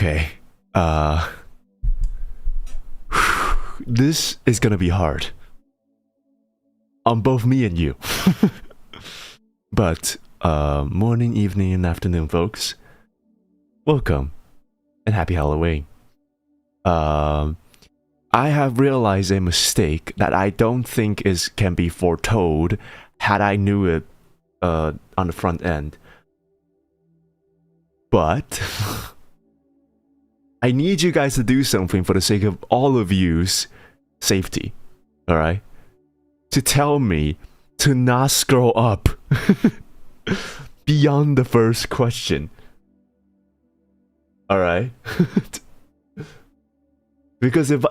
Okay. This is gonna be hard. On both me and you. But, morning, evening, and afternoon, folks. Welcome. And happy Halloween. I have realized a mistake that I don't think can be foretold had I knew it on the front end. But I need you guys to do something for the sake of all of you's safety. Alright? To tell me to not scroll up beyond the first question. Alright? Because if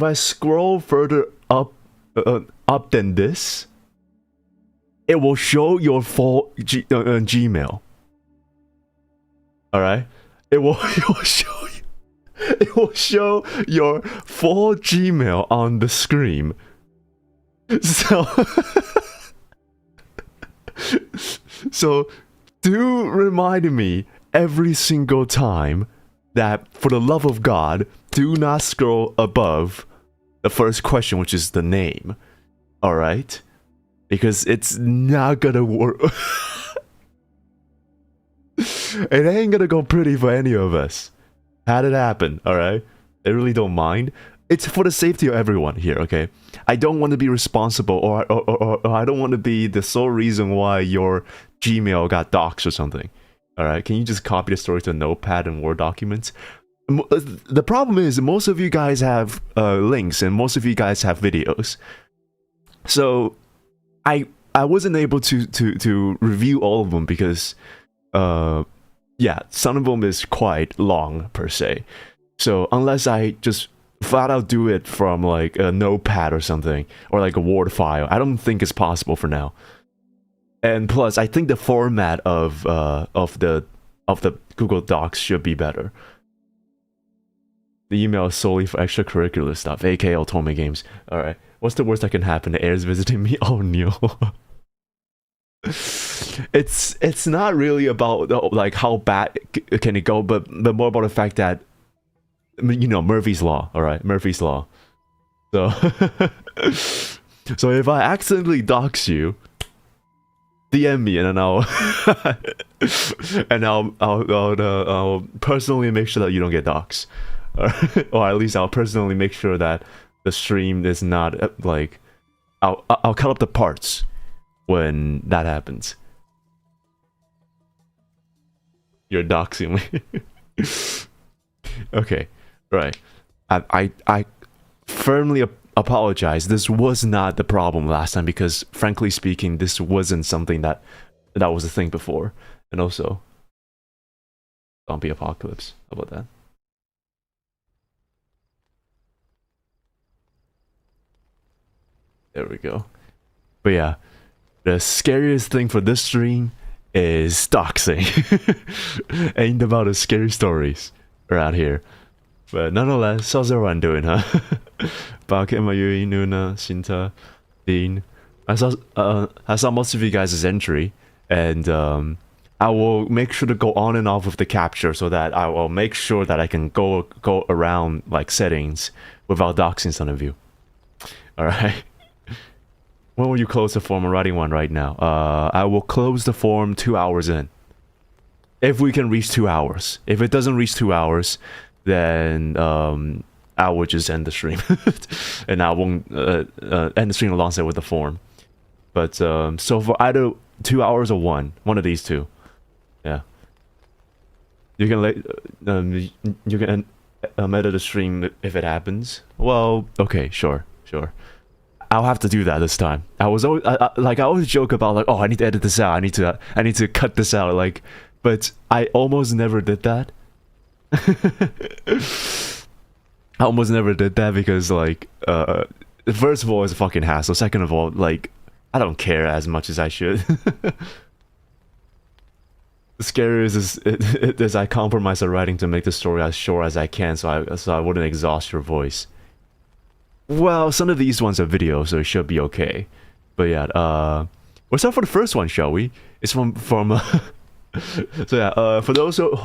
I scroll further up than this, it will show your full Gmail. Alright? It will show your full Gmail on the screen. So do remind me every single time that, for the love of God, do not scroll above the first question, which is the name. Alright? Because it's not gonna work. It ain't gonna go pretty for any of us. Had it happen, alright? I really don't mind. It's for the safety of everyone here, okay? I don't want to be responsible, or I don't want to be the sole reason why your Gmail got doxed or something. Alright, can you just copy the story to a notepad and Word documents? The problem is, most of you guys have links, and most of you guys have videos. So, I wasn't able to review all of them because, yeah, some of them is quite long, per se. So, unless I just flat out do it from, like, a notepad or something, or like a Word file, I don't think it's possible for now. And plus, I think the format of the Google Docs should be better. The email is solely for extracurricular stuff, aka Otome games. Alright, what's the worst that can happen? The air's visiting me? Oh no. It's not really about like how bad can it go, but more about the fact that, you know, Murphy's Law, alright? Murphy's Law. So, so if I accidentally dox you, DM me and then I'll personally make sure that you don't get doxxed. Or at least I'll personally make sure that the stream is not like, I'll cut up the parts when that happens. You're doxing me. Okay, right. I firmly apologize. This was not the problem last time because, frankly speaking, this wasn't something that was a thing before. And also, zombie apocalypse. How about that? There we go. But yeah, the scariest thing for this stream is doxing. Ain't about the scary stories around here. But nonetheless, how's everyone doing, huh? Bakit Mayui, Nuna, Shinta, Dean. I saw most of you guys' entry, and I will make sure to go on and off of the capture so that I will make sure that I can go around like settings without doxing some of you. Alright. When will you close the form? I'm writing one right now. I will close the form 2 hours in. If we can reach 2 hours. If it doesn't reach 2 hours, then I will just end the stream. And I won't end the stream alongside with the form. But so for either 2 hours or one of these two. Yeah. You can you can edit the stream if it happens. Well, okay, sure. I'll have to do that this time. I was always I always joke about like, oh, I need to edit this out. I need to cut this out. Like, but I almost never did that. I almost never did that because like, first of all, it's a fucking hassle. Second of all, like, I don't care as much as I should. The scariest is I compromise the writing to make the story as short as I can, so I wouldn't exhaust your voice. Well, some of these ones are video, so it should be okay. But yeah, let's start for the first one, shall we? It's from So yeah, for those who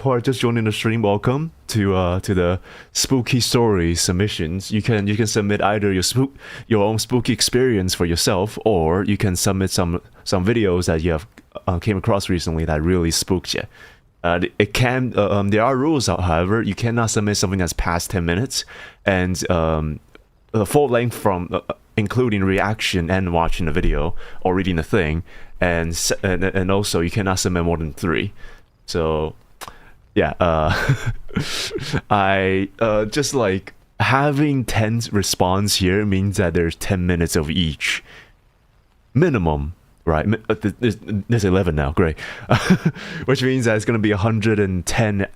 are just joining the stream, welcome to the spooky story submissions. You can submit either your own spooky experience for yourself, or you can submit some videos that you have came across recently that really spooked you. It can there are rules, however. You cannot submit something that's past 10 minutes, and full length from including reaction and watching the video or reading the thing, and also you cannot submit more than 3. So yeah, I just like having 10 response here means that there's 10 minutes of each minimum. Right, there's 11 now, great. Which means that it's going to be 110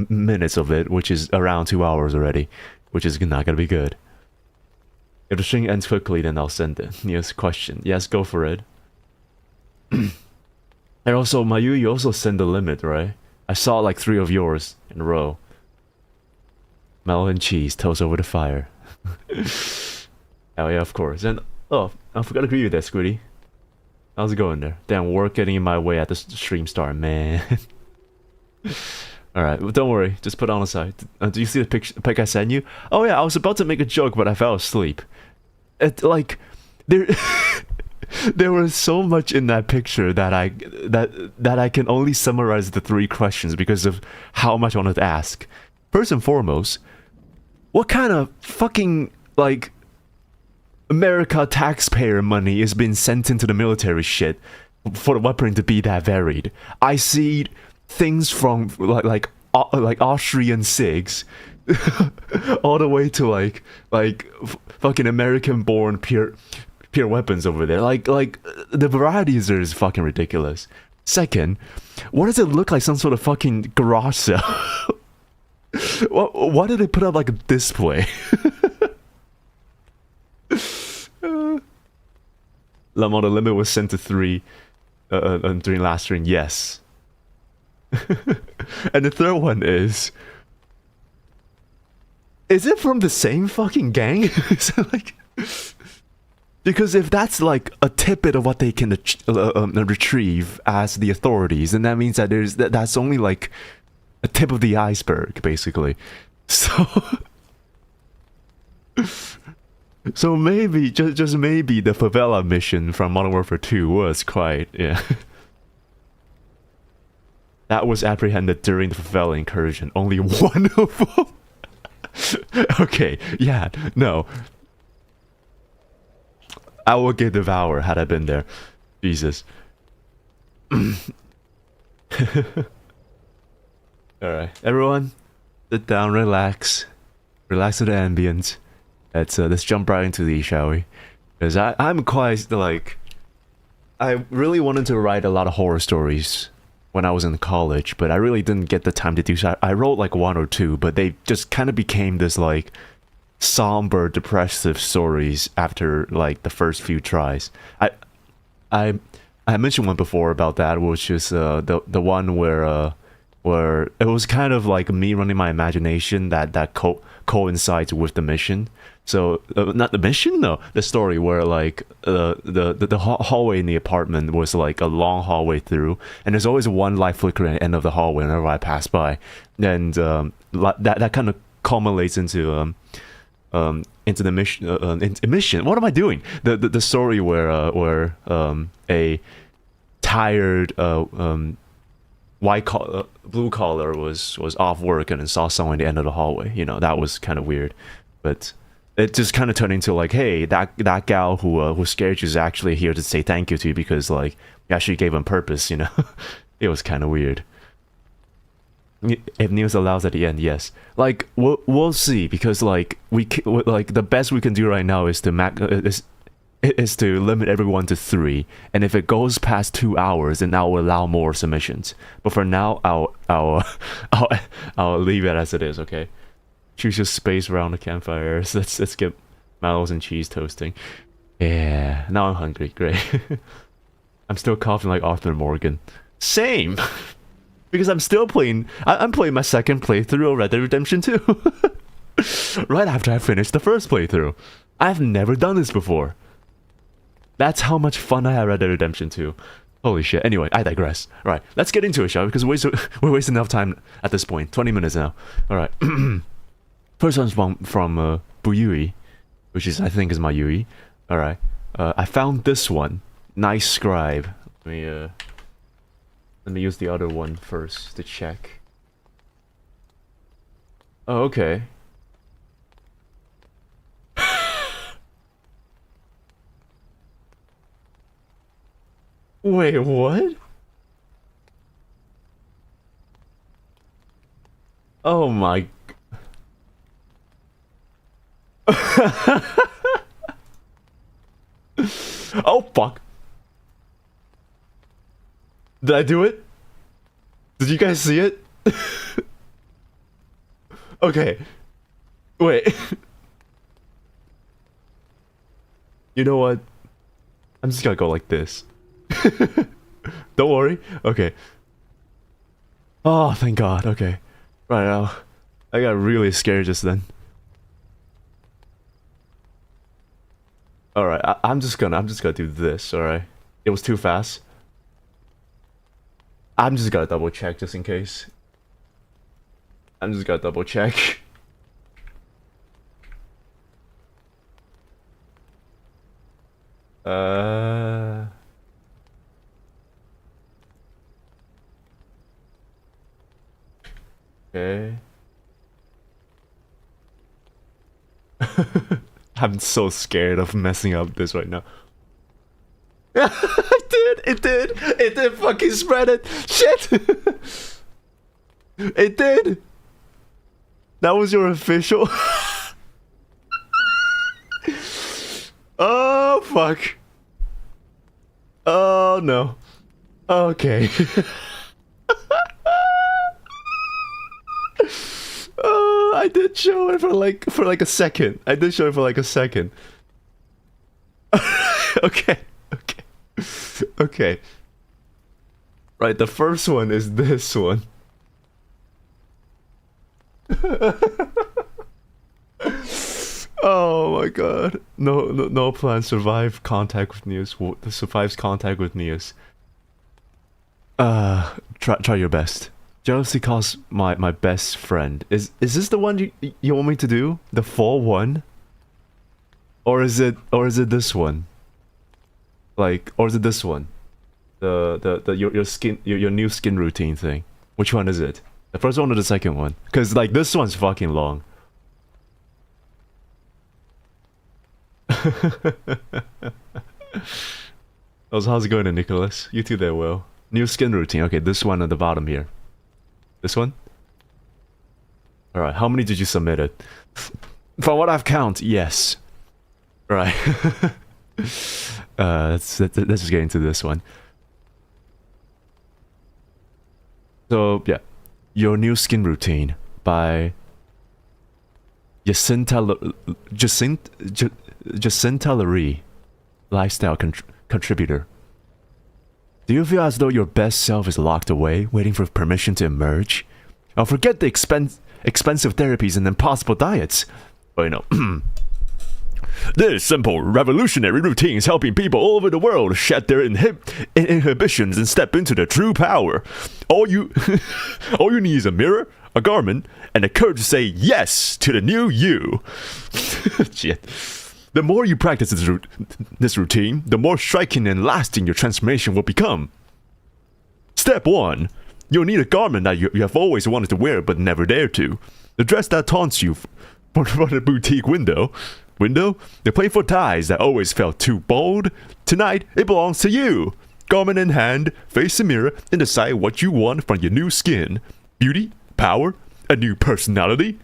minutes of it, which is around 2 hours already, which is not going to be good. If the string ends quickly, then I'll send it. Nious question. Yes, go for it. And also, Mayu, you also send the limit, right? I saw like 3 of yours in a row. Melon cheese, toast over the fire. Oh yeah, of course. And, oh, I forgot to greet you there, Squiddy. How's it going there? Damn, work getting in my way at the stream start, man. Alright, well, don't worry. Just put it on the side. Do you see the pic I sent you? Oh yeah, I was about to make a joke, but I fell asleep. Like, there was so much in that picture that I can only summarize the 3 questions because of how much I wanted to ask. First and foremost, what kind of fucking, like, America taxpayer money is being sent into the military shit for the weaponry to be that varied? I see things from like Austrian SIGs all the way to like fucking American-born pure weapons over there. Like the varieties there is fucking ridiculous. Second, what does it look like? Some sort of fucking garage sale? Why did they put up like a display? Lamont, the limit was sent to 3 during last stream. Yes. And the third one is it from the same fucking gang? Is it like, because if that's like a tidbit of what they can retrieve as the authorities, then that means that that's only like a tip of the iceberg, basically. So maybe, just maybe, the favela mission from Modern Warfare 2 was quite, yeah. That was apprehended during the favela incursion. Only one of them? Okay, yeah, no. I would get devour had I been there. Jesus. Alright, everyone, sit down, relax. Relax to the ambience. Let's jump right into these, shall we? Because I'm quite, like, I really wanted to write a lot of horror stories when I was in college, but I really didn't get the time to do so. I wrote like 1 or 2, but they just kind of became this like somber, depressive stories after like the first few tries. I mentioned one before about that, which is the one where it was kind of like me running my imagination that coincides with the mission. So not the mission, no, the story where like the hallway in the apartment was like a long hallway through, and there's always one light flickering at the end of the hallway whenever I pass by, and that kind of culminates into the mission. What am I doing? The story where a tired blue collar was off work and saw someone at the end of the hallway. You know, that was kind of weird, but it just kind of turned into like, hey, that gal who scared you is actually here to say thank you to you because like you actually gave him purpose. You know, it was kind of weird. If Nious allows at the end, yes. Like we'll see, because like like the best we can do right now is to limit everyone to 3, and if it goes past 2 hours, then I'll allow more submissions. But for now, I'll leave it as it is. Okay. Choose your space around the campfire. Let's get mallows and cheese toasting. Yeah. Now I'm hungry. Great. I'm still coughing like Arthur Morgan. Same. Because I'm still playing. I'm playing my second playthrough of Red Dead Redemption 2. Right after I finished the first playthrough. I've never done this before. That's how much fun I had Red Dead Redemption 2. Holy shit. Anyway, I digress. Alright, let's get into it, shall we? Because we're wasting enough time at this point. 20 minutes now. Alright. First one's from Buyui, which is, I think, is my Yui. Alright. I found this one. Nice scribe. Let me use the other one first to check. Oh, okay. Wait, what? Oh my... Oh fuck. Did I do it? Did you guys see it? Okay. Wait. You know what? I'm just gonna go like this. Don't worry. Okay. Oh, thank God. Okay. Right now. I got really scared just then. Alright, I'm just gonna do this, alright? It was too fast. I'm just gonna double check just in case. I'm just gonna double check. Okay. I'm so scared of messing up this right now. It did fucking spread it. Shit. It did. That was your official. Oh fuck. Oh no. Okay. Oh, I did show it for like a second. I did show it for like a second. Okay. Okay. Right, the first one is this one. Oh my god. No plan. Survive contact with Nious. Survives contact with Nious. Try your best. Jealousy costs my best friend. Is this the one you want me to do? The 4-1? Or is it this one? Like, or is it this one? Your new skin routine thing. Which one is it? The first one or the second one? Cause like this one's fucking long. How's it going, Nicholas? You too there, Will. New skin routine. Okay, this one at the bottom here. This one? Alright, how many did you submit it? From what I've counted, yes. Right. Let's just get into this one. So, yeah. Your new skin routine by Jacinta Lurie, lifestyle contributor. Do you feel as though your best self is locked away, waiting for permission to emerge? Oh, forget the expensive therapies and impossible diets. But you know, this simple, revolutionary routine is helping people all over the world shed their inhibitions and step into their true power. All you need is a mirror, a garment, and the courage to say yes to the new you. Shit. The more you practice this routine, the more striking and lasting your transformation will become. Step 1. You'll need a garment that you have always wanted to wear but never dared to. The dress that taunts you from the boutique window. The playful ties that always felt too bold. Tonight, it belongs to you. Garment in hand, face the mirror, and decide what you want from your new skin. Beauty, power, a new personality.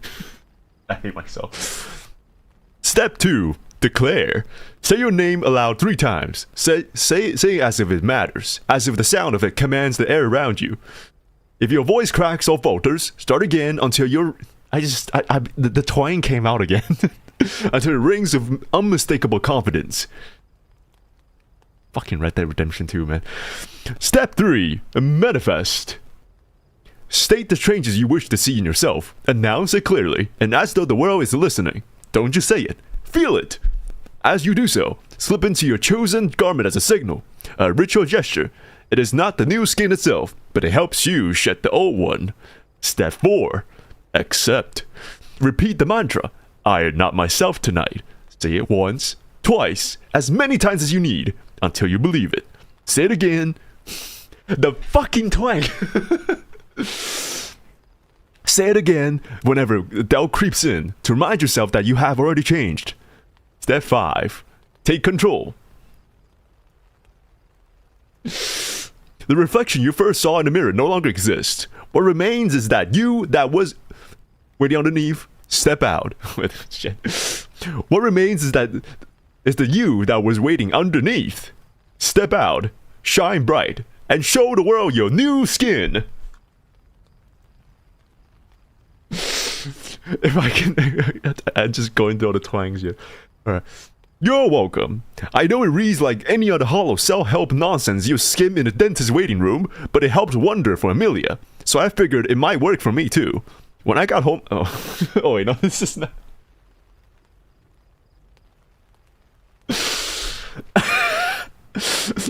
I hate myself. Step 2. Declare. Say your name aloud 3 times. Say as if it matters, as if the sound of it commands the air around you. If your voice cracks or falters, start again until you're... the twang came out again. Until it rings with unmistakable confidence. Fucking Red Dead Redemption 2, man. Step 3. Manifest. State the changes you wish to see in yourself. Announce it clearly, and as though the world is listening. Don't just say it. Feel it. As you do so, slip into your chosen garment as a signal, a ritual gesture, It is not the new skin itself, but it helps you shed the old one. Step 4. Accept. Repeat the mantra, I am not myself tonight. Say it once, twice, as many times as you need, until you believe it. Say it again. The fucking twang. Say it again whenever doubt creeps in, to remind yourself that you have already changed. Step 5. Take control. The reflection you first saw in the mirror no longer exists. What remains is that you that was waiting underneath. Step out. Shit. What remains is the you that was waiting underneath. Step out, shine bright, and show the world your new skin. If I can, I'm just going through all the twangs here. Alright. You're welcome. I know it reads like any other hollow self-help nonsense you skim in the dentist's waiting room, but it helped wonder for Amelia. So I figured it might work for me too. When I got home... Oh, oh wait, no, this is not...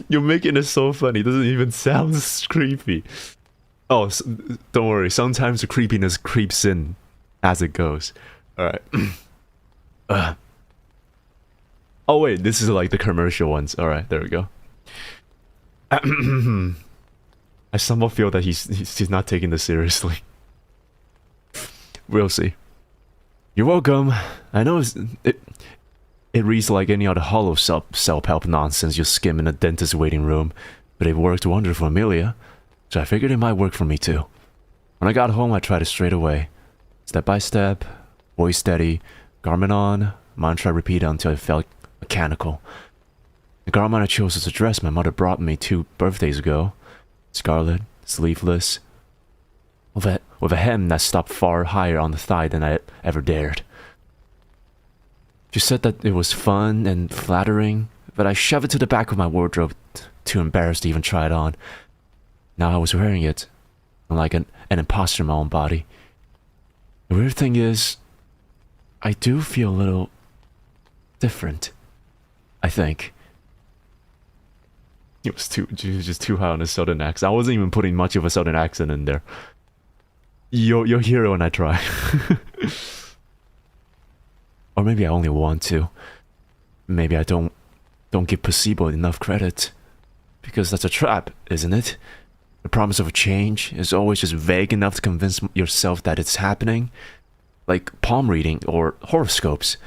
You're making it so funny. It doesn't even sound creepy. Oh, don't worry. Sometimes the creepiness creeps in as it goes. Alright. Oh wait, this is like the commercial ones. Alright, there we go. I somehow feel that he's not taking this seriously. We'll see. You're welcome. I know it reads like any other hollow self-help nonsense you skim in a dentist's waiting room, but it worked wonder for Amelia, so I figured it might work for me too. When I got home, I tried it straight away. Step by step, voice steady, garment on, mantra repeated until it felt mechanical. The garment I chose as a dress my mother brought me 2 birthdays ago. Scarlet, sleeveless, with a hem that stopped far higher on the thigh than I ever dared. She said that it was fun and flattering, but I shoved it to the back of my wardrobe, too embarrassed to even try it on. Now I was wearing it, like an imposter in my own body. The weird thing is, I do feel a little different, I think. It was just too high on a southern accent. I wasn't even putting much of a southern accent in there. You're hero when I try. Or maybe I only want to. Maybe I don't give placebo enough credit. Because that's a trap, isn't it? The promise of a change is always just vague enough to convince yourself that it's happening. Like palm reading or horoscopes.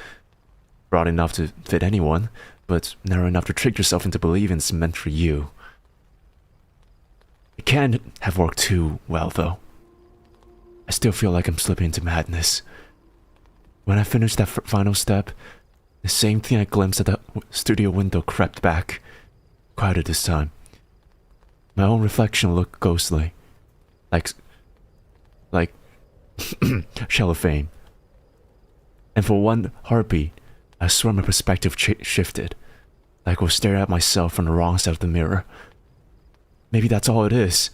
Broad enough to fit anyone, but narrow enough to trick yourself into believing it's meant for you. It can have worked too well, though. I still feel like I'm slipping into madness. When I finished that final step, the same thing I glimpsed at the studio window crept back, quieter this time. My own reflection looked ghostly, like cellophane. And for one heartbeat, I swear my perspective shifted, like I was staring at myself from the wrong side of the mirror. Maybe that's all it is.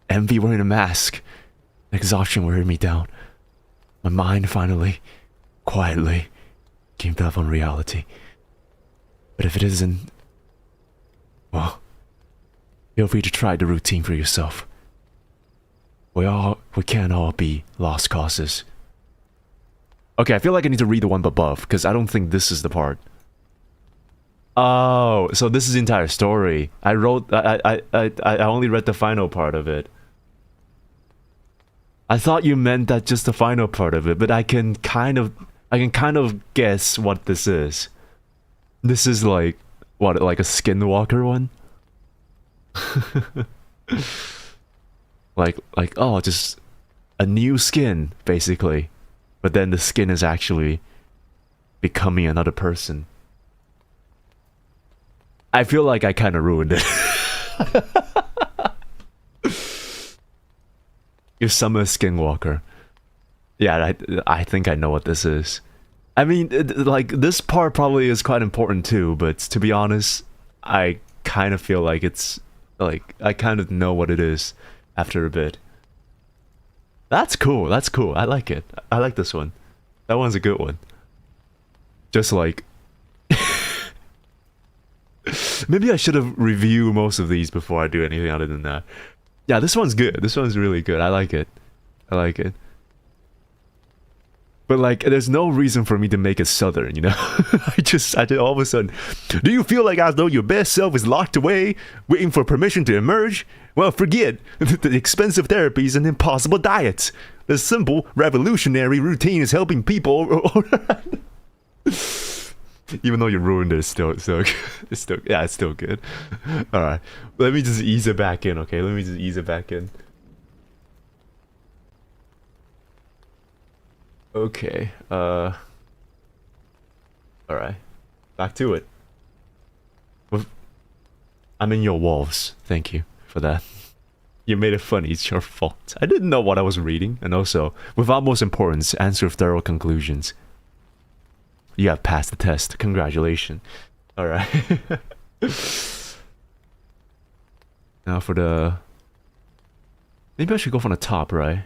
Envy wearing a mask. Exhaustion wearing me down. My mind finally, quietly, gave up on reality. But if it isn't, well, feel free to try the routine for yourself. We can't all be lost causes. Okay, I feel like I need to read the one above, because I don't think this is the part. Oh, so this is the entire story. I only read the final part of it. I thought you meant that just the final part of it, but I can kind of guess what this is. This is like, what, like a skinwalker one? like, oh, just a new skin, basically. But then the skin is actually becoming another person. I feel like I kind of ruined it. You're Summer Skinwalker. Yeah, I think I know what this is. I mean, like, this part probably is quite important too, but to be honest, I kind of feel like it's, like, I kind of know what it is after a bit. That's cool, that's cool. I like it. I like this one. That one's a good one. Just like... Maybe I should have reviewed most of these before I do anything other than that. Yeah, this one's good. This one's really good. I like it. I like it. But like, there's no reason for me to make it southern, you know? I just all of a sudden, do you feel like as though your best self is locked away, waiting for permission to emerge? Well, forget the expensive therapies and impossible diets. The simple, revolutionary routine is helping people. Even though you ruined it, it's still good. It's still good. All right, let me just ease it back in, okay? Let me just ease it back in. Okay, all right, back to it. I'm in your walls. Thank you for that. You made it funny, it's your fault. I didn't know what I was reading, and also, with utmost importance, answer thorough conclusions. You have passed the test. Congratulations. Alright. Now for the... Maybe I should go from the top, right?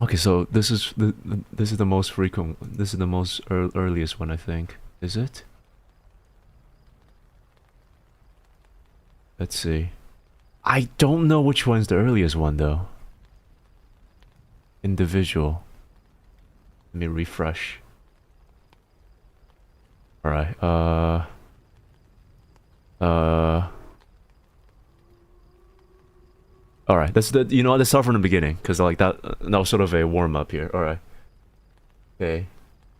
Okay, so this is the most frequent. This is the most earliest one, I think. Is it? Let's see. I don't know which one's the earliest one though. Individual. Let me refresh. Alright, Alright, let's start from the beginning, because like that was sort of a warm-up here. Alright. Okay.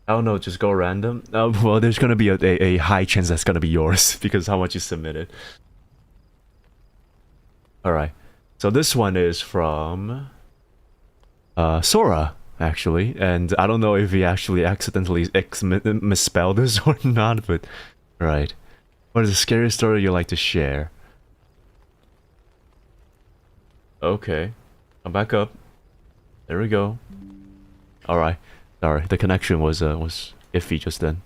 I don't know, just go random. Well, there's gonna be a high chance that's gonna be yours, because how much you submitted. Alright. So this one is from Sora, actually, and I don't know if he actually accidentally misspelled this or not, but... Right. What is the scariest story you like to share? Okay. I'm back up. There we go. Alright. Sorry, the connection was iffy just then.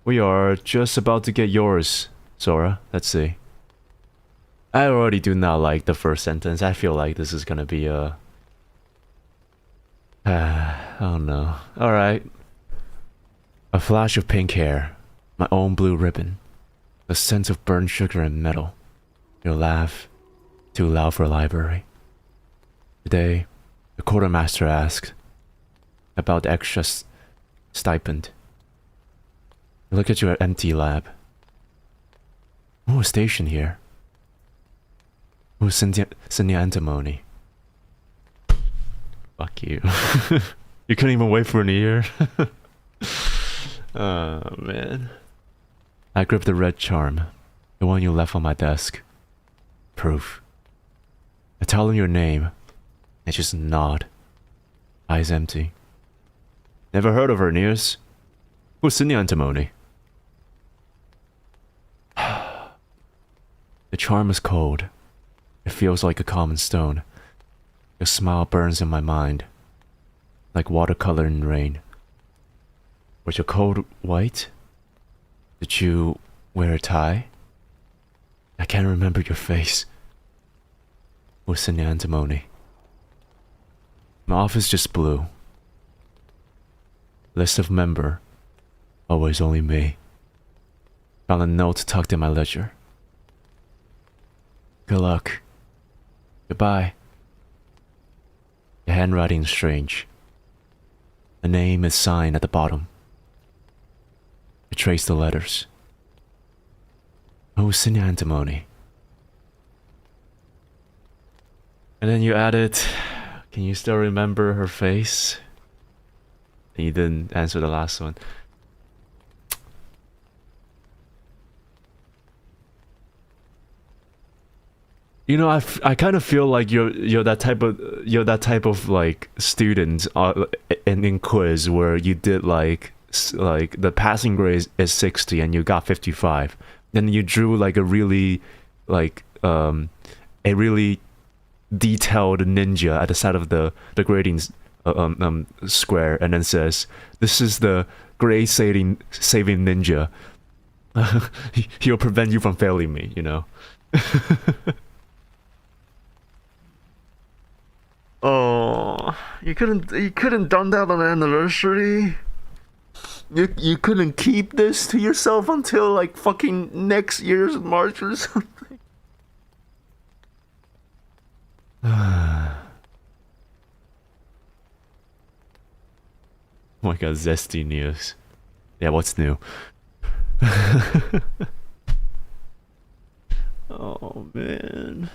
We are just about to get yours, Sora. Let's see. I already do not like the first sentence. I feel like this is gonna be a... oh no. Alright. A flash of pink hair. My own blue ribbon. The scent of burnt sugar and metal. Your laugh. Too loud for a library. Today, the quartermaster asked about the extra stipend. Look at your empty lab. Who was stationed here? Who was sending antimony? Fuck you. You couldn't even wait for an ear? Oh, man. I gripped the red charm. The one you left on my desk. Proof. I tell him your name. I just nod. Eyes empty. Never heard of her, Nious. Who's sending antimony? The charm is cold. It feels like a common stone. Your smile burns in my mind. Like watercolor in rain. Was your coat white? Did you wear a tie? I can't remember your face. What's in the antimony? My office just blue. List of member. Always only me. Found a note tucked in my ledger. Good luck. Goodbye. The handwriting is strange. The name is signed at the bottom. I traced the letters. Who's in the antimony? And then you added, can you still remember her face? And you didn't answer the last one. You know, I kind of feel like you're that type of like student in quiz where you did like the passing grade is 60 and you got 55. Then you drew like a really detailed ninja at the side of the grading square, and then says, "This is the grade saving ninja. He'll prevent you from failing me." You know. Oh, you couldn't done that on an anniversary. You couldn't keep this to yourself until like fucking next year's March or something. Oh my god, zesty news. Yeah, what's new? Oh man.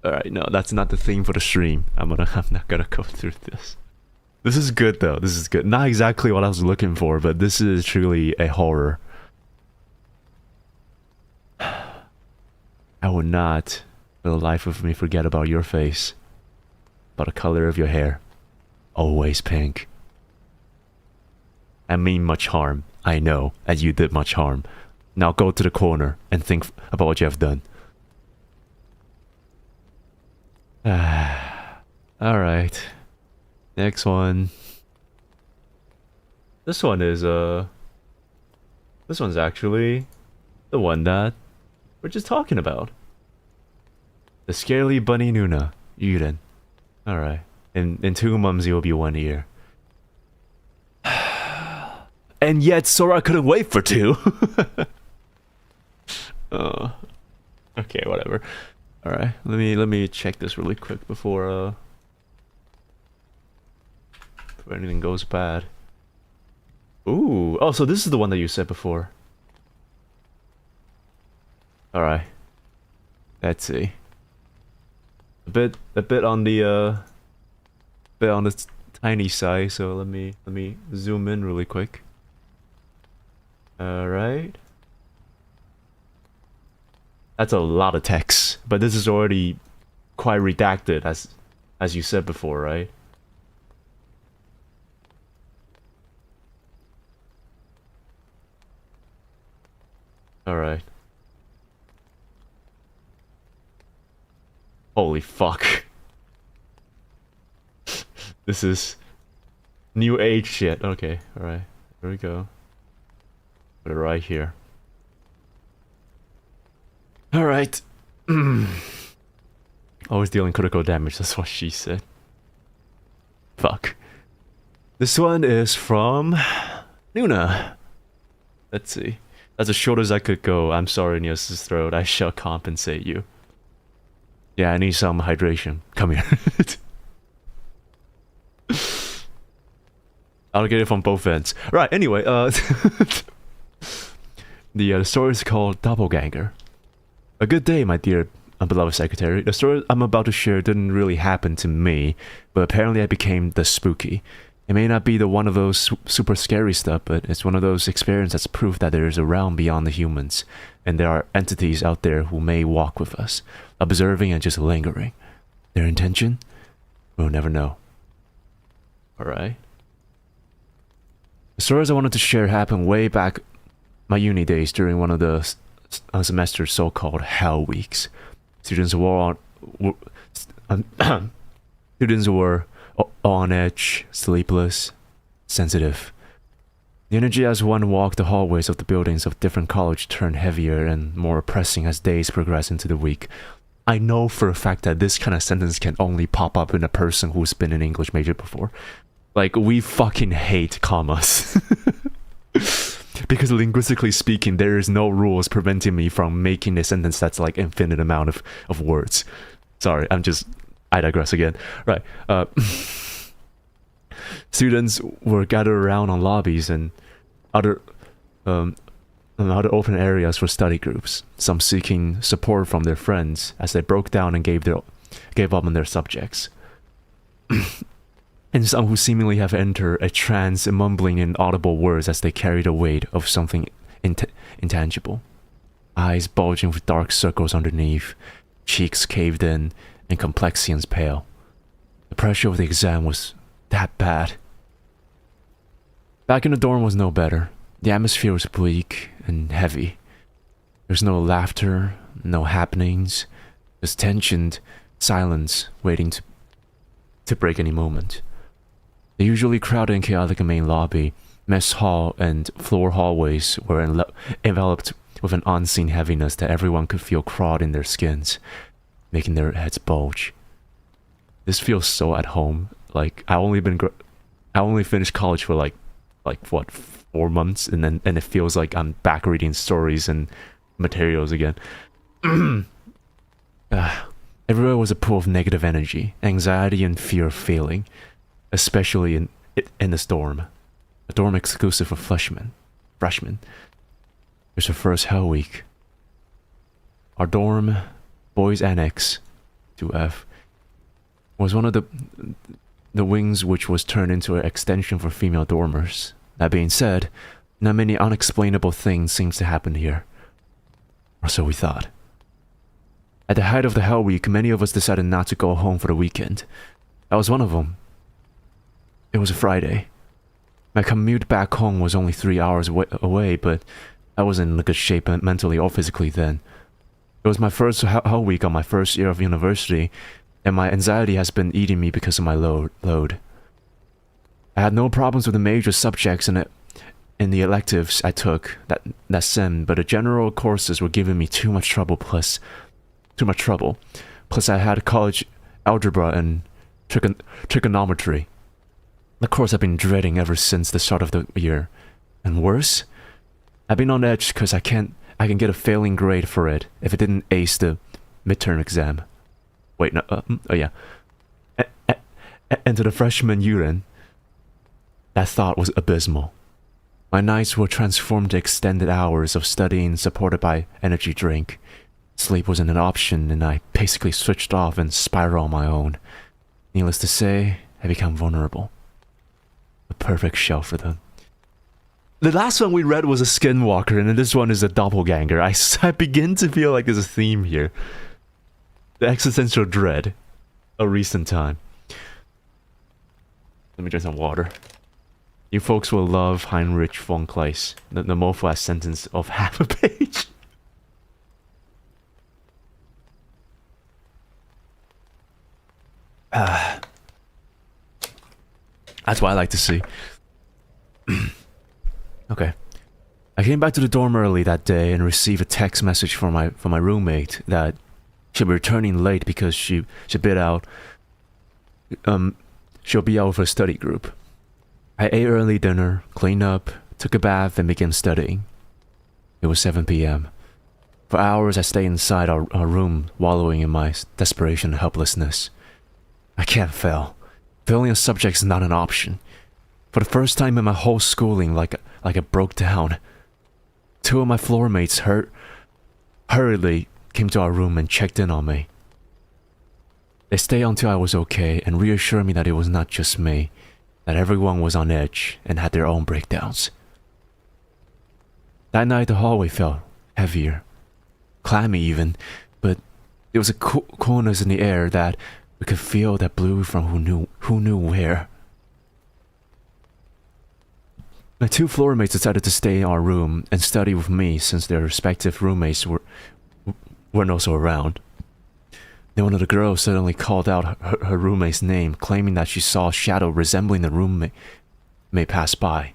Alright, no, that's not the theme for the stream. I'm not gonna go through this. This is good though, this is good. Not exactly what I was looking for, but this is truly a horror. I will not, for the life of me, forget about your face. About the color of your hair. Always pink. I mean much harm. I know, and you did much harm. Now go to the corner and think about what you have done. Alright. Next one. This one is, this one's actually the one that we're just talking about. The Scarily Bunny Nuna. Yuden. Alright. In 2 months, you'll be 1 year. And yet, Sora couldn't wait for 2. Okay, whatever. Alright, let me check this really quick before anything goes bad. Ooh, oh, so this is the one that you said before. Alright. Let's see. A bit on the tiny side, so let me zoom in really quick. Alright. That's a lot of text, but this is already quite redacted as you said before, right? Alright. Holy fuck. This is new age shit. Okay, alright. Here we go. Put it right here. Alright. Always dealing critical damage, that's what she said. Fuck. This one is from Nuna. Let's see. That's as short as I could go. I'm sorry, Nious' throat. I shall compensate you. Yeah, I need some hydration. Come here. I'll get it from both ends. Right, anyway, the story is called Doppelganger. A good day, my dear beloved secretary. The story I'm about to share didn't really happen to me, but apparently I became the spooky. It may not be the one of those super scary stuff, but it's one of those experiences that's proof that there is a realm beyond the humans, and there are entities out there who may walk with us, observing and just lingering. Their intention? We'll never know. Alright. The stories I wanted to share happened way back my uni days during one of the semester's so-called hell weeks. Students were on edge, sleepless, sensitive. The energy as one walked the hallways of the buildings of different colleges turned heavier and more oppressing as days progressed into the week. I know for a fact that this kind of sentence can only pop up in a person who's been an English major before. Like, we fucking hate commas. Because linguistically speaking, there is no rules preventing me from making a sentence that's like infinite amount of words. Sorry, I digress again. Right. Students were gathered around on lobbies and other open areas for study groups, some seeking support from their friends as they broke down and gave up on their subjects. And some who seemingly have entered a trance, mumbling inaudible words as they carry the weight of something intangible. Eyes bulging with dark circles underneath, cheeks caved in, and complexions pale. The pressure of the exam was that bad. Back in the dorm was no better. The atmosphere was bleak and heavy. There's no laughter, no happenings, just tensioned silence waiting to break any moment. The usually crowded and chaotic main lobby, mess hall, and floor hallways were enveloped with an unseen heaviness that everyone could feel crawled in their skins, making their heads bulge. This feels so at home. Like, I only finished college for like like what, 4 months, and it feels like I'm back reading stories and materials again. Everywhere was a pool of negative energy, anxiety, and fear of failing, especially in this dorm, a dorm exclusive for freshmen. It was the first Hell Week. Our dorm, boys annex 2F, was one of the wings which was turned into an extension for female dormers. That being said, not many unexplainable things seems to happen here, or so we thought. At the height of the Hell Week, many of us decided not to go home for the weekend. I was one of them. It was a Friday. My commute back home was only 3 hours away, but I wasn't in good shape mentally or physically then. It was my first Hell Week on my first year of university, and my anxiety has been eating me because of my load. I had no problems with the major subjects in the electives I took that sem, but the general courses were giving me too much trouble. Plus I had college algebra and trigonometry. The course I've been dreading ever since the start of the year. And worse, I've been on edge because I can get a failing grade for it if it didn't ace the midterm exam. Wait, no, oh yeah. And to the freshman year, that thought was abysmal. My nights were transformed to extended hours of studying supported by energy drink. Sleep wasn't an option, and I basically switched off and spiraled on my own. Needless to say, I became vulnerable. A perfect shell for them. The last one we read was a skinwalker, and this one is a doppelganger. I begin to feel like there's a theme here. The existential dread of recent time. Let me drink some water. You folks will love Heinrich von Kleist, the most last sentence of half a page. That's what I like to see. Okay. I came back to the dorm early that day and received a text message from my roommate that she'll be returning late because she bid out. She'll be out for a study group. I ate early dinner, cleaned up, took a bath, and began studying. It was 7 p.m. For hours, I stayed inside our room, wallowing in my desperation and helplessness. I can't fail. Failing a subject is not an option. For the first time in my whole schooling, like I broke down. 2 of my floor mates hurriedly came to our room and checked in on me. They stayed until I was okay and reassured me that it was not just me, that everyone was on edge and had their own breakdowns. That night the hallway felt heavier, clammy even, but there was a coolness in the air that we could feel that blew from who knew where. My 2 floor mates decided to stay in our room and study with me since their respective roommates weren't also around. Then one of the girls suddenly called out her roommate's name, claiming that she saw a shadow resembling the roommate pass by.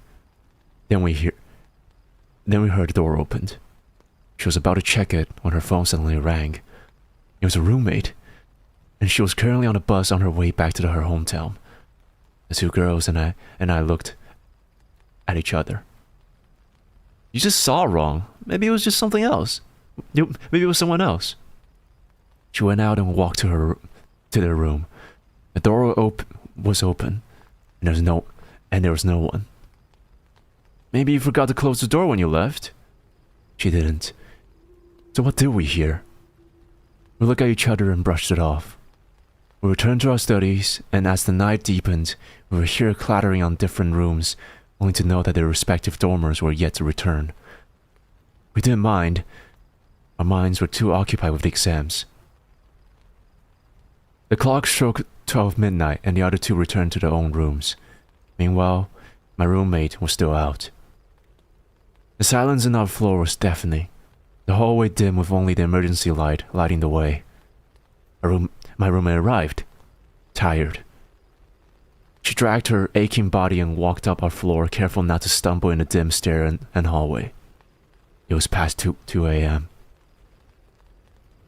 Then we heard the door opened. She was about to check it when her phone suddenly rang. It was a roommate, and she was currently on a bus on her way back to her hometown. The 2 girls and I looked at each other. You just saw wrong. Maybe it was just something else. Maybe it was someone else. She went out and walked to their room. The door was open, and there was no one. Maybe you forgot to close the door when you left. She didn't. So what did we hear? We looked at each other and brushed it off. We returned to our studies, and as the night deepened, we would hear clattering on different rooms, only to know that their respective dormers were yet to return. We didn't mind. Our minds were too occupied with the exams. The clock struck 12 midnight, and the other 2 returned to their own rooms. Meanwhile, my roommate was still out. The silence on our floor was deafening. The hallway dim with only the emergency light lighting the way. My roommate arrived, tired. She dragged her aching body and walked up our floor, careful not to stumble in the dim stair and hallway. It was past 2 a.m.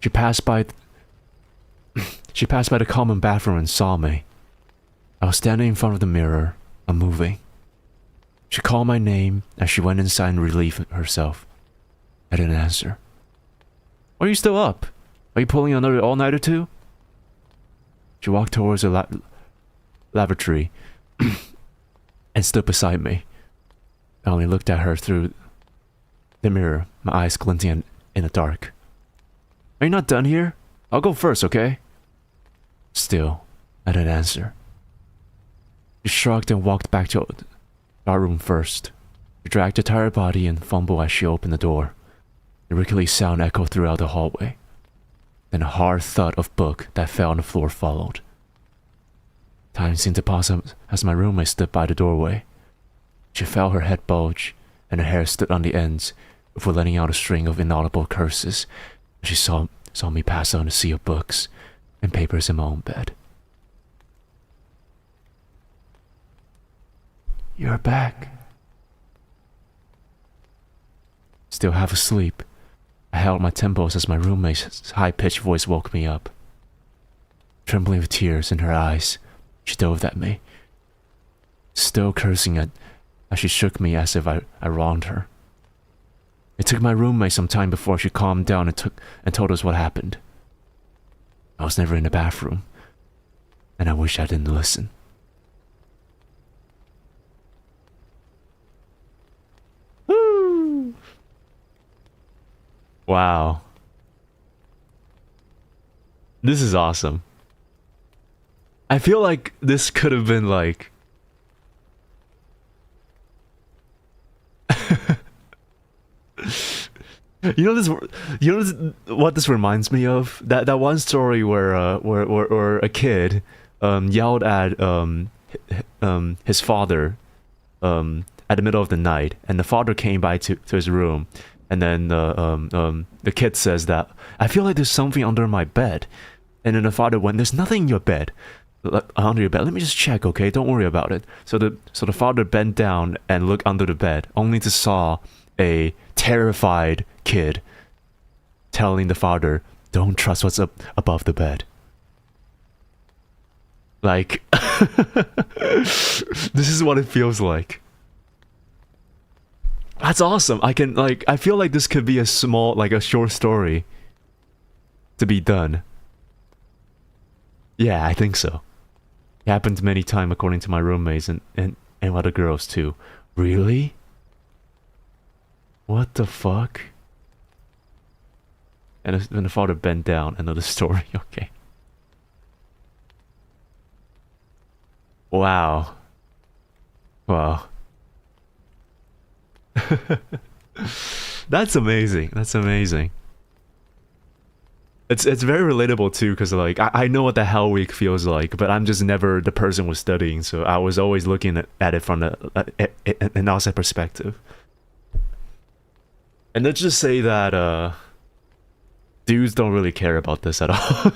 She passed by the common bathroom and saw me. I was standing in front of the mirror, unmoving. She called my name as she went inside and relieved herself. I didn't answer. Why are you still up? Are you pulling another all-nighter too? She walked towards the lavatory and stood beside me. I only looked at her through the mirror, my eyes glinting in the dark. Are you not done here? I'll go first, okay? Still, I didn't answer. She shrugged and walked back to our room first. She dragged her tired body and fumbled as she opened the door. The rickety sound echoed throughout the hallway. Then a hard thud of book that fell on the floor followed. Time seemed to pause as my roommate stood by the doorway. She felt her head bulge, and her hair stood on the ends before letting out a string of inaudible curses. She saw me pass out in a sea of books and papers in my own bed. You're back. Still half asleep, I held my temples as my roommate's high-pitched voice woke me up. Trembling with tears in her eyes, she dove at me, still cursing as she shook me as if I wronged her. It took my roommate some time before she calmed down and told us what happened. I was never in the bathroom, and I wish I didn't listen. Woo! Wow. This is awesome. I feel like this could have been like... what this reminds me of? That one story where a kid yelled at his father at the middle of the night, and the father came by to his room, and then the kid says that, I feel like there's something under my bed, and then the father went, there's nothing in your bed. Under your bed, let me just check, okay? Don't worry about it. So the father bent down and looked under the bed, only to saw a terrified kid telling the father, don't trust what's up above the bed. Like, this is what it feels like. That's awesome. I feel like this could be a short story to be done. Yeah, I think so. It happened many times according to my roommates and other girls too. Really? What the fuck? And when the father bent down, another story, okay. Wow. Wow. That's amazing. That's amazing. It's very relatable too, because like I know what the Hell Week feels like, but I'm just never the person who's studying, so I was always looking at it from an outside perspective. And let's just say that dudes don't really care about this at all.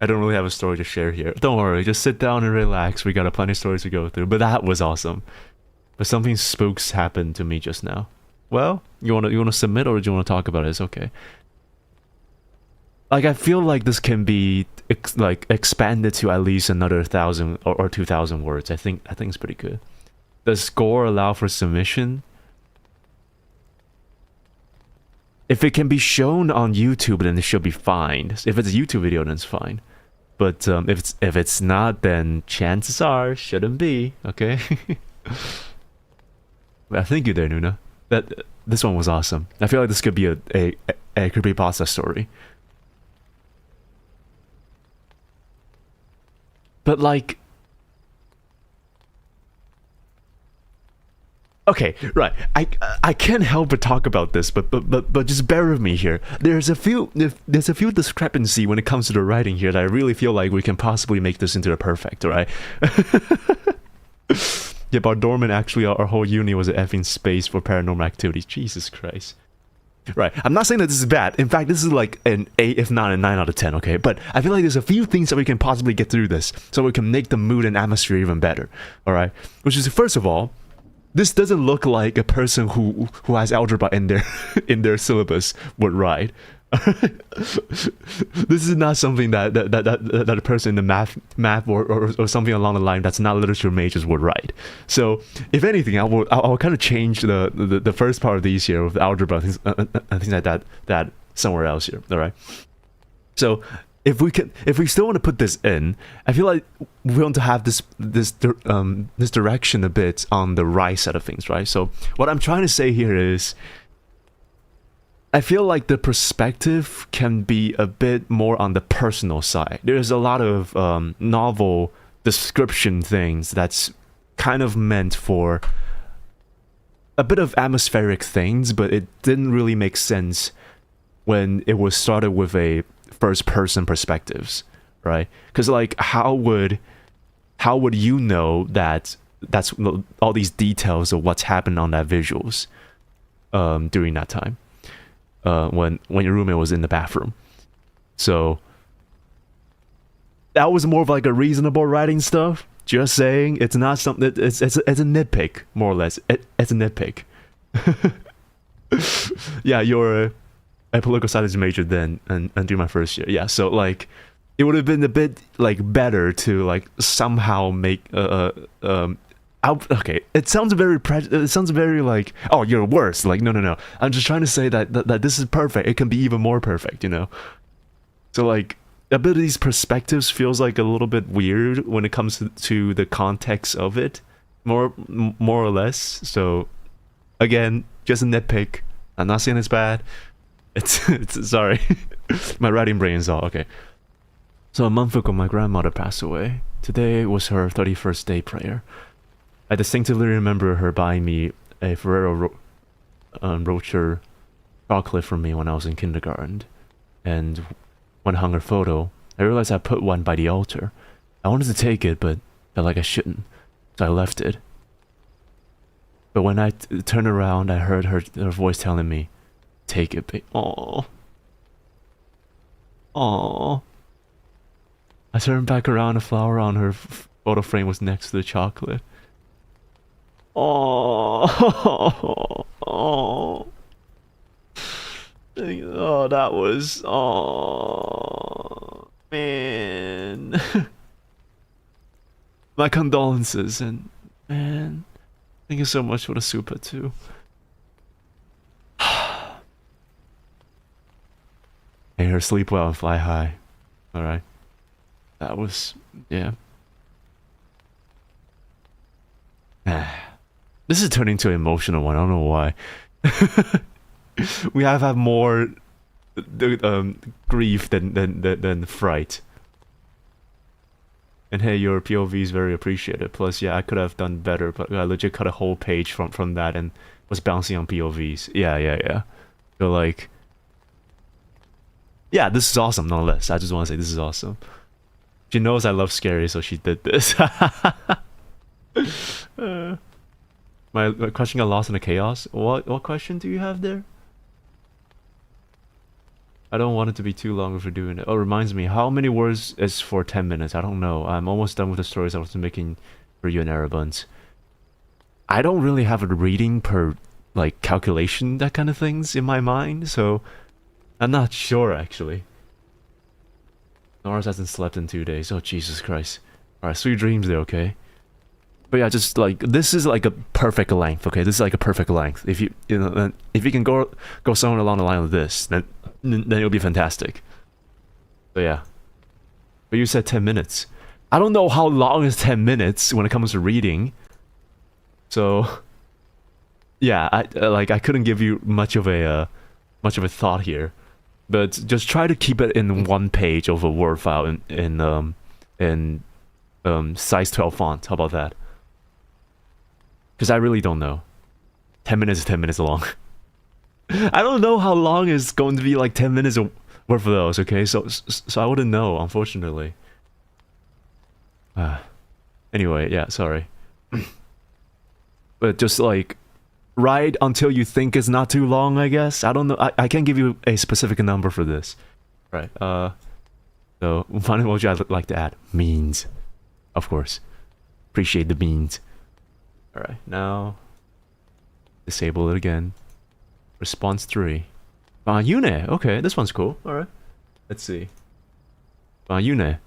I don't really have a story to share here. Don't worry, just sit down and relax. We got a plenty of stories to go through, but that was awesome. But something spooks happened to me just now. Well, you wanna submit, or do you wanna talk about it? It's okay. Like, I feel like this can be expanded to at least another 1,000 or 2,000 words. I think it's pretty good. Does score allow for submission? If it can be shown on YouTube, then it should be fine. If it's a YouTube video, then it's fine. But if it's not, then chances are shouldn't be. Okay. Well, thank you there, Nuna. This one was awesome. I feel like this could be a creepypasta story. But like, okay, right. I can't help but talk about this, but just bear with me here. There's a few discrepancy when it comes to the writing here that I really feel like we can possibly make this into a perfect, right? Yeah, but Dorman, actually, our whole uni was an effing space for paranormal activity. Jesus Christ. Right, I'm not saying that this is bad. In fact, this is like an 8, if not a 9 out of 10, okay? But I feel like there's a few things that we can possibly get through this, so we can make the mood and atmosphere even better, alright? Which is, first of all, this doesn't look like a person who has algebra in their in their syllabus would write, This is not something that a person in the math or something along the line that's not literature majors would write. So if anything, I'll kind of change the first part of these here with algebra and things like that somewhere else here. All right. So if we still want to put this in, I feel like we want to have this direction a bit on the right side of things, right? So what I'm trying to say here is, I feel like the perspective can be a bit more on the personal side. There's a lot of novel description things that's kind of meant for a bit of atmospheric things, but it didn't really make sense when it was started with a first-person perspectives, right? Because like, how would you know that that's all these details of what's happened on that visuals during that time? When your roommate was in the bathroom. So that was more of like a reasonable writing stuff. Just saying, it's not something. It's a nitpick, more or less. It's a nitpick. Yeah, you're a political science major then, and during my first year. Yeah, so like, it would have been a bit like better to like somehow make okay, it sounds very like, oh, you're worse. Like, no. I'm just trying to say that this is perfect. It can be even more perfect, you know? So like, a bit of these perspectives feels like a little bit weird when it comes to the context of it, more or less. So again, just a nitpick. I'm not saying it's bad. It's sorry. My writing brain is all okay. So a month ago, my grandmother passed away. Today was her 31st day prayer. I distinctively remember her buying me a Ferrero Rocher chocolate for me when I was in kindergarten. And when I hung her photo, I realized I put one by the altar. I wanted to take it, but felt like I shouldn't, so I left it. But when I turned around, I heard her voice telling me, "Take it, babe." Aww. Aww. I turned back around, a flower on her photo frame was next to the chocolate. Oh, oh, oh, that was, oh, man. My condolences, and man, thank you so much for the super too. May her sleep well and fly high. All right, that was, yeah. This is turning into an emotional one. I don't know why. We have had more grief than fright. And hey, your POV is very appreciated. Plus, yeah, I could have done better, but I legit cut a whole page from that and was bouncing on POVs. Yeah. So like, yeah, this is awesome. Nonetheless, I just want to say this is awesome. She knows I love scary, so she did this. My question got lost in the chaos. What question do you have there? I don't want it to be too long if we're doing it. Oh, reminds me, how many words is for 10 minutes? I don't know. I'm almost done with the stories I was making for you and Heiramond. I don't really have a reading per, like, calculation, that kind of things in my mind, so I'm not sure, actually. Norris hasn't slept in 2 days. Oh, Jesus Christ. Alright, sweet dreams there, okay? But yeah, just like, this is like a perfect length, okay? This is like a perfect length. If you know, if you can go somewhere along the line of this, then it'll be fantastic. But yeah. But you said 10 minutes. I don't know how long is 10 minutes when it comes to reading. So yeah, I couldn't give you much of a thought here. But just try to keep it in one page of a Word file in size 12 font. How about that? Because I really don't know. 10 minutes is 10 minutes long. I don't know how long is going to be like 10 minutes worth of those, okay? So I wouldn't know, unfortunately. Anyway, yeah, sorry. But just like, write until you think it's not too long, I guess. I don't know. I can't give you a specific number for this. Right. So, final emoji I'd like to add. Means. Of course. Appreciate the beans. Alright, now disable it again. Response 3. Yune. Okay, this one's cool. All right. Let's see. Yune.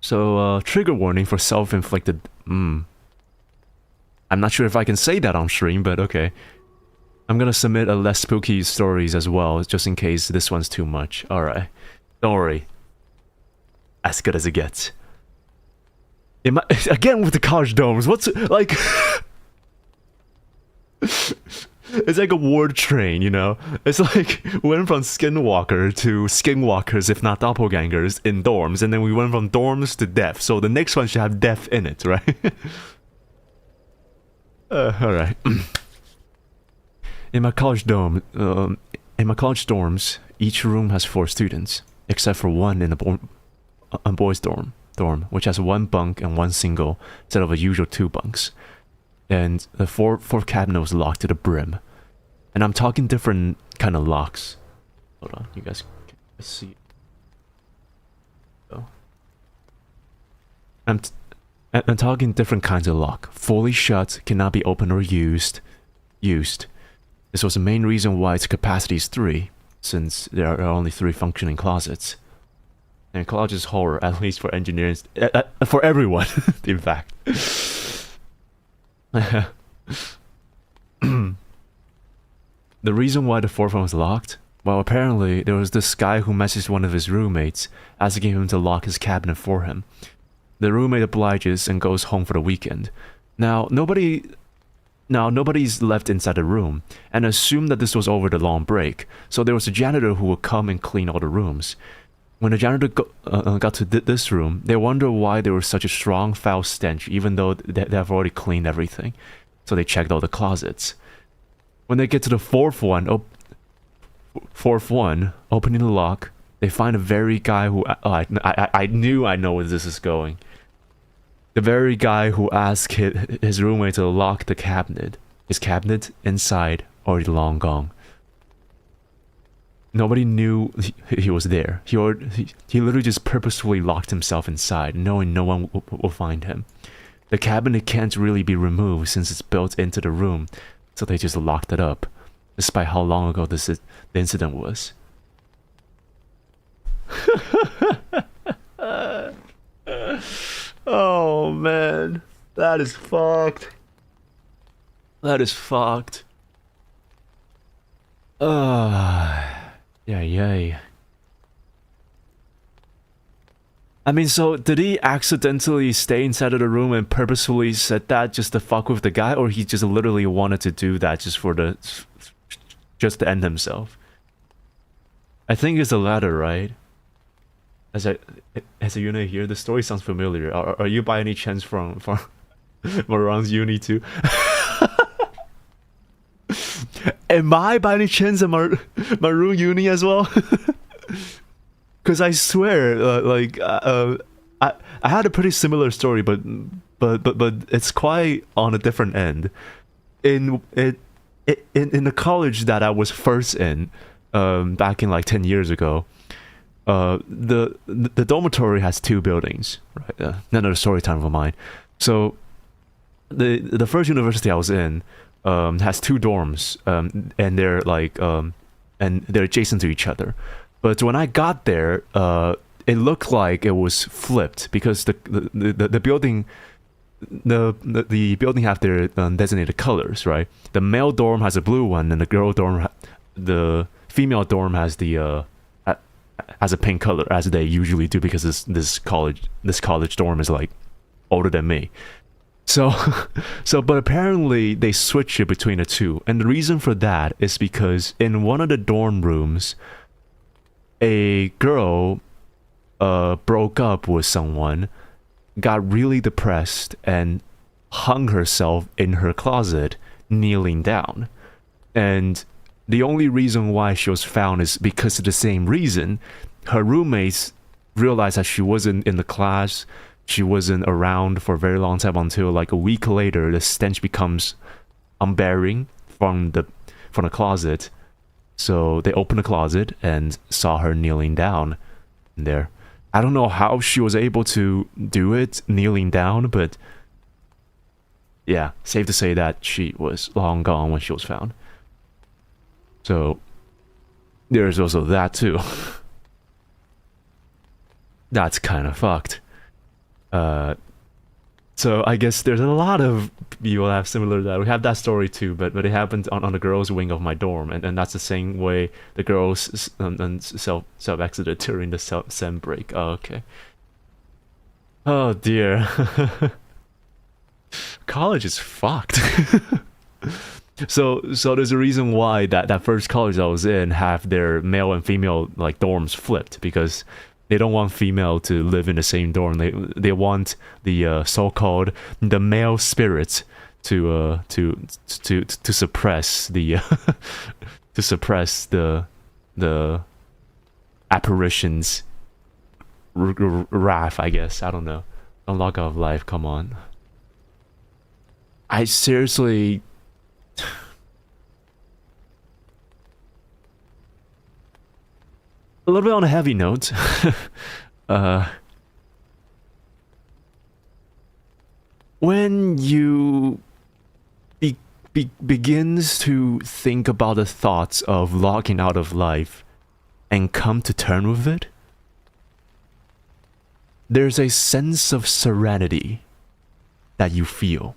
So, trigger warning for self-inflicted. I'm not sure if I can say that on stream, but okay. I'm gonna submit a less spooky stories as well, just in case this one's too much. Alright. Don't worry. As good as it gets. Again with the college dorms, what's like... It's like a word train, you know? It's like, we went from skinwalker to skinwalkers, if not doppelgangers, in dorms, and then we went from dorms to death, so the next one should have death in it, right? Alright. In my college dorms, each room has 4 students, except for one in the boys' dorm, which has 1 bunk and 1 single, instead of a usual 2 bunks. And the fourth cabinet was locked to the brim. And I'm talking different kind of locks. Hold on, you guys can see. Oh. I'm talking different kinds of lock. Fully shut, cannot be opened or used. This was the main reason why its capacity is 3, since there are only 3 functioning closets. And college is horror, at least for engineers, for everyone, in fact. The reason why the 4th one was locked? Well, apparently there was this guy who messaged one of his roommates, asking him to lock his cabinet for him. The roommate obliges and goes home for the weekend. Now, nobody's left inside the room, and assumed that this was over the long break, so there was a janitor who would come and clean all the rooms. When the janitor got to this room, they wondered why there was such a strong foul stench, even though they have already cleaned everything. So they checked all the closets. When they get to the 4th one, opening the lock, they find a very guy who... I know where this is going. The very guy who asked his roommate to lock the cabinet. His cabinet inside already long gone. Nobody knew he was there. He literally just purposefully locked himself inside, knowing no one will find him. The cabinet can't really be removed since it's built into the room, so they just locked it up, despite how long ago the incident was. Oh man, that is fucked. That is fucked. Yay. I mean, so did he accidentally stay inside of the room and purposefully said that just to fuck with the guy, or he just literally wanted to do that just to end himself? I think it's the latter, right? As a unit here, the story sounds familiar. Are you by any chance from Moran's uni too? Am I by any chance at Maroon uni as well? Because I swear, I had a pretty similar story, but it's quite on a different end. In the college that I was first in, back in like 10 years ago, the dormitory has 2 buildings, right? Another story time of mine. So the first university I was in has 2 dorms, and they're like and they're adjacent to each other. But when I got there, it looked like it was flipped because the building the building have their designated colors, right? The male dorm has a blue one, and the female dorm has a pink color, as they usually do, because this college dorm is like older than me. So but apparently they switch it between the 2, and the reason for that is because in one of the dorm rooms, a girl broke up with someone, got really depressed, and hung herself in her closet, kneeling down. And the only reason why she was found is because of the same reason. Her roommates realized that she wasn't in the class, she wasn't around for a very long time, until like a week later, the stench becomes unbearing from the closet. So they opened the closet and saw her kneeling down there. I don't know how she was able to do it kneeling down, but yeah, safe to say that she was long gone when she was found. So there's also that too. That's kind of fucked. So I guess there's a lot of people have similar to that. We have that story too, but it happened on the girls' wing of my dorm, and that's the same way the girls self exited during the sem break. Oh, okay. Oh dear. College is fucked. So there's a reason why that first college I was in have their male and female like dorms flipped, because they don't want female to live in the same dorm. They want the so-called the male spirits to suppress the to suppress the apparitions wrath, I guess. I don't know. Unlock of life, come on. I seriously a little bit on a heavy note. When you begins to think about the thoughts of logging out of life and come to terms with it, there's a sense of serenity that you feel,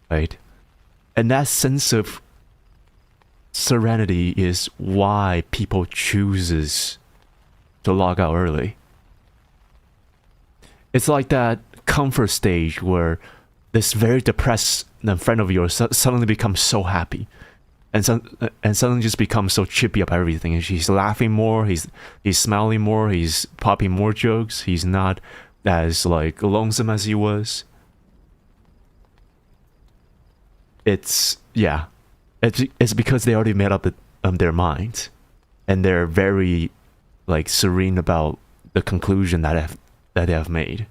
right? And that sense of serenity is why people chooses to log out early. It's like that comfort stage where this very depressed friend of yours suddenly becomes so happy, and suddenly just becomes so chippy about everything. And she's laughing more, he's smiling more, he's popping more jokes. He's not as like lonesome as he was. It's because they already made up their minds, and they're very like serene about the conclusion that they have made.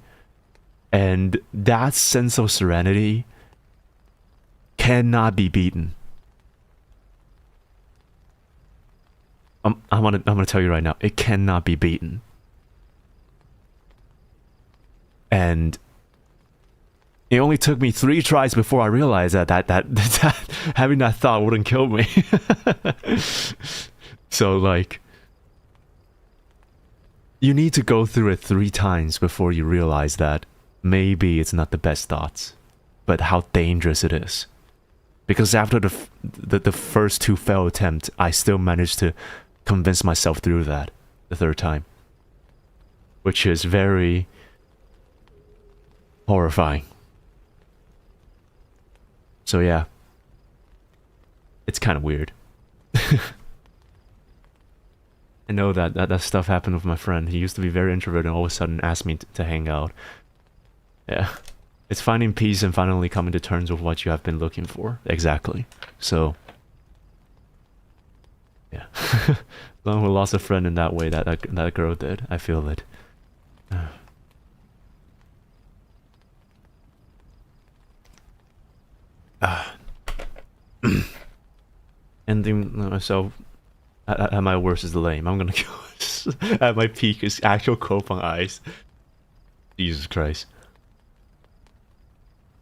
And that sense of serenity cannot be beaten. I'm gonna tell you right now, it cannot be beaten. And it only took me 3 tries before I realized that having that thought wouldn't kill me. So like, you need to go through it 3 times before you realize that maybe it's not the best thoughts, but how dangerous it is. Because after the first 2 failed attempts, I still managed to convince myself through that the 3rd time, which is very horrifying. So yeah, it's kind of weird. I know that stuff happened with my friend. He used to be very introverted and all of a sudden asked me to hang out. Yeah. It's finding peace and finally coming to terms with what you have been looking for. Exactly. So, yeah. Someone who lost a friend in that way that girl did. I feel it. Ending myself at my worst is lame. I'm gonna go at my peak is actual cope on ice. Jesus Christ.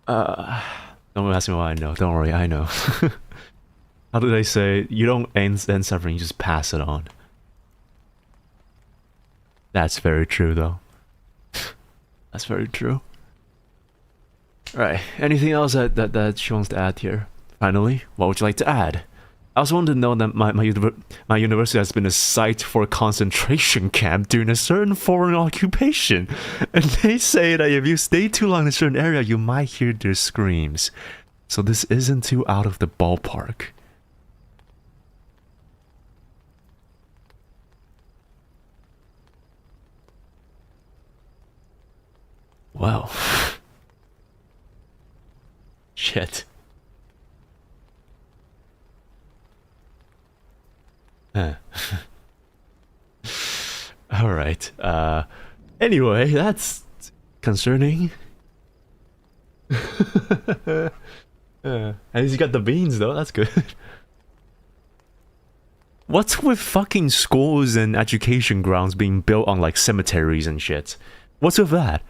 Don't ask me why I know. Don't worry, I know. How do they say? You don't end suffering, you just pass it on. That's very true, though. That's very true. Right. Anything else that she wants to add here? Finally, what would you like to add? I also want to know that my university has been a site for a concentration camp during a certain foreign occupation. And they say that if you stay too long in a certain area, you might hear their screams. So this isn't too out of the ballpark. Well. Shit. Alright. Anyway, that's concerning. At least you got the beans though, that's good. What's with fucking schools and education grounds being built on like cemeteries and shit? What's with that?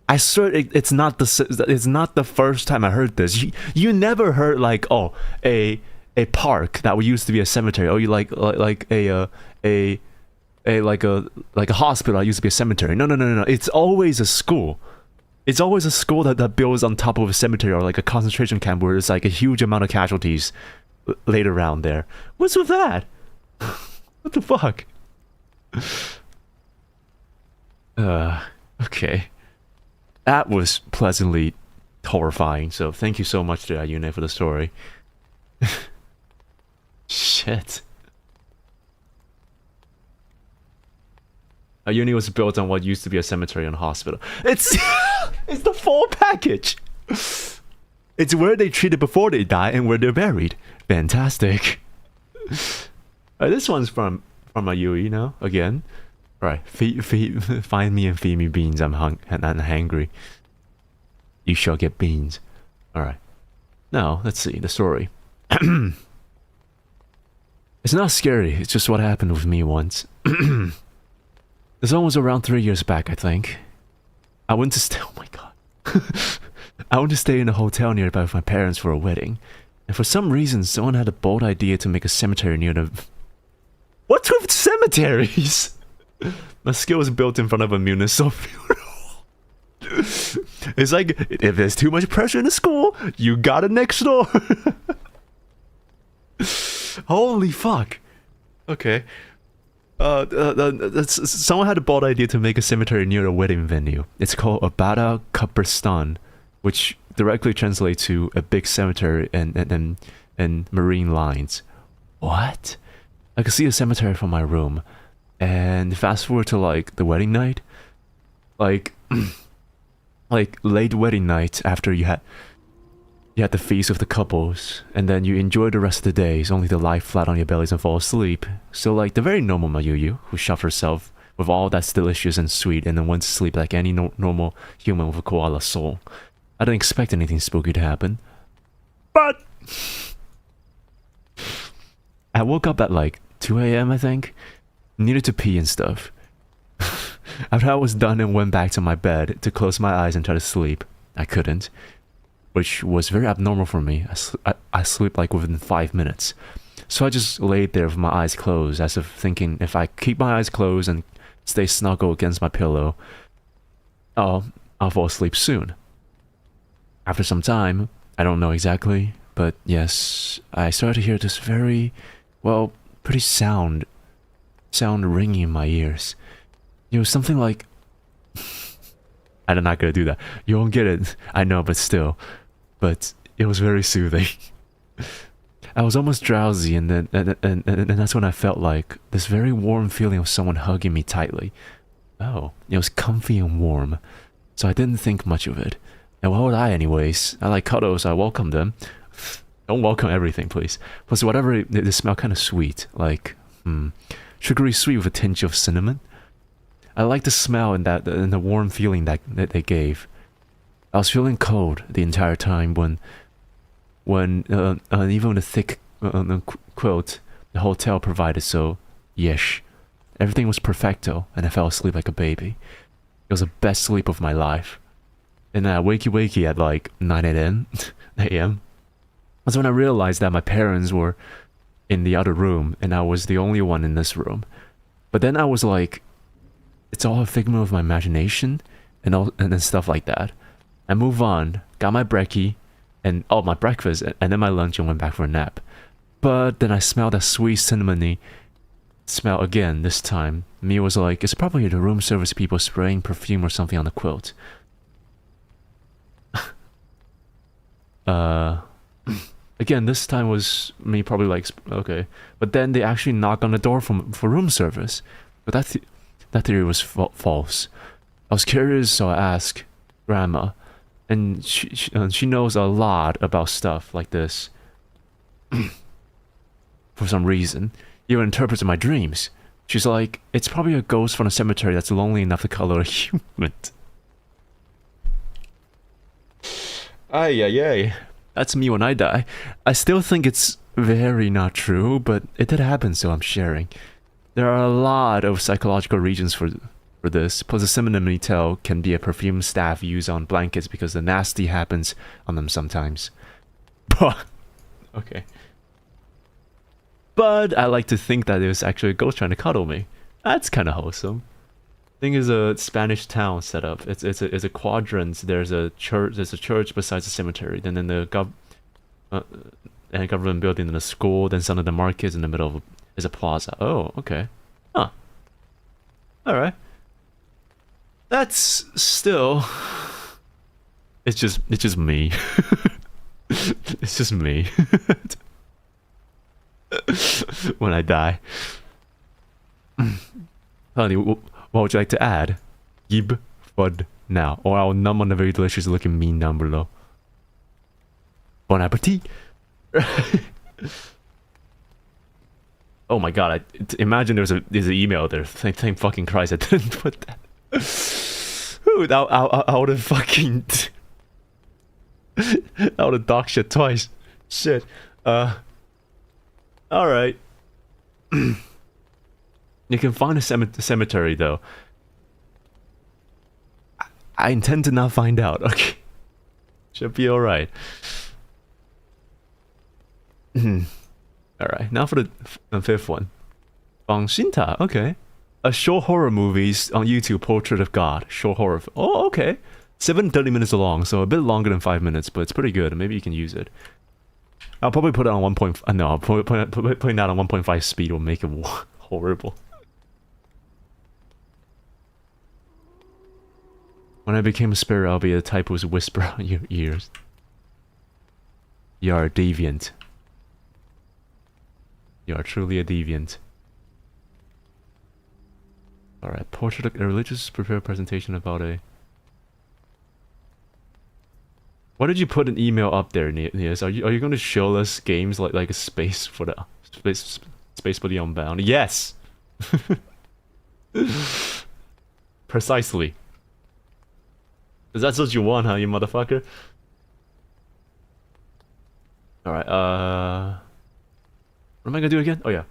I swear it's not the first time I heard this. You never heard like, oh, a a park that used to be a cemetery, or you like a hospital that used to be a cemetery. No. It's always a school. It's always a school that builds on top of a cemetery or like a concentration camp where there's like a huge amount of casualties laid around there. What's with that? What the fuck? Okay. That was pleasantly horrifying, so thank you so much to Ayune for the story. Shit. Ayune was built on what used to be a cemetery and hospital. It's it's the full package. It's where they treated before they die and where they're buried. Fantastic. This one's from Ayui, you know, again. Right, find me and feed me beans. I'm hungry. You shall get beans. Alright. Now, let's see the story. It's not scary, it's just what happened with me once. This one was around 3 years back, I think. I went to stay. Oh my god. I went to stay in a hotel nearby with my parents for a wedding. And for some reason, someone had a bold idea to make a cemetery near the... What's with cemeteries? My skill was built in front of a municipal funeral. It's like, if there's too much pressure in the school, you got it next door. Holy fuck. Okay. Someone had a bold idea to make a cemetery near a wedding venue. It's called Abada Kabristan, which directly translates to a big cemetery and marine lines. What? I could see a cemetery from my room. And fast forward to like the wedding night, like late wedding night after you had the feast with the couples, and then you enjoy the rest of the days only to lie flat on your bellies and fall asleep. So like the very normal Mayuyu, who shoved herself with all that's delicious and sweet and then went to sleep like any normal human with a koala soul. I didn't expect anything spooky to happen. But I woke up at like 2 AM, I think. Needed to pee and stuff. After I was done and went back to my bed to close my eyes and try to sleep, I couldn't, which was very abnormal for me. I sleep like within 5 minutes. So I just laid there with my eyes closed, as if thinking if I keep my eyes closed and stay snuggled against my pillow, I'll fall asleep soon. After some time, I don't know exactly, but yes, I started to hear this very, well, pretty sound ringing in my ears. It was something like... I'm not gonna do that. You won't get it. I know, but still. But it was very soothing. I was almost drowsy, and then that's when I felt like this very warm feeling of someone hugging me tightly. Oh, it was comfy and warm. So I didn't think much of it. And why would I anyways? I like cuddles, I welcome them. Don't welcome everything, please. Plus, whatever, they smell kind of sweet. Like, sugary sweet with a tinge of cinnamon. I like the smell and the warm feeling that they gave. I was feeling cold the entire time when even with a thick quilt the hotel provided, so yesh. Everything was perfecto, and I fell asleep like a baby. It was the best sleep of my life. And then I wakey at like 9 a.m. That's when I realized that my parents were in the other room, and I was the only one in this room. But then I was like, it's all a figment of my imagination, and then stuff like that. I move on, got my brekkie, and my breakfast, and then my lunch, and went back for a nap. But then I smelled that sweet cinnamony smell again this time. Mia was like, it's probably the room service people spraying perfume or something on the quilt. Again, this time was me probably like, okay. But then they actually knocked on the door for room service. But that theory was false. I was curious, so I asked Grandma. And she knows a lot about stuff like this. For some reason. Even interprets my dreams. She's like, it's probably a ghost from a cemetery that's lonely enough to color a human. Ay. That's me when I die. I still think it's very not true, but it did happen, so I'm sharing. There are a lot of psychological reasons for this, plus the cinnamon tell can be a perfume staff used on blankets because the nasty happens on them sometimes. Okay. But I like to think that it was actually a ghost trying to cuddle me. That's kind of wholesome. Thing is a Spanish town set up. It's a quadrant. There's a church. There's a church besides a cemetery. Then a government building, then a school. Then some of the markets in the middle is a plaza. Oh, okay. Huh. All right. That's still. It's just me. It's just me. When I die. Honey, what would you like to add? Gib Fud now, or I'll numb on the very delicious looking mean down below. Bon appetit! Oh my god, imagine there's an email there. Thank fucking Christ I didn't put that. Ooh, I would have fucking... I would have dog shit twice. Shit. Alright. You can find a cemetery though. I intend to not find out, okay? Should be alright. Alright, now for the fifth one. Bang Shinta, okay. A short horror movies on YouTube, Portrait of God. Short horror. Oh, okay. 30 minutes long, so a bit longer than 5 minutes, but it's pretty good. Maybe you can use it. I'll probably put it on 1. No, putting that on 1.5 speed will make it horrible. When I became a spirit, I'll be a type who's whisper on your ears. You are a deviant. You are truly a deviant. Alright, portrait of a religious prepared presentation about a... Why did you put an email up there, Nious? Are you going to show us games like a space for the space for the Unbound? Yes. Precisely. Cause that's what you want, huh, you motherfucker? Alright, what am I gonna do again? Oh yeah.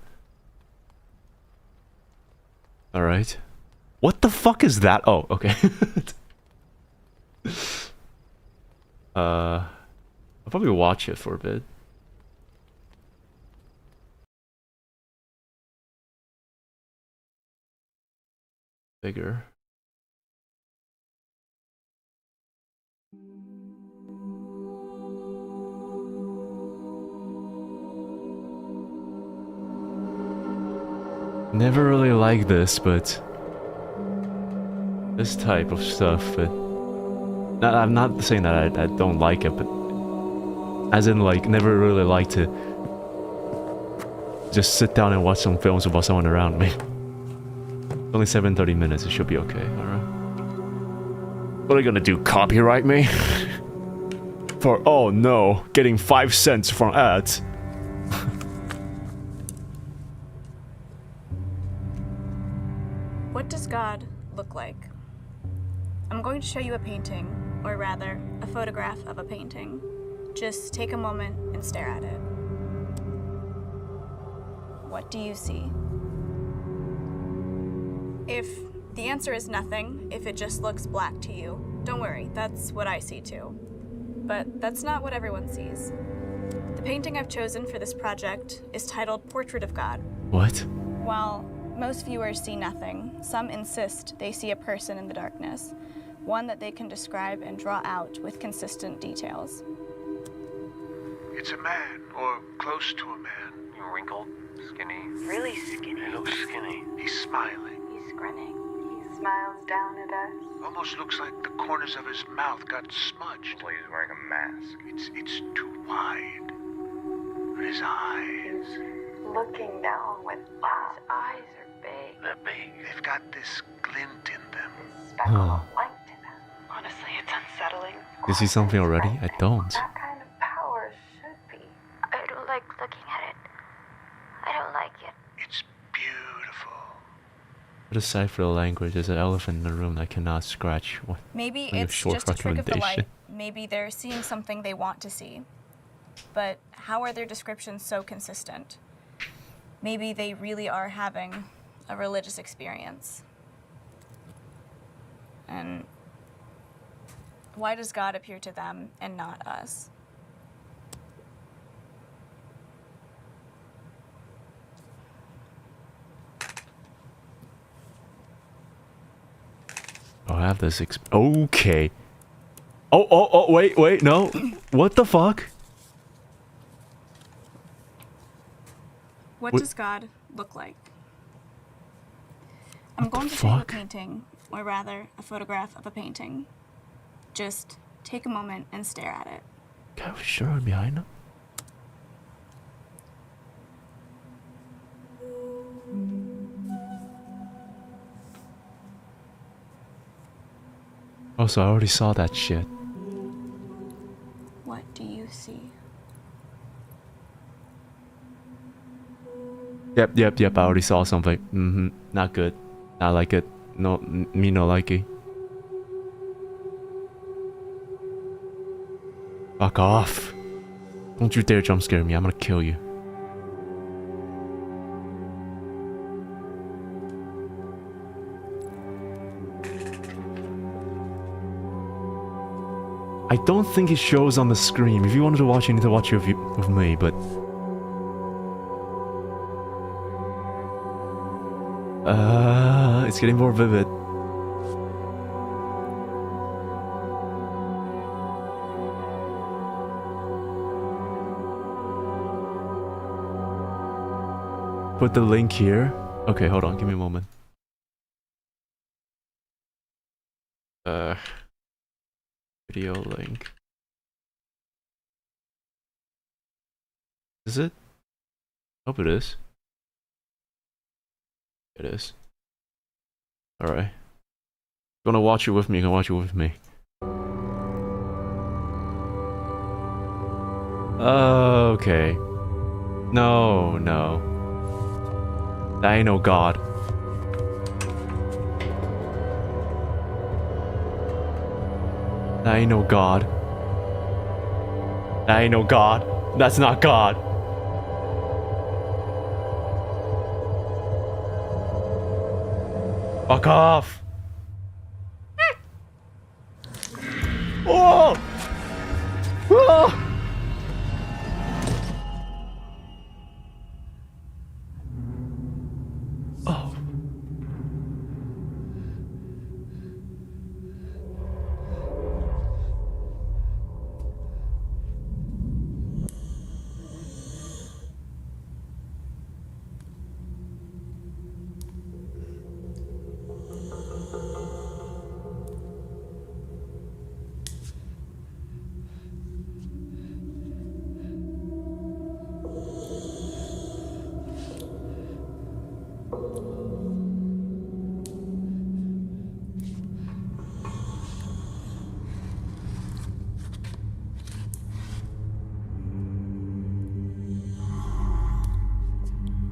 Alright. What the fuck is that? Oh, okay. I'll probably watch it for a bit. Bigger. Never really liked this, but this type of stuff, but I'm not saying that I don't like it, but as in like never really liked to just sit down and watch some films without someone around me. Only 30 minutes, it should be okay, alright. What are you gonna do, copyright me? For, oh no, getting 5 cents from ads. What does God look like? I'm going to show you a painting, or rather, a photograph of a painting. Just take a moment and stare at it. What do you see? If the answer is nothing, if it just looks black to you, don't worry, that's what I see too. But that's not what everyone sees. The painting I've chosen for this project is titled Portrait of God. What? While most viewers see nothing, some insist they see a person in the darkness, one that they can describe and draw out with consistent details. It's a man, or close to a man. Wrinkled, skinny. Really skinny. He looks skinny. He's smiling. He's grinning. He smiles down at us. Almost looks like the corners of his mouth got smudged. Well, he's wearing a mask. It's too wide. His eyes. Looking down with wow. His eyes are big. They're big. They've got this glint in them. Speckle of light in them. Honestly, it's unsettling. You see something already? I don't. That kind of power should be. I don't like looking at it. I don't like it. It's beautiful. What aside for the language, there's an elephant in the room that cannot scratch. What? Maybe Like a it's short just a trick of the light. recommendation. Maybe they're seeing something they want to see. But how are their descriptions so consistent? Maybe they really are having a religious experience. And why does God appear to them and not us? I have this okay. Wait, no. What the fuck? What What- does God look like? I'm going the to show you a fuck? painting, or rather, a photograph of a painting. Just take a moment and stare at it. Guy was sure behind him. Oh, so I already saw that shit. What do you see? Yep. I already saw something. Not good. Not like it. No, me no like it. Fuck off. Don't you dare jump scare me. I'm gonna kill you. I don't think it shows on the screen. If you wanted to watch, you need to watch it with me, but... it's getting more vivid. Put the link here. Okay, hold on, give me a moment. Video link. Is it? Hope it is. It is. Alright. You wanna watch it with me? You can watch it with me. Okay. No. That ain't no God. That ain't no God. That ain't no God. That's not God. Fuck off. Oh! Oh!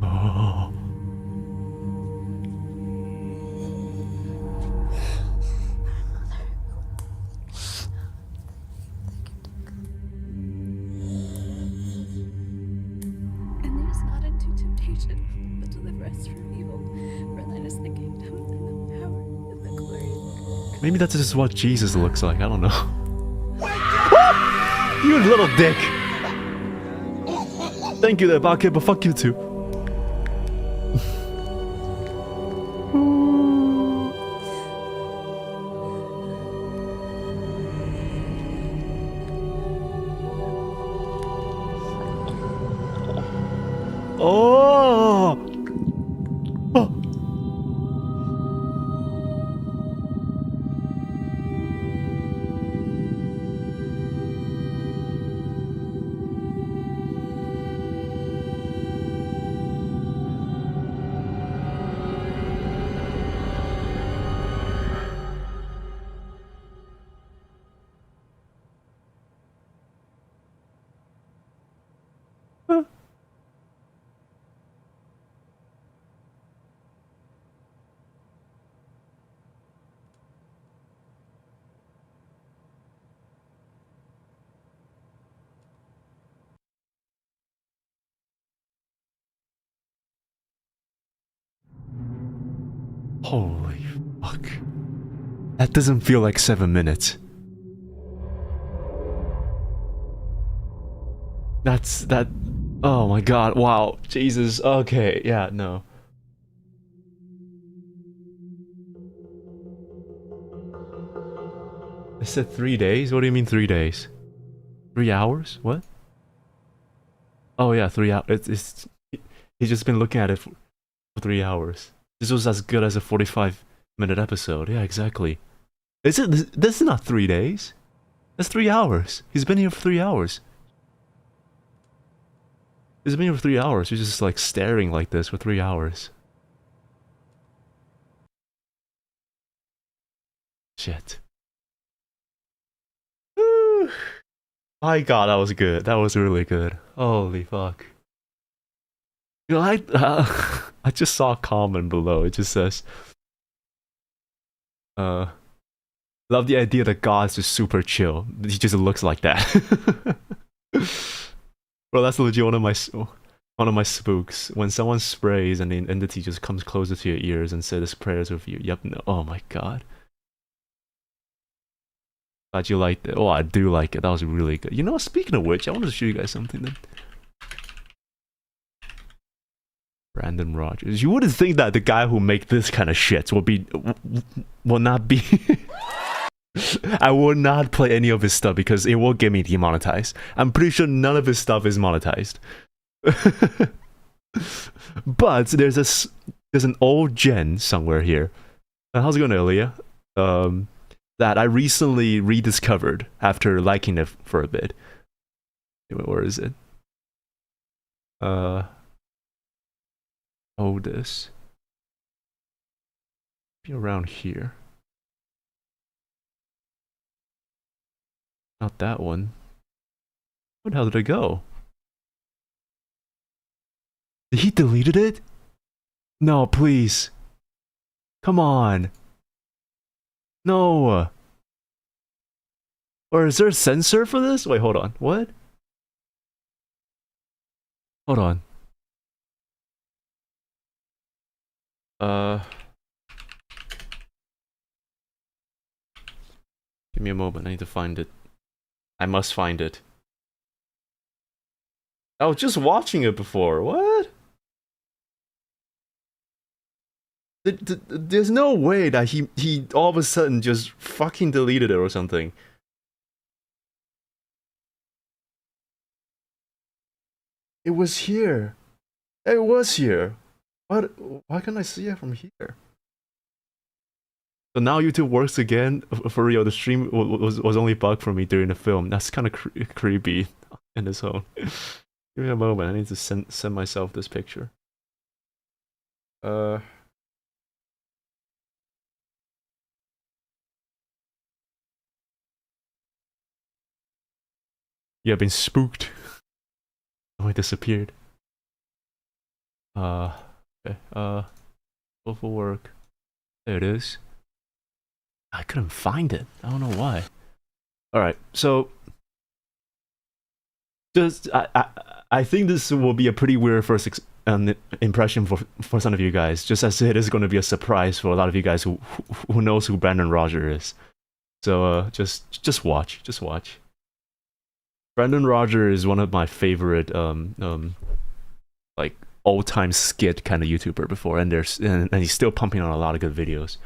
Oh. And lead us not into temptation, but deliver us from evil. For thine is the kingdom, and the power, and the glory. Maybe that's just what Jesus looks like. I don't know. You little dick. Thank you there, Barkid, but fuck you too. Oh! Oh! Holy fuck. That doesn't feel like 7 minutes. That. Oh my god, wow. Jesus, okay, yeah, no. I said 3 days? What do you mean 3 days? 3 hours? What? Oh yeah, 3 hours. He's just been looking at it for 3 hours. This was as good as a 45-minute episode. Yeah, exactly. This is not 3 days. That's 3 hours. He's been here for 3 hours. He's been here for 3 hours. He's just like staring like this for 3 hours. Shit. Woo. My god, that was good. That was really good. Holy fuck. You know, I just saw a comment below. It just says, love the idea that God's just super chill. He just looks like that. Bro, that's legit one of my spooks. When someone sprays and the entity just comes closer to your ears and says prayers with you. Yep, no. Oh my god. Glad you liked it. Oh, I do like it. That was really good. You know, speaking of which, I wanted to show you guys something then. Brandon Rogers. You wouldn't think that the guy who make this kind of shit will not be... I will not play any of his stuff because it will get me demonetized. I'm pretty sure none of his stuff is monetized. But there's an old gen somewhere here. How's it going, Ilya? That I recently rediscovered after liking it for a bit. Anyway, where is it? This. Be around here. Not that one. Where the hell did it go? Did he deleted it? No, please. Come on. No. Or is there a censor for this? Wait, hold on. What? Hold on. Give me a moment. I need to find it. I must find it. I was just watching it before. What? There's no way that he all of a sudden just fucking deleted it or something. It was here. It was here. What? Why can't I see it from here? So now YouTube works again. For real, the stream was only bugged for me during the film. That's kind of creepy in its own. Give me a moment. I need to send myself this picture. Yeah, I've been spooked. Oh, it disappeared. Okay. Go for work. There it is. I couldn't find it. I don't know why. Alright, so just I think this will be a pretty weird first impression for some of you guys, just as it is going to be a surprise for a lot of you guys who knows who Brandon Rogers is. So just watch. Brandon Rogers is one of my favorite like old-time skit kind of YouTuber before, and he's still pumping on a lot of good videos.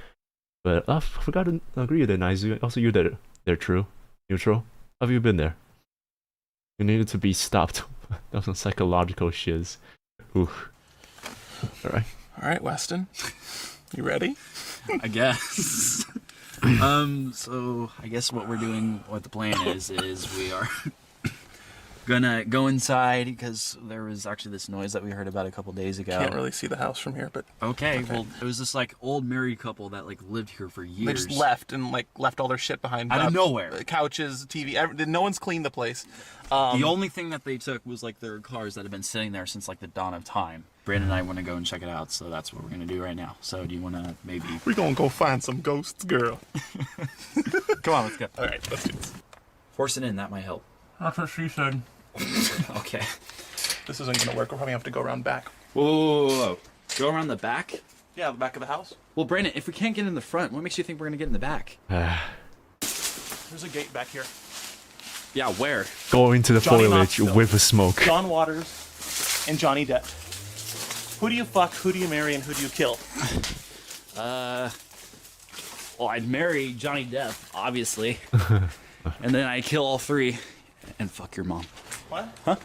But I forgot to agree with it, Nious. Also, you did it. They're true. Neutral. How have you been there? You needed to be stopped. That was some psychological shiz. Ooh. Alright, Weston. You ready? I guess. So I guess what the plan is we are gonna go inside because there was actually this noise that we heard about a couple days ago. Can't really see the house from here, but okay. Well, it was this like old married couple that like lived here for years. They just left all their shit behind out of nowhere. Couches, TV, no one's cleaned the place. The only thing that they took was like their cars that have been sitting there since like the dawn of time. Brandon and I want to go and check it out, so that's what we're gonna do right now. So do you want to maybe? We're gonna go find some ghosts, girl. Come on, let's go. All right, let's do this. Force it in. That might help. That's what she said. Okay. This isn't gonna work. We'll probably have to go around back. Whoa. Go around the back? Yeah, the back of the house. Well, Brandon, if we can't get in the front, what makes you think we're gonna get in the back? There's a gate back here. Yeah, where? Go into the Johnny foliage Knoxville, with a smoke. John Waters, and Johnny Depp. Who do you fuck, who do you marry, and who do you kill? Well, I'd marry Johnny Depp, obviously. And then I kill all three and fuck your mom. What? Huh?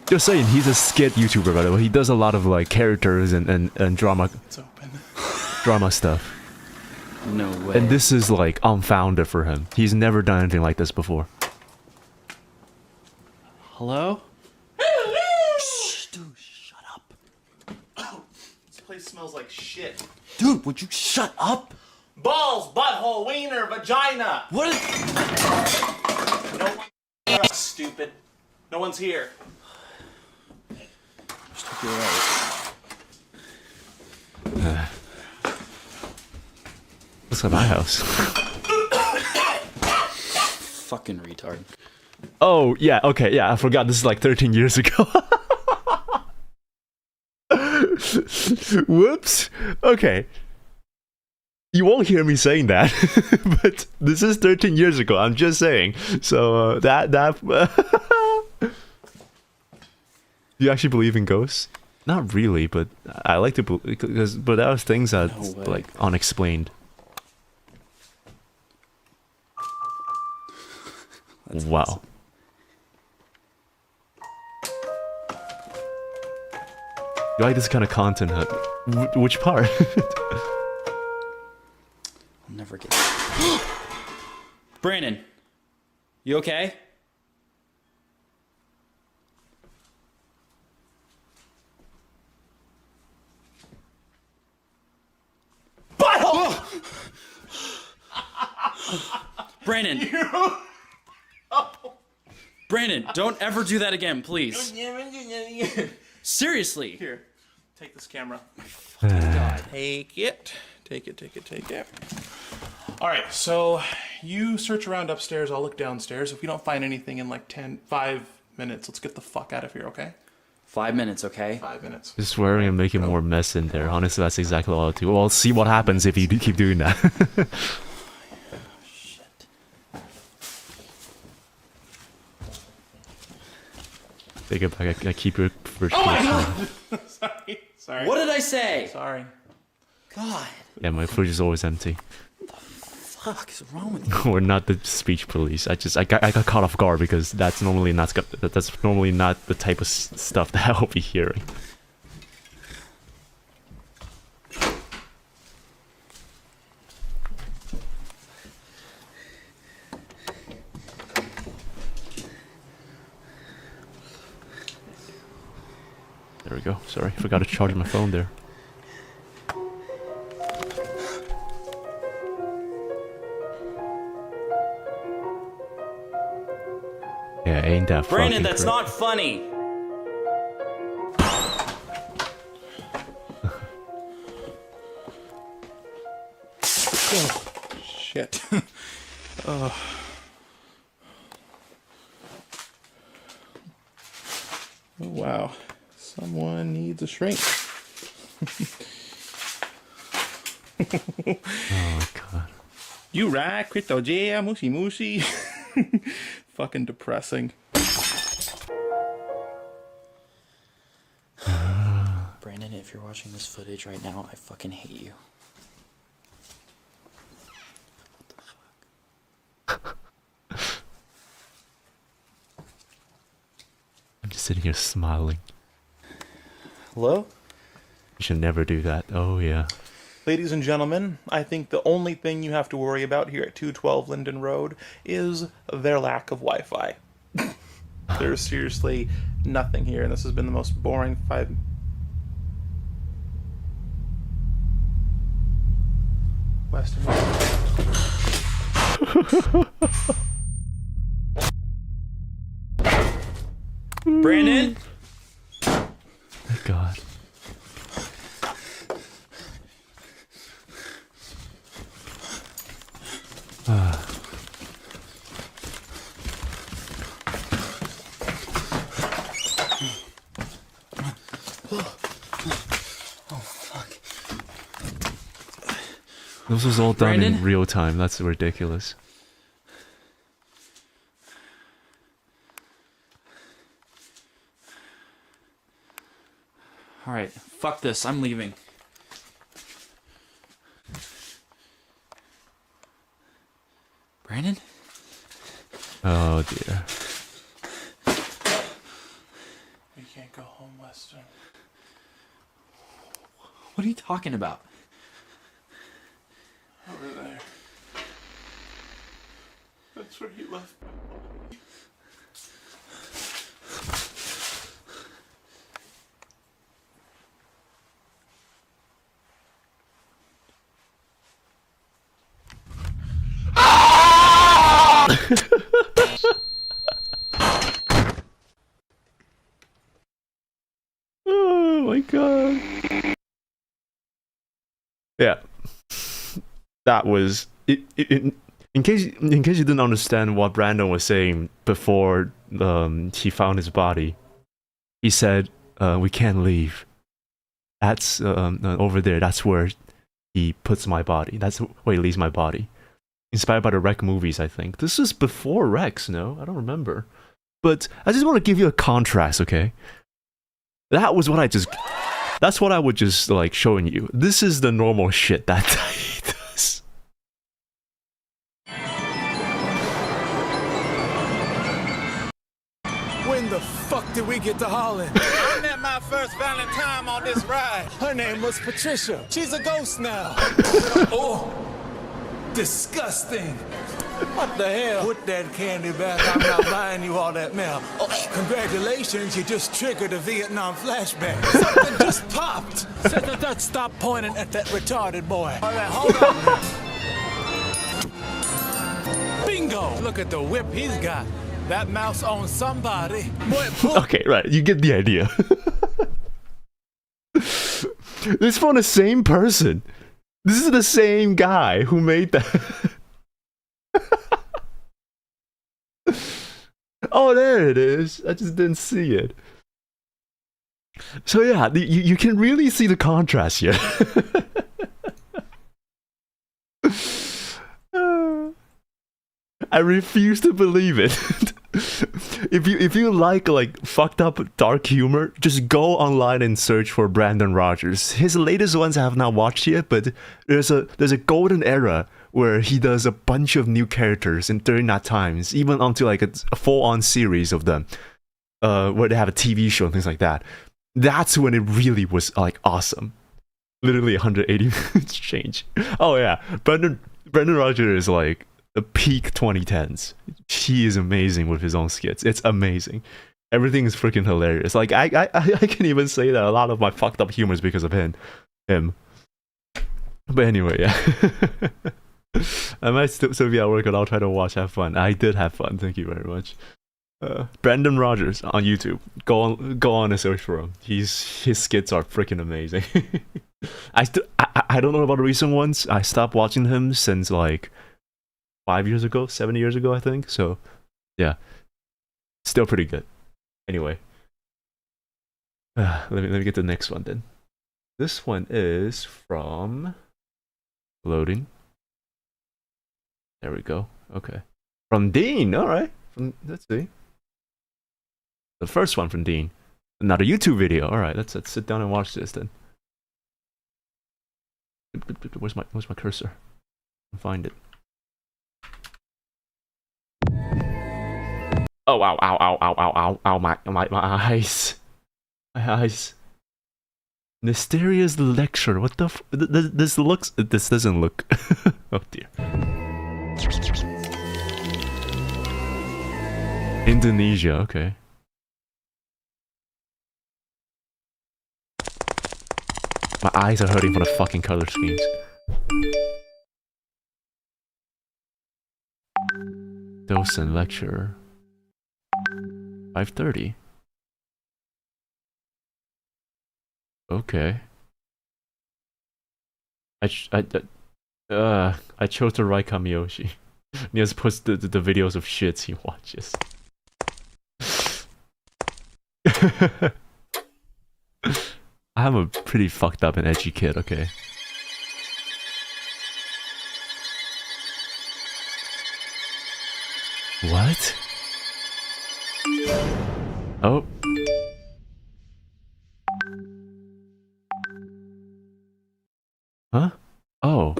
Just saying, he's a skit YouTuber, by the way. He does a lot of like characters and drama It's open. drama stuff. No way. And this is like unfounded for him. He's never done anything like this before. Hello? Shh, dude, shut up. This place smells like shit. Dude, would you shut up? Balls, butthole, wiener, vagina. What? No one. Stupid. No one's here. You're right. Looks like my house. Fucking retard. Oh, yeah, okay, yeah, I forgot this is like 13 years ago. Whoops. Okay. You won't hear me saying that, but this is 13 years ago, I'm just saying. So, Do you actually believe in ghosts? Not really, but I like to believe, but that was things that, like, unexplained. Wow. You like this kind of content, huh? Which part? I'll never get Brandon, you okay? Brandon! Brandon, don't ever do that again, please. Seriously. Here, take this camera. God. Take it. Take it. All right, so you search around upstairs. I'll look downstairs. If we don't find anything in like 5 minutes, let's get the fuck out of here, okay? 5 minutes, okay? 5 minutes. Just swearing and making more mess in there. Honestly, that's exactly what I'll do. Well, see what happens if you keep doing that. Shit. Take it back. I keep your first. Oh my god! Sorry. What did I say? Sorry. God. Yeah, my fridge is always empty. What the fuck is wrong with you? We're not the speech police. I got caught off guard because that's normally not the type of stuff that I'll be hearing. There we go. Sorry, forgot to charge my phone there. Yeah, ain't that Brandon, fucking that's crazy. not funny. Shit. Oh. Oh, wow. Someone needs a shrink. Oh god. You right, Crypto J, Mushy Mushy. Fucking depressing. Brandon, if you're watching this footage right now, I fucking hate you. What the fuck? I'm just sitting here smiling. Hello? You should never do that. Oh yeah. Ladies and gentlemen, I think the only thing you have to worry about here at 212 Linden Road is their lack of Wi-Fi. There's seriously nothing here, and this has been the most boring 5... Western. Brandon? God. This was all done Brandon? in real time. That's ridiculous. Alright, fuck this, I'm leaving. Brandon? Oh dear. We can't go home, Weston. What are you talking about? Over there. That's where he left my body. Oh my god. Yeah. That was in case you didn't understand what Brandon was saying before he found his body. He said, "We can't leave. That's over there. That's where he puts my body. That's where he leaves my body." Inspired by the Wreck movies, I think. This is before Rex, no? I don't remember. But I just want to give you a contrast, okay? That's what I would just like showing you. This is the normal shit that he does. When the fuck did we get to Holland? I met my first Valentine on this ride. Her name was Patricia. She's a ghost now. Oh, disgusting. What the hell? Put that candy back. I'm not buying you all that mail. Oh, congratulations, you just triggered a Vietnam flashback. Something just popped. Stop pointing at that retarded boy. All right, hold on. Bingo! Look at the whip he's got. That mouse owns somebody. Boy, Okay, right. You get the idea. This is from the same person. This is the same guy who made that. Oh, there it is. I just didn't see it. So yeah, you can really see the contrast here. I refuse to believe it. If you like fucked up dark humor, just go online and search for Brandon Rogers. His latest ones I have not watched yet, but there's a golden era where he does a bunch of new characters and during that times, even onto like a full-on series of them, where they have a TV show and things like that. That's when it really was like awesome. Literally 180 minutes change. Oh yeah, Brendan Rogers is like the peak 2010s. He is amazing with his own skits. It's amazing. Everything is freaking hilarious. Like I can even say that a lot of my fucked up humor is because of him. But anyway, yeah. I might still be at work and I'll try to watch, have fun. I did have fun, thank you very much. Brandon Rogers on YouTube. Go on and search for him. His skits are freaking amazing. I don't know about the recent ones. I stopped watching him since like 7 years ago, I think. So yeah, still pretty good. Anyway, let me get the next one then. This one is from loading. There we go. Okay, from Dean. All right. Let's see. The first one from Dean. Not a YouTube video. All right. Let's sit down and watch this then. Where's my cursor? I'll find it. Oh, ow, ow, ow, ow, ow, ow, ow, my eyes. My eyes. Mysterious lecture. What the this doesn't look. Oh dear. Indonesia, okay. My eyes are hurting from the fucking color schemes. Docent lecturer. 5:30. Okay. I chose the right Kamiyoshi. Nious puts the videos of shits he watches. I'm a pretty fucked up and edgy kid, okay? What? Oh. Huh? Oh.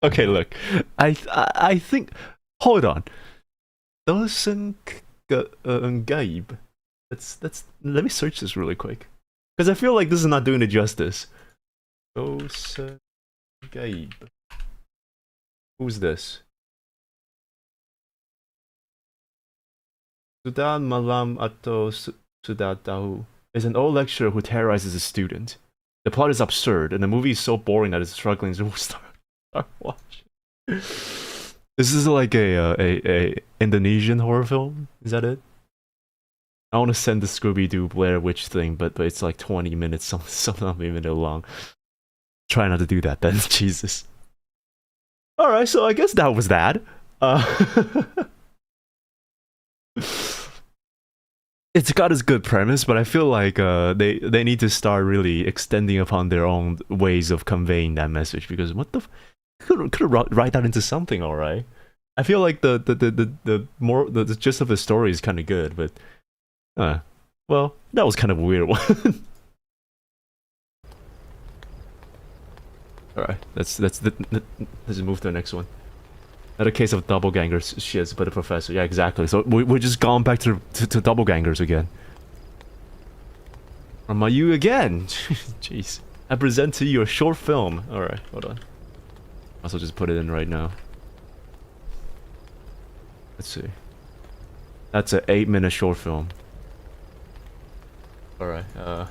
Okay, look. I think. Hold on. Dosen Gaib. That's. Let me search this really quick, because I feel like this is not doing it justice. Dosen Gaib. Who's this? Sudan Malam Atto Sudatahu is an old lecturer who terrorizes a student. The plot is absurd, and the movie is so boring that it's struggling to start watching. This is like a Indonesian horror film. Is that it? I want to send the Scooby-Doo Blair Witch thing, but it's like 20 minutes, something not even long. Try not to do that then, Jesus. Alright, so I guess that was that. It's got its good premise, but I feel like they need to start really extending upon their own ways of conveying that message, because what the could write that into something, alright. I feel like the gist of the story is kind of good, but well, that was kind of a weird one. Alright, let's move to the next one. Another case of doppelgangers shits, but a professor. Yeah, exactly. So we're just gone back to doppelgangers again. Am I you again? Jeez. I present to you a short film. Alright, hold on. Also just put it in right now. Let's see. That's an 8-minute short film. Alright, I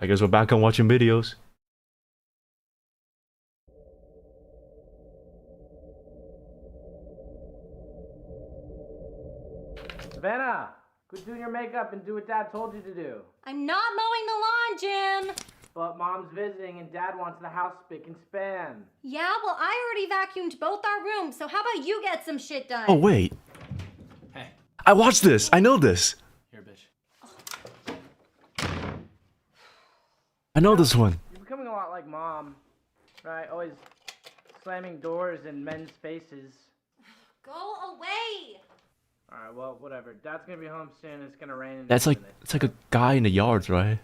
guess we're back on watching videos. Savannah, quit doing your makeup and do what Dad told you to do. I'm not mowing the lawn, Jim! But Mom's visiting and Dad wants the house spick and span. Yeah, well, I already vacuumed both our rooms, so how about you get some shit done? Oh, wait. Hey. I watched this. I know this. Here, bitch. I know this one. You're becoming a lot like Mom, right? Always slamming doors in men's faces. Go away! Alright, well, whatever. Dad's gonna be home soon. It's gonna rain. That's like, it's like a guy in the yards, right?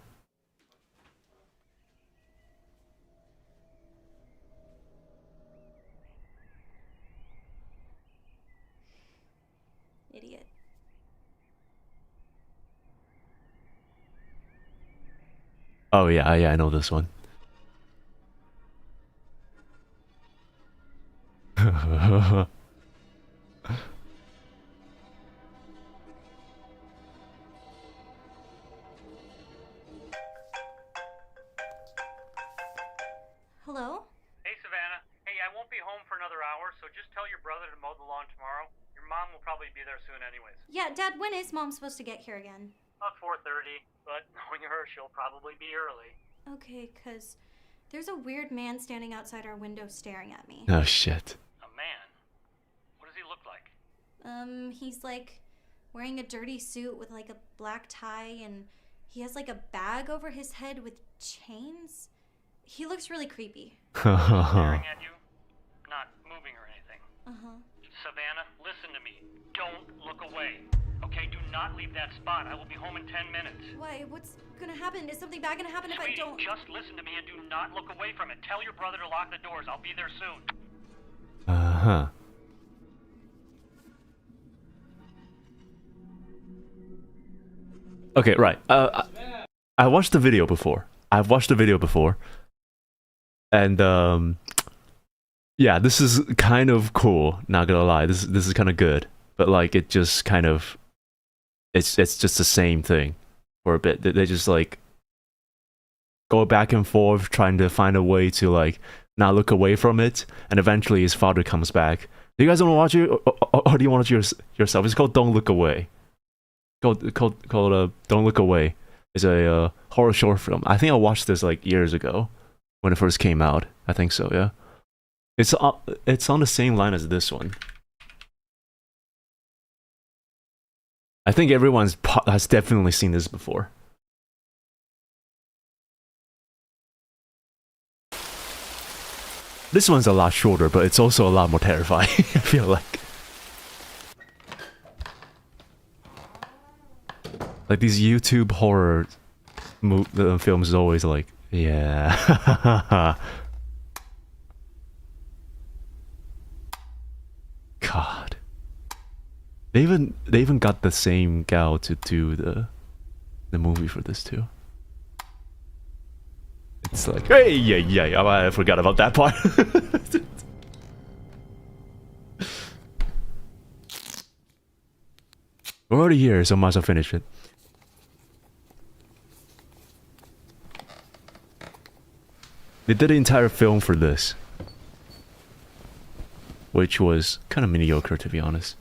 Idiot. Oh yeah, I know this one. Hello? Hey, Savannah. Hey, I won't be home for another hour, so just tell your brother to mow the lawn tomorrow. Your mom will probably be there soon anyways. Yeah, Dad, when is Mom supposed to get here again? About 4:30, but knowing her, she'll probably be early. Okay, 'cause there's a weird man standing outside our window staring at me. Oh shit. A man? What does he look like? He's like wearing a dirty suit with like a black tie, and he has like a bag over his head with chains. He looks really creepy. Staring at you? Not moving or anything. Uh-huh. Savannah, listen to me. Don't look away. Okay, do not leave that spot. I will be home in 10 minutes. Why? What's gonna happen? Is something bad gonna happen Sweetie, if I don't? just listen to me and do not look away from it. Tell your brother to lock the doors. I'll be there soon. Uh-huh. Okay, right. I watched the video before. I've watched the video before. And yeah, this is kind of cool, not gonna lie. This is kind of good. But like it just kind of it's just the same thing for a bit. They just like go back and forth trying to find a way to like not look away from it, and eventually his father comes back. Do you guys want to watch it, or do you want to watch it yourself? It's called Don't Look Away. Called Don't Look Away. It's a horror short film. I think I watched this like years ago when it first came out. I think so, yeah. It's on the same line as this one. I think everyone has definitely seen this before. This one's a lot shorter, but it's also a lot more terrifying, I feel like. Like these YouTube horror films is always like, yeah. They even got the same gal to do the movie for this too. It's like, hey, yeah, I forgot about that part. We're already here, so might as well finish it. They did an entire film for this, which was kind of mediocre, to be honest.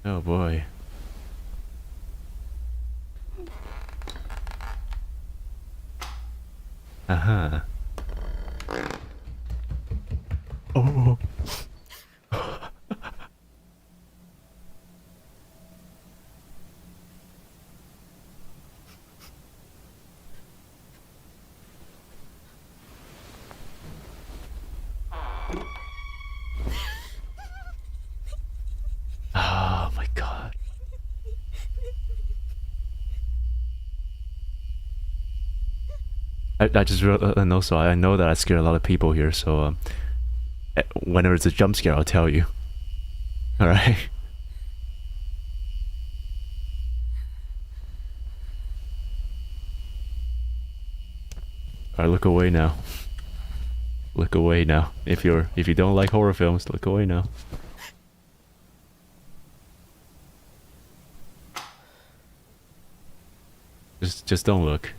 Oh boy. Uh-huh. Oh. Oh my god. I just and also I know that I scared a lot of people here, so whenever it's a jump scare, I'll tell you. All right. All right, look away now. Look away now. If you don't like horror films, look away now. Just don't look.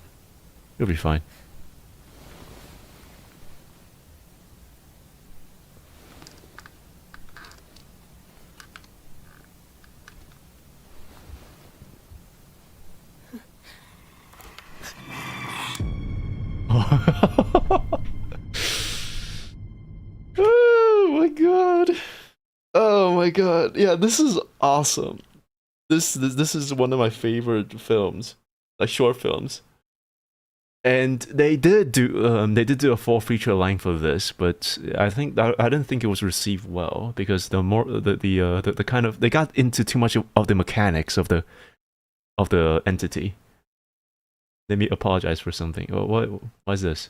You'll be fine. Oh my god. Oh my god. Yeah, this is awesome. This is one of my favorite films, like short films. And they did do a full feature length of this, but I didn't think it was received well because the kind of they got into too much of the mechanics of the entity. Let me apologize for something. Oh, what is this?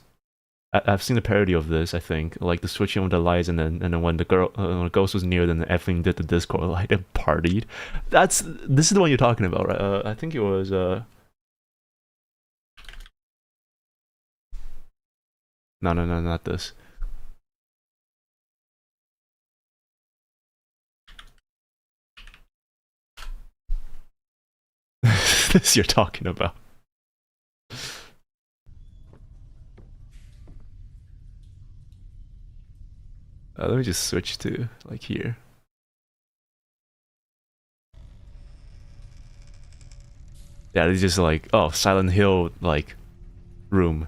I've seen a parody of this. I think like the switching of the lights, and then when the ghost was near, then the effing did the Discord light and partied. This is the one you're talking about, right? I think it was No, not this. This you're talking about. Let me just switch to like here. Yeah, it's just like, oh, Silent Hill like room.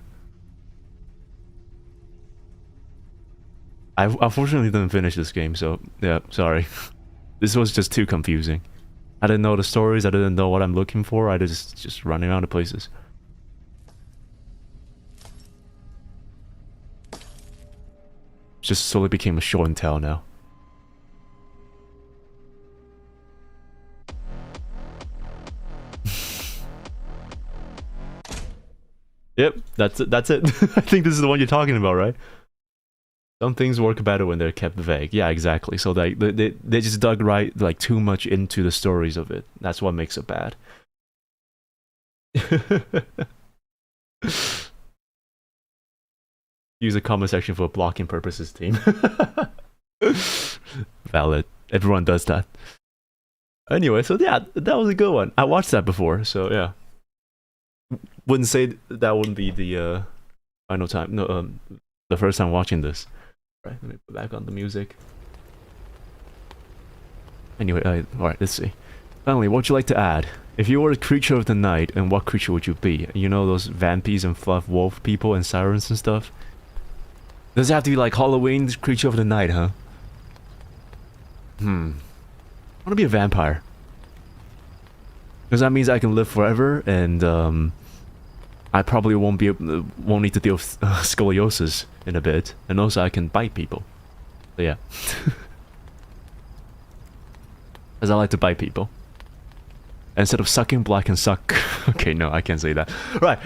I unfortunately didn't finish this game, so yeah, sorry. This was just too confusing. I didn't know the stories, I didn't know what I'm looking for, I just running around the places. Just slowly became a show and tell now. Yep, that's it. I think this is the one you're talking about, right? Some things work better when they're kept vague. Yeah, exactly. So they just dug right like too much into the stories of it. That's what makes it bad. Use the comment section for blocking purposes, team. Valid. Everyone does that. Anyway, so yeah, that was a good one. I watched that before, so yeah. Wouldn't say that wouldn't be the final time. No, the first time watching this. Right, let me put back on the music. Anyway, alright, let's see. Finally, what would you like to add? If you were a creature of the night, and what creature would you be? You know those vampies and fluff wolf people and sirens and stuff? Does it have to be like Halloween creature of the night, huh? I want to be a vampire. Because that means I can live forever, and I probably won't need to deal with scoliosis in a bit, and also I can bite people. So yeah. As I like to bite people. Instead of sucking black and suck. Okay, no, I can't say that. Right.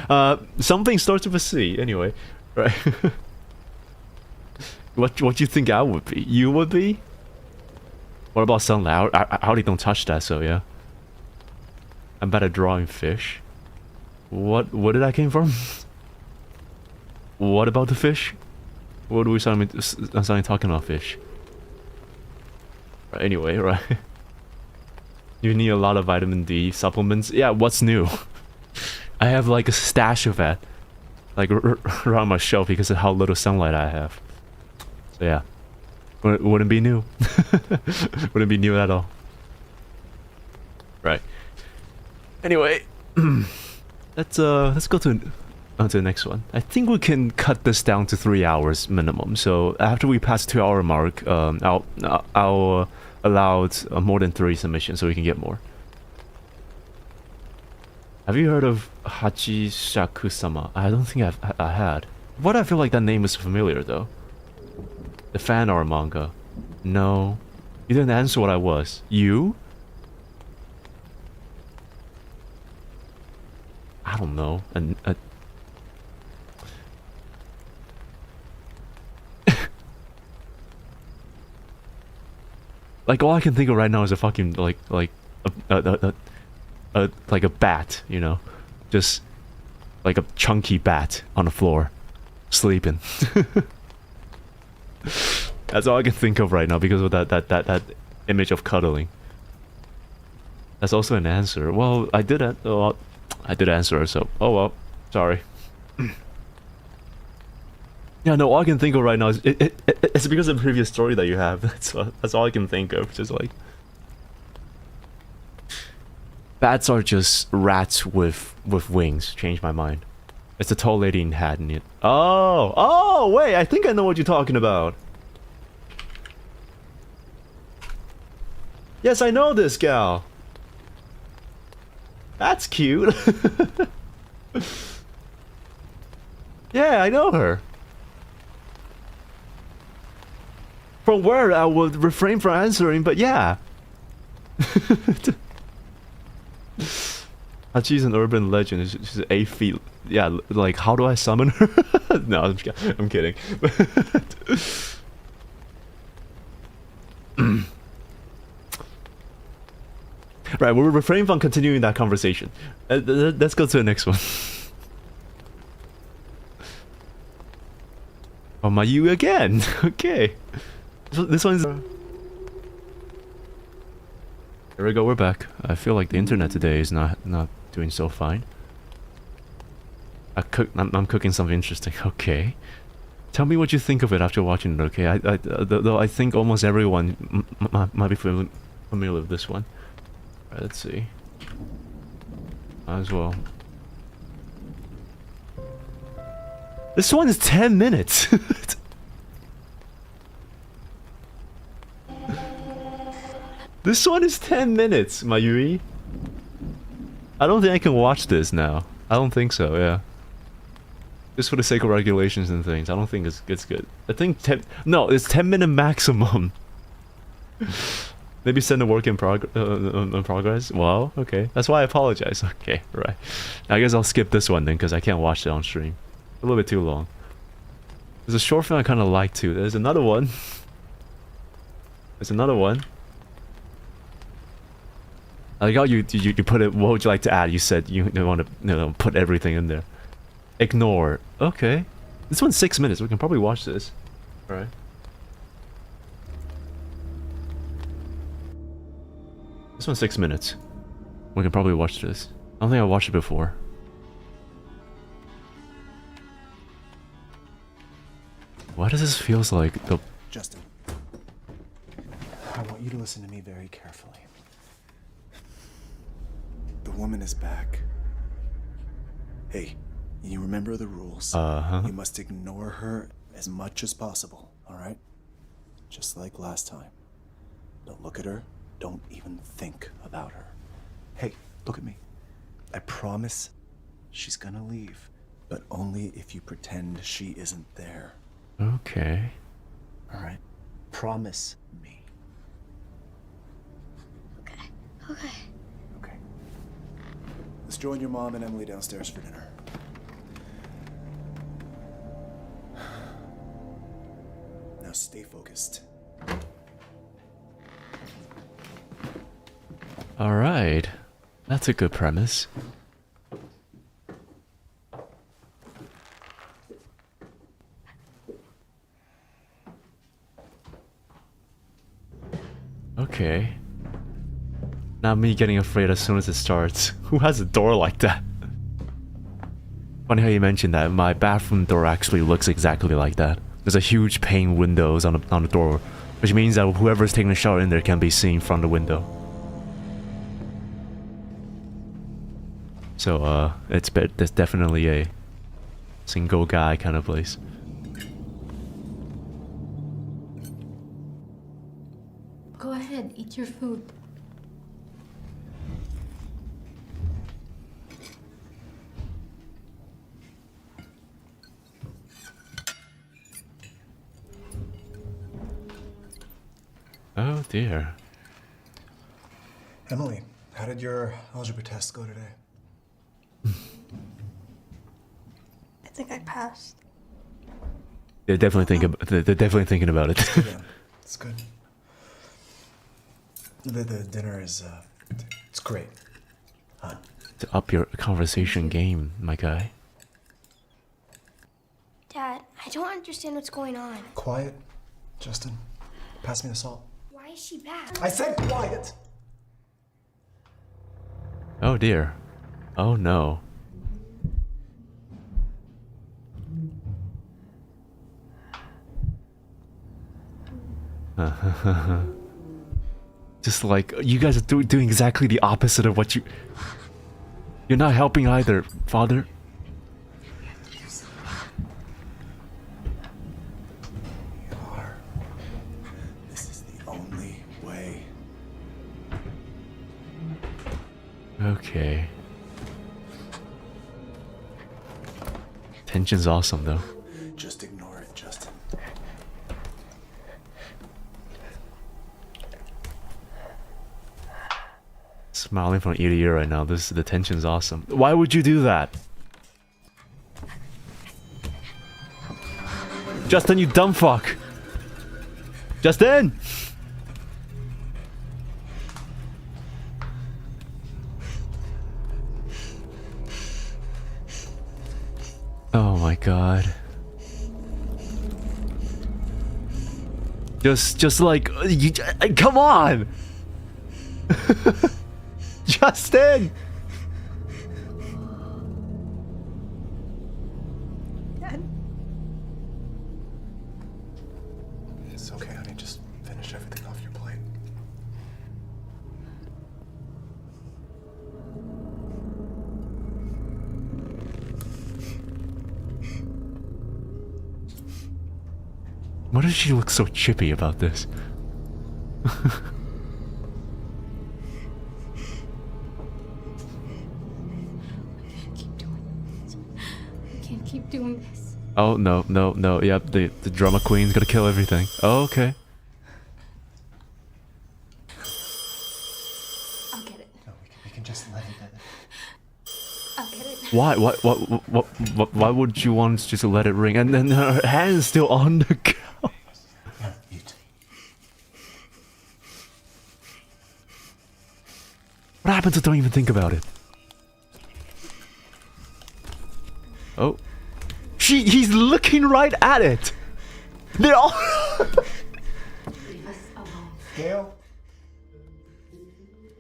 Something starts with a C. Anyway, right. What do you think I would be? You would be? What about sunlight? I already don't touch that, so yeah. I'm better drawing fish. What did I came from? What about the fish? What are we suddenly talking about fish? Right, anyway, right. You need a lot of vitamin D supplements. Yeah, what's new? I have like a stash of that, like around my shelf because of how little sunlight I have. So yeah, wouldn't be new. Wouldn't be new at all. Right. Anyway, let's go to onto the next one. I think we can cut this down to 3 hours minimum. So after we pass the 2-hour mark, I'll allow more than 3 submissions so we can get more. Have you heard of Hachishaku-sama? I don't think I had. Why do I feel like that name is familiar though? The fan art manga. No. You didn't answer what I was. You? I don't know. Like all I can think of right now is a fucking like a bat, you know, just like a chunky bat on the floor, sleeping. That's all I can think of right now because of that image of cuddling. That's also an answer. Well, I did answer, so oh well, sorry. Yeah, no, all I can think of right now is it's because of the previous story that you have. That's all I can think of. Just like bats are just rats with wings. Changed my mind. It's a tall lady in hat in it. Oh, wait, I think I know what you're talking about. Yes, I know this gal. That's cute. Yeah, I know her. From where I would refrain from answering, but yeah. She's an urban legend. She's 8 feet. Yeah, like how do I summon her? No, I'm kidding. Right, we'll refrain from continuing that conversation. Let's go to the next one. Oh, my you again. Okay. This one's... Here we go, we're back. I feel like the internet today is not doing so fine. I'm cooking something interesting. Okay. Tell me what you think of it after watching it, okay? Though I think almost everyone might be familiar with this one. Right, let's see. Might as well. This one is 10 minutes! This one is 10 minutes, Mayuri. I don't think I can watch this now. I don't think so, yeah. Just for the sake of regulations and things, I don't think it's good. I think 10... No, it's 10-minute maximum. Maybe send a work in progress? Wow, okay. That's why I apologize. Okay, right. I guess I'll skip this one then, because I can't watch it on stream. A little bit too long. There's a short film I kind of like too. There's another one. There's another one. I like how you put it. What would you like to add? You said you want to put everything in there. Ignore. Okay. This one's 6 minutes. We can probably watch this. All right. This one's 6 minutes. We can probably watch this. I don't think I watched it before. Why does this feels like the... Justin, I want you to listen to me very carefully. The woman is back. Hey, you remember the rules. You must ignore her as much as possible, alright? Just like last time. Don't look at her. Don't even think about her. Hey, look at me. I promise she's gonna leave, but only if you pretend she isn't there. Okay. Alright? Promise me. Okay. Okay. Okay. join your mom and Emily downstairs for dinner. Now stay focused. Alright. That's a good premise. Okay. Now me getting afraid as soon as it starts. Who has a door like that? Funny how you mentioned that. My bathroom door actually looks exactly like that. There's a huge pane windows on the door, which means that whoever's taking a shower in there can be seen from the window. So there's definitely a single guy kind of place. Go ahead, eat your food. Oh dear. Emily, how did your algebra test go today? I think I passed. They're definitely thinking about it. Yeah, it's good. The dinner is it's great. To up your conversation game, my guy. Dad, I don't understand what's going on. Quiet, Justin. Pass me the salt. Why is she back? I said quiet. Oh dear. Oh no. Just like, you guys are doing exactly the opposite of what you... You're not helping either, father. We are. This is the only way. Okay. Tension's awesome though. Just ignore it, Justin. Smiling from ear to ear right now. The tension's awesome. Why would you do that? Justin, you dumb fuck. Justin! Oh my god. Just like, come on! Justin! Dad? It's okay, honey. Just finish everything off your plate. Why does she look so chippy about this? Keep doing this. Oh no. Yep, the drama queen's gonna kill everything. Oh, okay. I'll get it. No, we can just let it. I'll get it. Why? Why would you want just to let it ring? And then her hand's still on the cow. Yeah, eat. What happens if I don't even think about it? Oh. He's looking right at it! They're all... Leave us alone. Gail?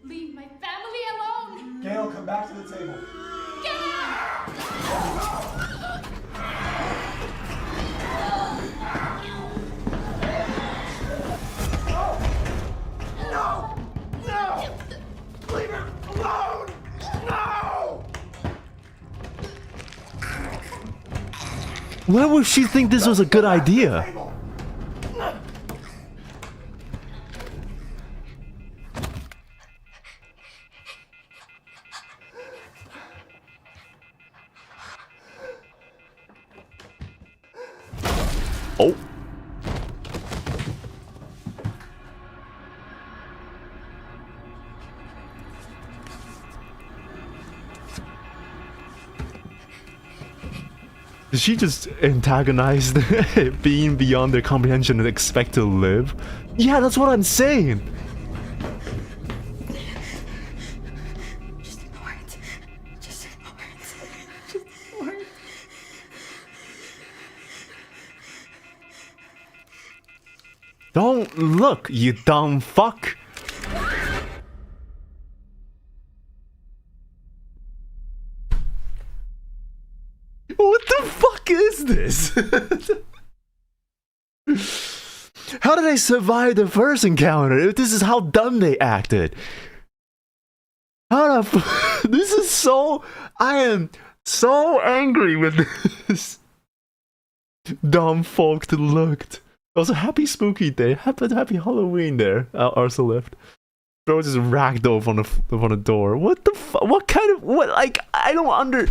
Leave my family alone! Gail, come back to the table. Get out! No! No! Leave her alone! No! Why would she think this was a good idea? Oh. Did she just antagonize being beyond their comprehension and expect to live? Yeah, that's what I'm saying. Just ignore it. Just ignore it. Just ignore it. Don't look, you dumb fuck. What the fuck is this? How did I survive the first encounter? This is how dumb they acted. How the this is so... I am so angry with this. Dumb folk that looked. Also, happy spooky day. Happy Halloween there, Arsa left. Bro just ragdolled on the door. What the fuck? What kind of... What, like, I don't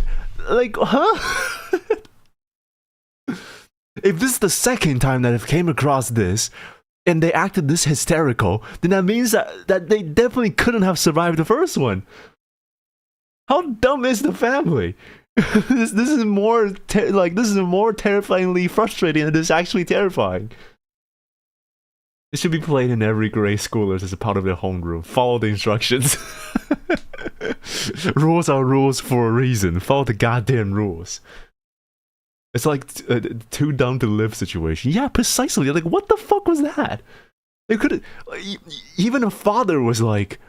like, huh? If this is the second time that I've came across this, and they acted this hysterical, then that means that they definitely couldn't have survived the first one. How dumb is the family? this is more this is more terrifyingly frustrating than this actually terrifying. It should be played in every grade schoolers as a part of their homeroom. Follow the instructions. Rules are rules for a reason. Follow the goddamn rules. It's like too dumb to live situation. Yeah, precisely. Like, what the fuck was that? They could even a father was like,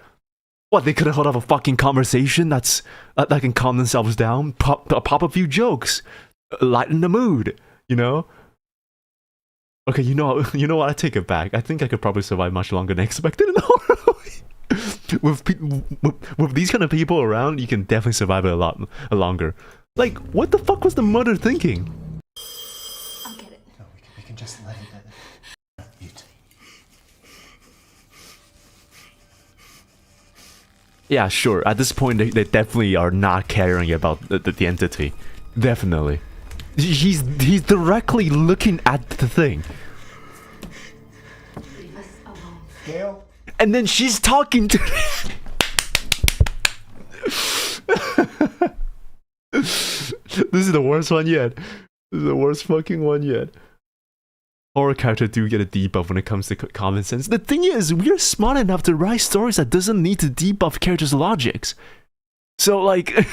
what? They could have held up a fucking conversation that can calm themselves down, pop a few jokes, lighten the mood. You know. Okay, you know what? I take it back. I think I could probably survive much longer than expected in horror. with these kind of people around, you can definitely survive it a lot longer. Like, what the fuck was the mother thinking? I'll get it. No, we can just let it. Mute. Yeah, sure. At this point, they definitely are not caring about the entity. Definitely. He's directly looking at the thing. Leave us alone. Gail? And then she's talking to... This is the worst one yet. This is the worst fucking one yet. Horror characters do get a debuff when it comes to common sense. The thing is, we're smart enough to write stories that doesn't need to debuff characters' logics. So, like...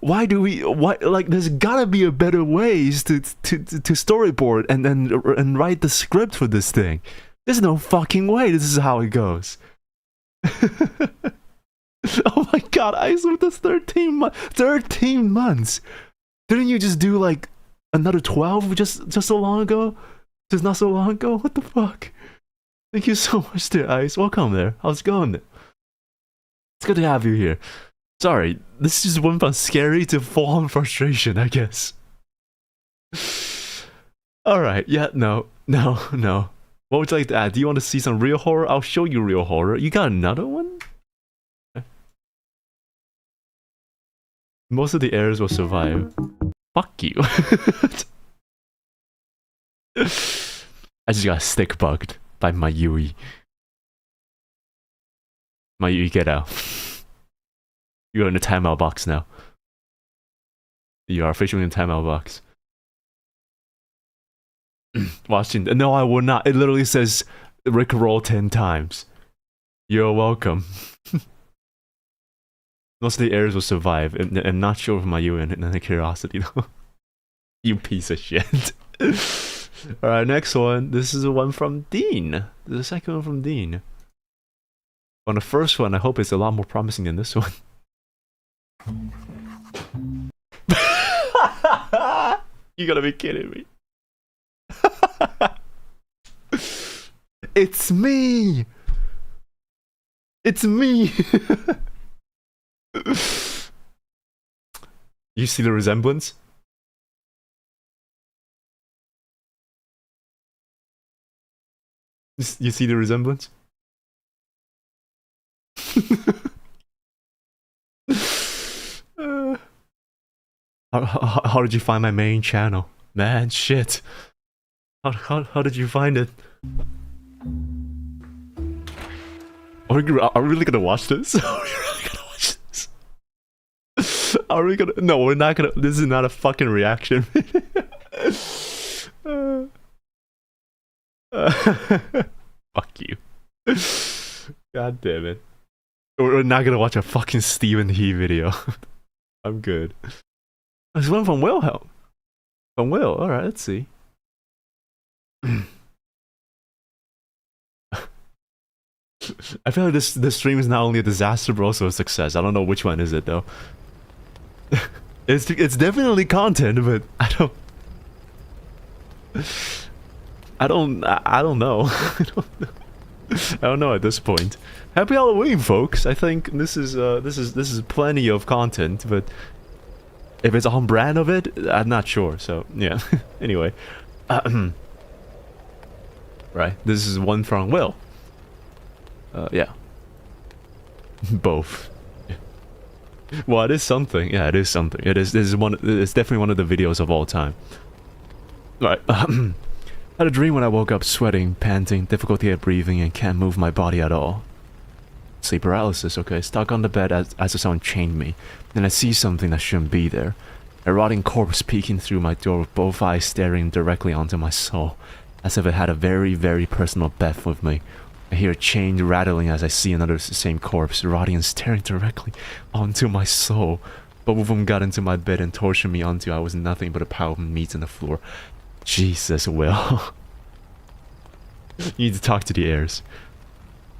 Why like, there's gotta be a better ways to storyboard and write the script for this thing. There's no fucking way this is how it goes. Oh my god, Ice with this 13 months. Didn't you just do like another 12 just so long ago? Just not so long ago? What the fuck? Thank you so much there, Ice. Welcome there. How's it going? It's good to have you here. Sorry, this just went from scary to full-on frustration, I guess. Alright, yeah, no. What would you like to add? Do you want to see some real horror? I'll show you real horror. You got another one? Most of the heirs will survive. Fuck you. I just got stick bugged by my Yui. My Yui, get out. You're in the timeout box now. You are officially in the timeout box. Watching. No, I will not. It literally says Rick roll 10 times. You're welcome. Most of the heirs will survive, and not sure of my Yui and the curiosity though. You piece of shit. Alright, next one. This is the one from Dean. This is the second one from Dean. On the first one, I hope it's a lot more promising than this one. You gotta be kidding me. It's me! It's me! You see the resemblance? You see the resemblance? How did you find my main channel? Man, shit. How did you find it? Are we really gonna watch this? Are we really gonna watch this? Are we gonna? No, we're not gonna. This is not a fucking reaction. Fuck you. God damn it. We're not gonna watch a fucking Stephen He video. I'm good. There's one from Wilhelm. From Will. Alright, let's see. I feel like this stream is not only a disaster but also a success. I don't know which one is it though. It's definitely content, but I don't know. I don't know. I don't know at this point. Happy Halloween, folks. I think this is plenty of content, but if it's on brand of it, I'm not sure. So yeah. Anyway, right. This is one from Will. Yeah. Both. Well, it is something. Yeah, it is something. It is. This is one. It's definitely one of the videos of all time. Right. Had a dream when I woke up sweating, panting, difficulty at breathing, and can't move my body at all. Sleep paralysis, okay. Stuck on the bed as if someone chained me. Then I see something that shouldn't be there. A rotting corpse peeking through my door with both eyes staring directly onto my soul. As if it had a very, very personal bet with me. I hear a chain rattling as I see another same corpse, rotting and staring directly onto my soul. Both of them got into my bed and tortured me until I was nothing but a pile of meat on the floor. Jesus, Will. You need to talk to the heirs.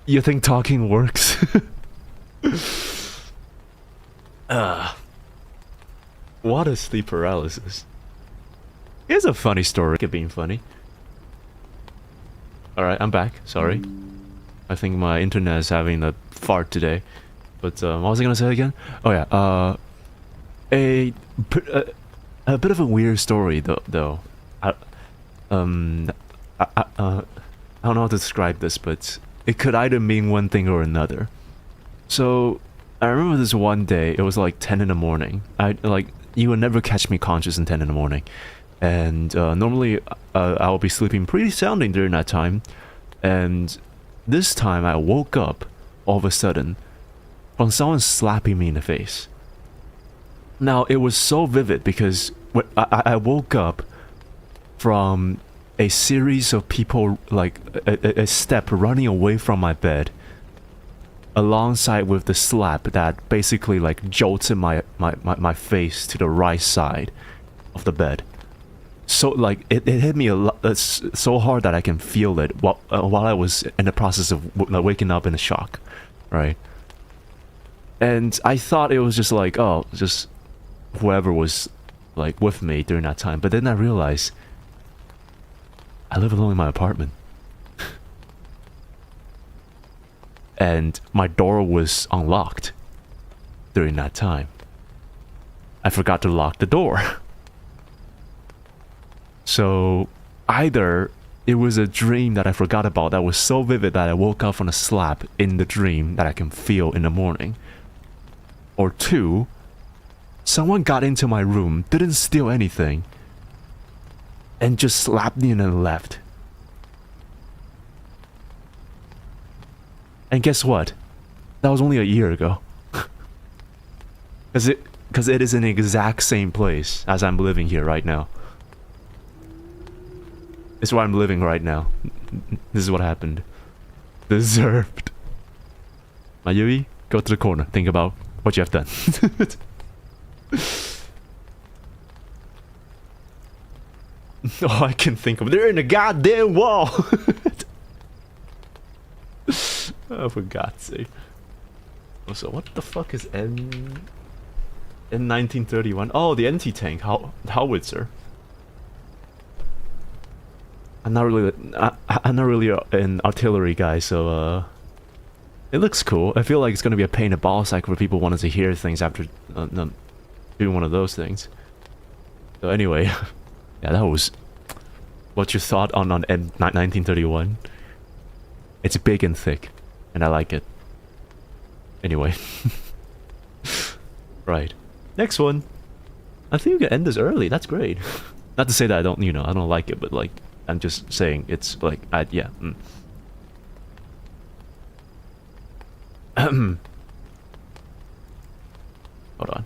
You think talking works? What is sleep paralysis? Here's a funny story. It being funny. Alright, I'm back. Sorry. I think my internet is having a fart today. But what was I gonna say again? Oh yeah, a bit of a weird story though. I don't know how to describe this, but it could either mean one thing or another. So I remember this one day. It was like 10 in the morning. You would never catch me conscious in 10 in the morning, and normally I'll be sleeping pretty sounding during that time. And this time I woke up all of a sudden from someone slapping me in the face. Now it was so vivid because I woke up from a series of people, like a step running away from my bed, alongside with the slap that basically like jolted my face to the right side of the bed. So like it hit me a lot, so hard that I can feel it while I was in the process of waking up in a shock, right? And I thought it was just like, oh, just whoever was like with me during that time. But then I realized I live alone in my apartment. And my door was unlocked during that time. I forgot to lock the door. So either it was a dream that I forgot about that was so vivid that I woke up from a slap in the dream that I can feel in the morning. Or two, someone got into my room, didn't steal anything, and just slapped me and then left. And guess what? That was only a year ago. Because it is in the exact same place as I'm living here right now. It's where I'm living right now. This is what happened. Deserved. Mayui, go to the corner. Think about what you have done. Oh, I can think of. They're in the goddamn wall. Oh, for God's sake. Oh, so what the fuck is N1931? Oh, the anti-tank howitzer. I'm not really an artillery guy, so it looks cool. I feel like it's gonna be a pain in the ballsack for people wanting to hear things after doing one of those things. So anyway, yeah, that was. What's your thought on N1931? It's big and thick, and I like it. Anyway, right. Next one. I think we can end this early. That's great. Not to say that I don't, I don't like it, but like. I'm just saying it's like, yeah. Hold on.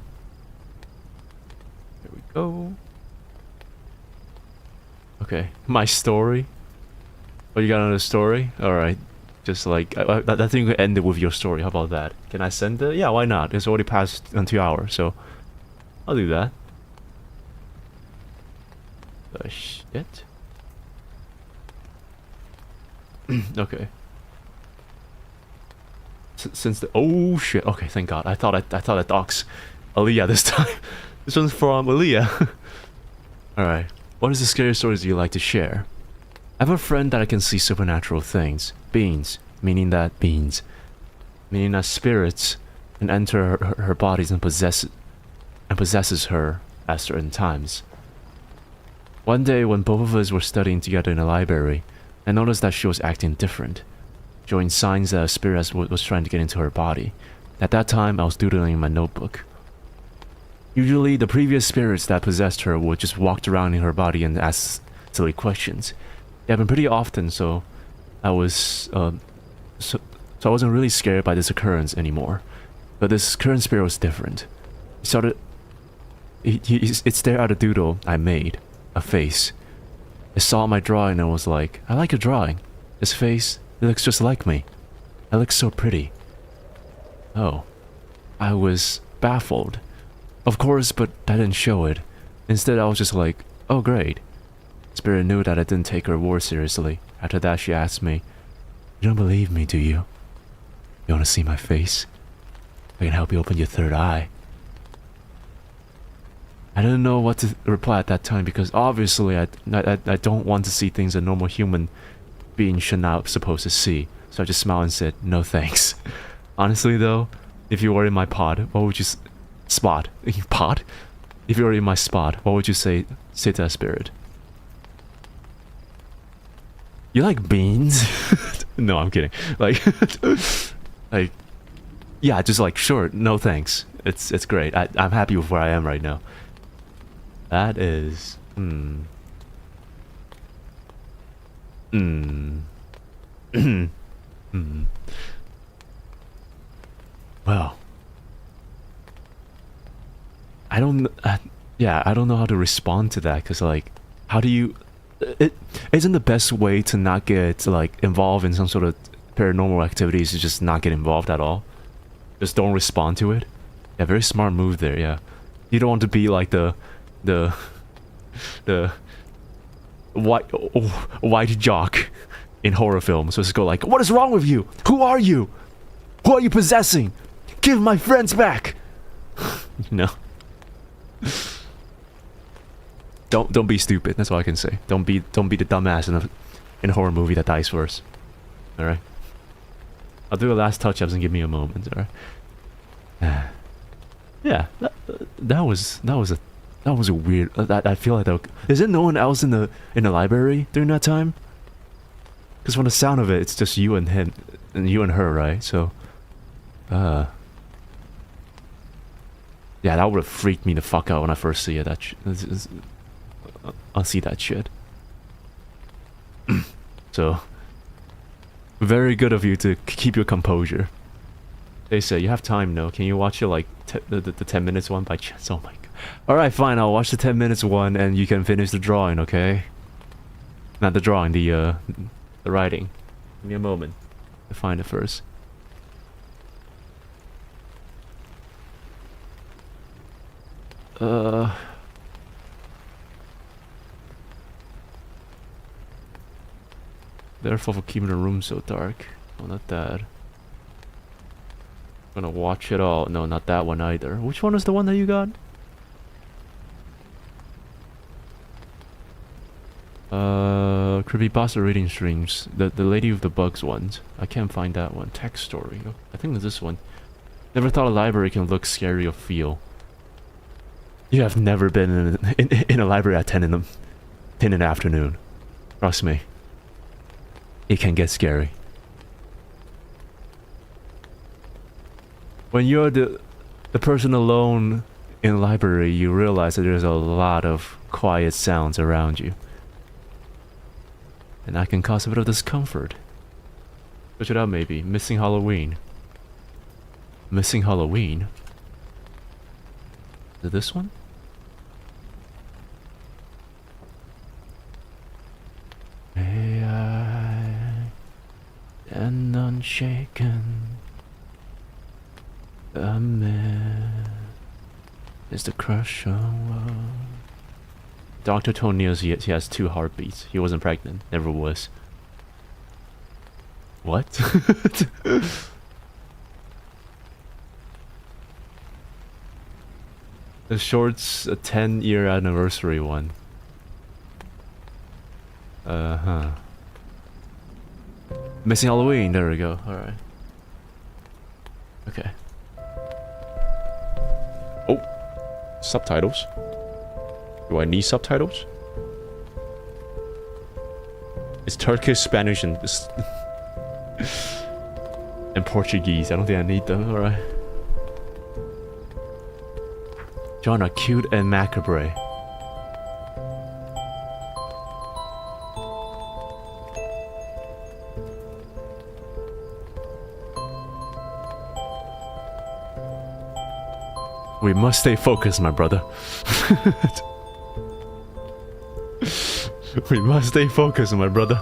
go. Okay, my story. Oh, you got another story? Alright. Just like, I think we end it with your story. How about that? Can I send it? Yeah, why not? It's already past 2 hours, so I'll do that. Shit. Okay. Since the oh shit. Okay, thank God. I thought that docs Aaliyah this time. This one's from Aaliyah. All right. What is the scary stories you like to share? I have a friend that I can see supernatural things. Beings, meaning that spirits can enter her bodies and possesses her at certain times. One day when both of us were studying together in the library, I noticed that she was acting different, showing signs that a spirit was trying to get into her body. At that time, I was doodling in my notebook. Usually, the previous spirits that possessed her would just walk around in her body and ask silly questions. It happened pretty often, so I wasn't really scared by this occurrence anymore. But this current spirit was different. It stared at a doodle I made, a face. It saw my drawing and was like, I like your drawing. This face, it looks just like me. It looks so pretty. Oh. I was baffled. Of course, but I didn't show it. Instead, I was just like, oh great. Spirit knew that I didn't take her word seriously. After that, she asked me, you don't believe me, do you? You want to see my face? I can help you open your third eye. I didn't know what to reply at that time because obviously I don't want to see things a normal human being should not supposed to see. So I just smiled and said, no thanks. Honestly though, if you were in my pod, what would you spot? Pod? If you were in my spot, what would you say to that spirit? You like beans? No, I'm kidding. Like, yeah, just like, sure, no thanks. It's great. I'm happy with where I am right now. That is... Well... I don't know how to respond to that, because, like, how do you... It isn't the best way to not get, like, involved in some sort of paranormal activities to just not get involved at all. Just don't respond to it. Yeah, very smart move there, yeah. You don't want to be like the white jock in horror films. So just go like, what is wrong with you? Who are you? Who are you possessing? Give my friends back. You know. Don't be stupid. That's all I can say. Don't be the dumbass in a horror movie that dies first. All right. I'll do a last touch-ups and give me a moment. All right. Yeah, that was a weird. I feel like that. Is there no one else in the library during that time? Because from the sound of it, it's just you and him, and you and her, right? So, yeah, that would have freaked me the fuck out when I first see it. I'll see that shit. So, very good of you to keep your composure. They say you have time, no? Can you watch it like the 10 minutes one by chance? Oh my god. Alright, fine, I'll watch the 10 minutes one and you can finish the drawing, okay? Not the drawing, the writing. Give me a moment to find it first. Therefore for keeping the room so dark. Oh, not that. Gonna watch it all. No, not that one either. Which one is the one that you got? Creepypasta reading streams. The Lady with the Bugs ones. I can't find that one. Text story. Oh, I think it's this one. Never thought a library can look scary or feel. You have never been in a library at 10 in the afternoon. Trust me. It can get scary. When you're the person alone in the library, you realize that there's a lot of quiet sounds around you. And that can cause a bit of discomfort. Switch it out maybe. Missing Halloween. Missing Halloween? Is it this one? unshaken. The man is the crush of... Doctor told Nious he has 2 heartbeats. He wasn't pregnant. Never was. What? The short's a 10-year anniversary one. Uh-huh. Missing Halloween, there we go. Alright. Okay. Oh! Subtitles. Do I need subtitles? It's Turkish, Spanish, and and Portuguese. I don't think I need them. Alright. John are cute and macabre. We must stay focused, my brother. We must stay focused, my brother.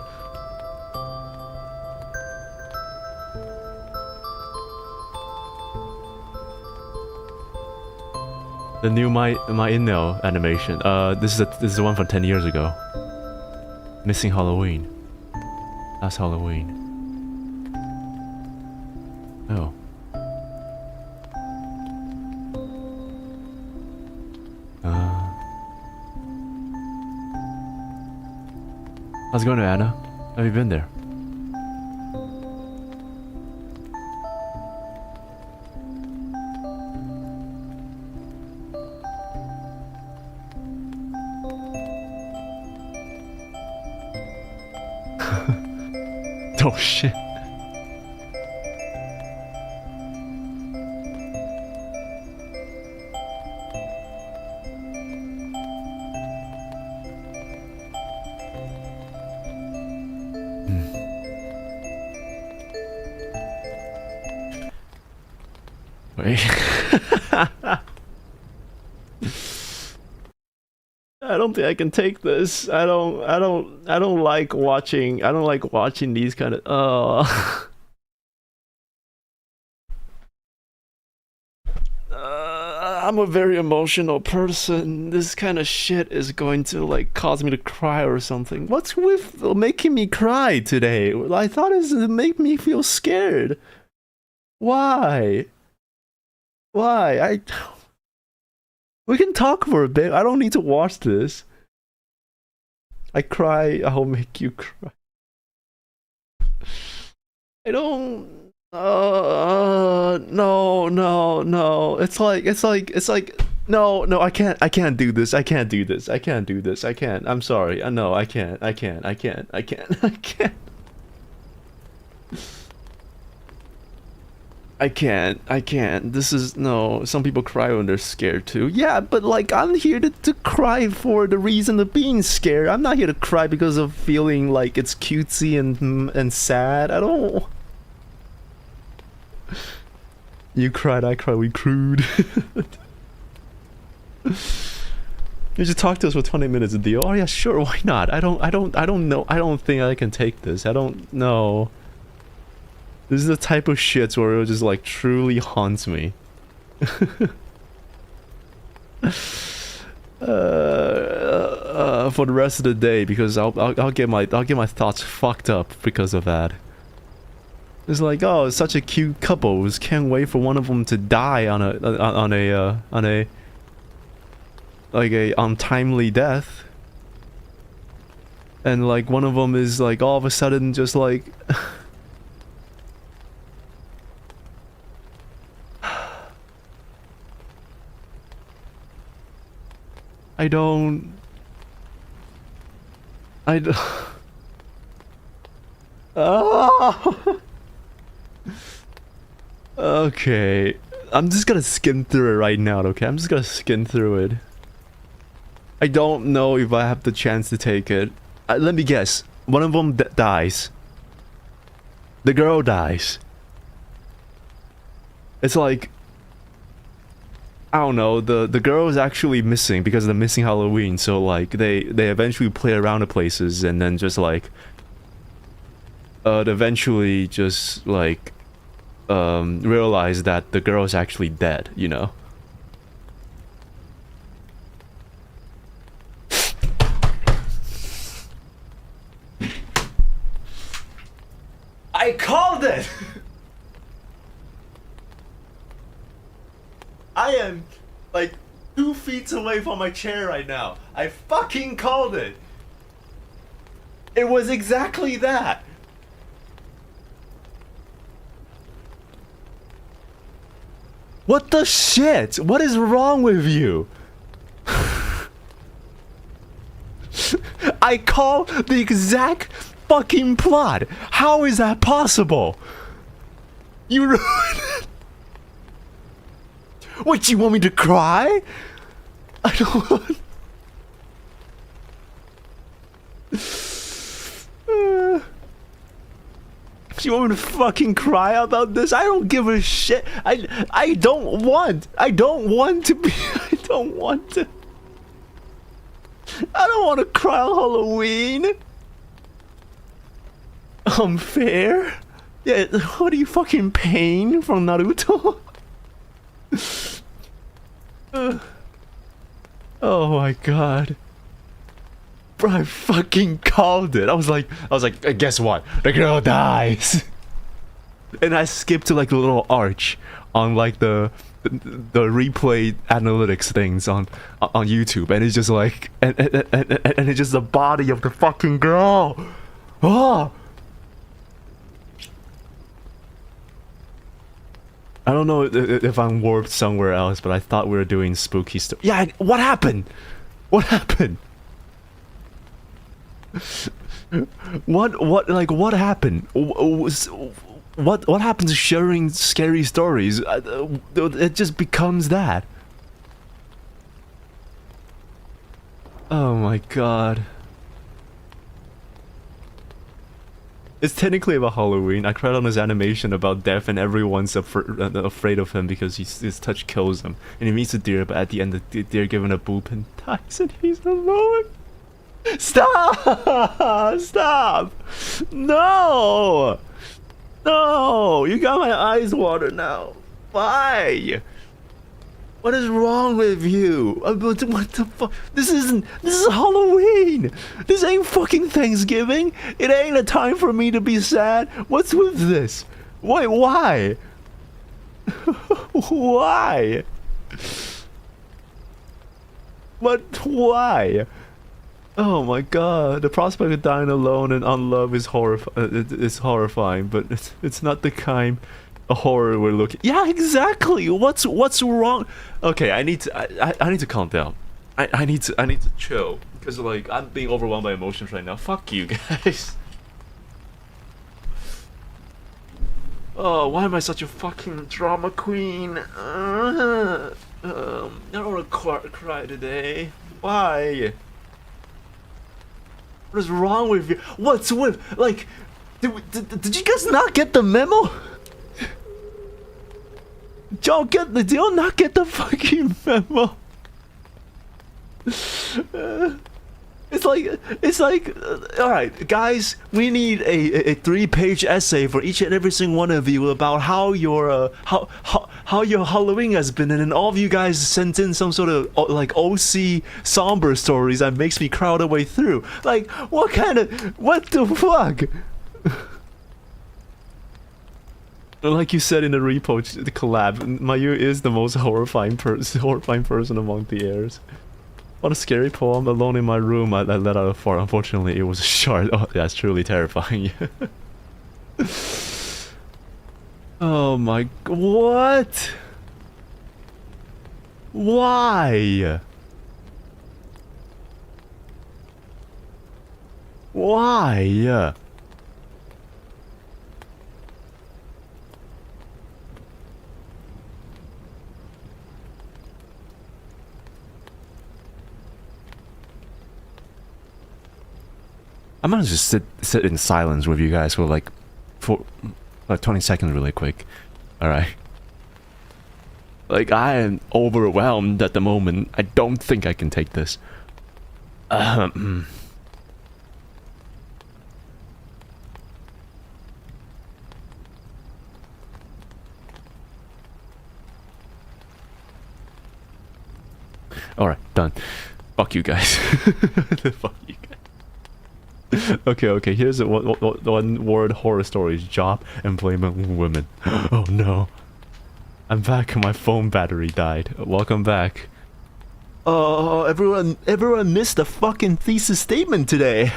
The new my in-now animation. This is the one from 10 years ago. Missing Halloween. Last Halloween. Oh. How's it going, Anna? Have you been there? Oh shit. Wait. I don't think I can take this. I don't like watching these kind of I'm a very emotional person. This kind of shit is going to like cause me to cry or something. What's with making me cry today? I thought it would make me feel scared. Why? Why? We can talk for a bit. I don't need to watch this. I cry, I'll make you cry. I don't... No. It's like... No, I can't do this. I can't do this. I can't. I'm sorry. No, I can't. I can't. This is... No, some people cry when they're scared too. Yeah, but like, I'm here to cry for the reason of being scared. I'm not here to cry because of feeling like it's cutesy and sad. I don't... You cried, I cried, we crude. You just talk to us for 20 minutes, deal. Oh yeah, sure, why not? I don't know. I don't think I can take this. I don't know. This is the type of shit where it just like truly haunts me. For the rest of the day, because I'll get my thoughts fucked up because of that. It's like, oh, it's such a cute couple. Just can't wait for one of them to die on a untimely death. And like one of them is like all of a sudden just like I don't oh. Okay, I'm just gonna skim through it right now, okay? I'm just gonna skim through it. I don't know if I have the chance to take it. Let me guess. One of them dies. The girl dies. It's like... I don't know, the girl is actually missing because of the missing Halloween, so like, they eventually play around the places and then just like... eventually just like realize that the girl is actually dead, you know. I called it. I am like 2 feet away from my chair right now. I fucking called it. It was exactly that. What the shit? What is wrong with you? I call the exact fucking plot. How is that possible? You ruined it. What, you want me to cry? I don't want... You want me to fucking cry about this? I don't give a shit. I don't want to be... I don't want to... I don't want to cry on Halloween. Unfair? Yeah, what are you, fucking Pain from Naruto? Oh my god. Bro, I fucking called it. I was like, guess what? The girl dies. And I skipped to like the little arch on like the replay analytics things on YouTube, and it's just like, and it's just the body of the fucking girl. Oh. I don't know if I'm warped somewhere else, but I thought we were doing spooky stuff. Yeah, what happened? What happened? What happened? What happens to sharing scary stories? It just becomes that. Oh my god. It's technically about Halloween. I cried on his animation about death and everyone's afraid of him because his touch kills him. And he meets a deer, but at the end the deer given a boop and dies and he's alone. Stop! Stop! No! No! You got my eyes watered now. Why? What is wrong with you? What the fuck? This is Halloween! This ain't fucking Thanksgiving! It ain't a time for me to be sad! What's with this? Wait, why? Why? Why? Oh my god, the prospect of dying alone and unloved is horrifying, but it's not the kind of horror we're looking... Yeah, exactly! What's wrong? Okay, I need to calm down. I need to chill, because like, I'm being overwhelmed by emotions right now. Fuck you guys. Oh, why am I such a fucking drama queen? I don't want to cry today. Why? What is wrong with you? What's with, like, did you guys not get the memo? Did y'all not get the fucking memo? It's like, alright, guys, we need a 3-page essay for each and every single one of you about how your Halloween has been, and then all of you guys sent in some sort of like OC somber stories that makes me cry all the way through. Like, what the fuck? Like you said in the repo, the collab, Mayu is the most horrifying person among the heirs. What a scary poem. Alone in my room, I let out a fart. Unfortunately, it was a shard. Oh, that's truly terrifying. Oh my... What? Why? Why? I'm gonna just sit in silence with you guys for like 20 seconds really quick. Alright. Like, I am overwhelmed at the moment. I don't think I can take this. Alright, done. Fuck you guys. Fuck you guys. Okay, here's a one word horror stories. Job, employment, women. Oh no. I'm back, my phone battery died. Welcome back. Oh, everyone missed the fucking thesis statement today.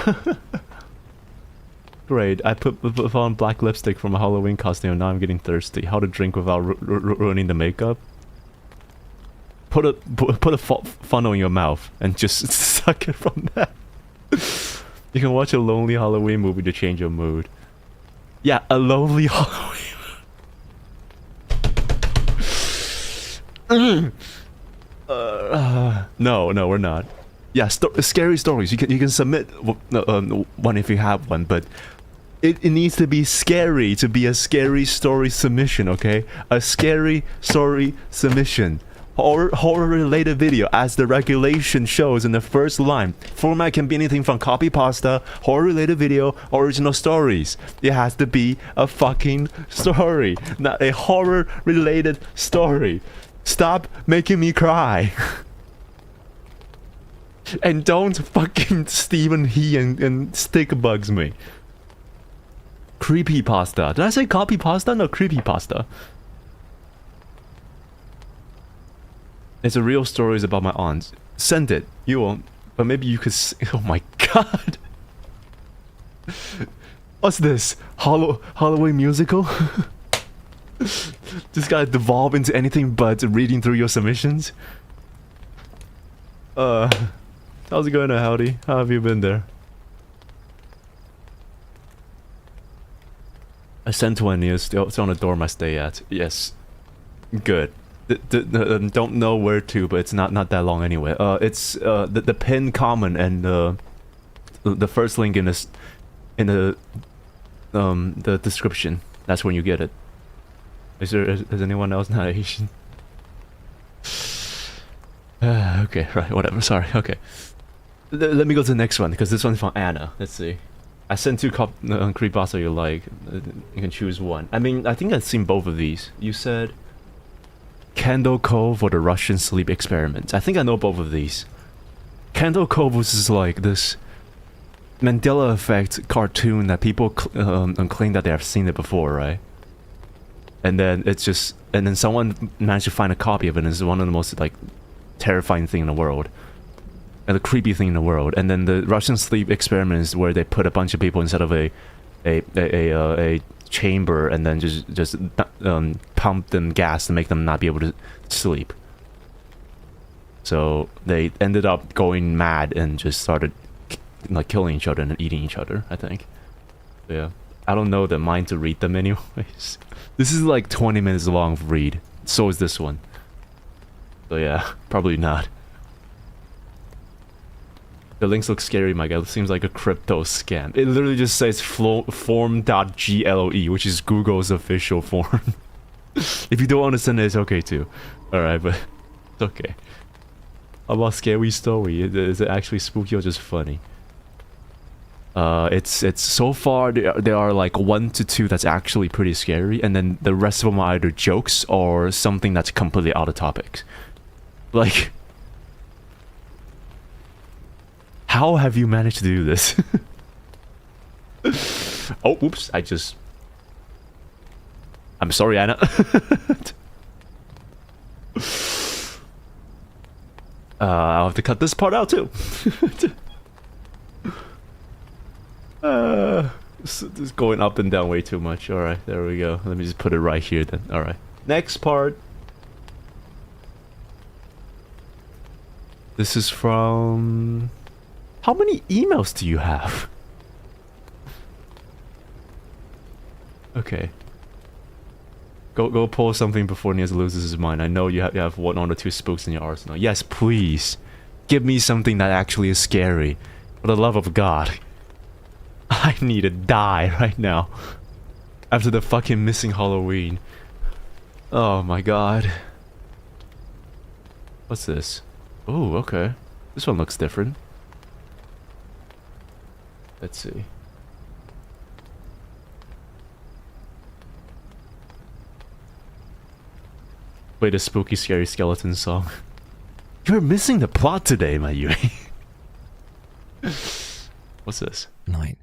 Great, I put on black lipstick for my Halloween costume and now I'm getting thirsty. How to drink without ruining the makeup? Put a funnel in your mouth and just suck it from that. You can watch a lonely Halloween movie to change your mood. Yeah, a lonely Halloween. No, we're not. Yeah, scary stories. You can submit one if you have one, but it needs to be scary to be a scary story submission. Okay, a scary story submission. Horror related video, as the regulation shows in the first line. Format can be anything from copy pasta, horror related video, original stories. It has to be a fucking story, not a horror related story. Stop making me cry. And don't fucking Stephen He and stick bugs me. Creepy pasta. Did I say copy pasta? No, creepy pasta. It's a real stories about my aunt. Send it. You won't. But maybe you could oh my god. What's this? Halloween musical? This guy devolve into anything but reading through your submissions? How's it going, Howdy? How have you been there? I sent one Nious. It's on the dorm I stay at. Yes. Good. Don't know where to, but it's not that long anyway. It's the pin comment and the first link in this the description. That's when you get it. Is anyone else not Asian? Okay, right, whatever. Sorry. Okay. Let me go to the next one because this one's from Anna. Let's see. I sent two creepypasta you like. You can choose one. I mean, I think I've seen both of these. You said Candle Cove or the Russian sleep experiment. I think I know both of these. Candle Cove was just like this Mandela effect cartoon that people claim that they have seen it before, right? And then it's just, and then someone managed to find a copy of it, and it's one of the most like terrifying thing in the world, and the creepy thing in the world. And then the Russian sleep experiment is where they put a bunch of people inside of a chamber and then just pump them gas to make them not be able to sleep. So they ended up going mad and just started like killing each other and eating each other, I think. Yeah, I don't know the mind to read them anyways. This is like 20 minutes long read. So is this one. So yeah, probably not. The links look scary, my guy. It seems like a crypto scam. It literally just says form.gle, which is Google's official form. If you don't understand it, it's okay too. Alright, but it's okay. How about scary story? Is it actually spooky or just funny? It's so far there are like 1 to 2 that's actually pretty scary, and then the rest of them are either jokes or something that's completely out of topic. Like, how have you managed to do this? Oh, oops! I'm sorry, Anna. I'll have to cut this part out too. This is going up and down way too much. Alright, there we go. Let me just put it right here then. Alright. Next part. This is from... How many emails do you have? Okay. Go pull something before Nious loses his mind. I know you have 1 or 2 spooks in your arsenal. Yes, please. Give me something that actually is scary. For the love of God. I need to die right now. After the fucking missing Halloween. Oh my god. What's this? Oh, okay. This one looks different. Let's see. Play the spooky scary skeleton song. You're missing the plot today, my Yui. What's this? Night.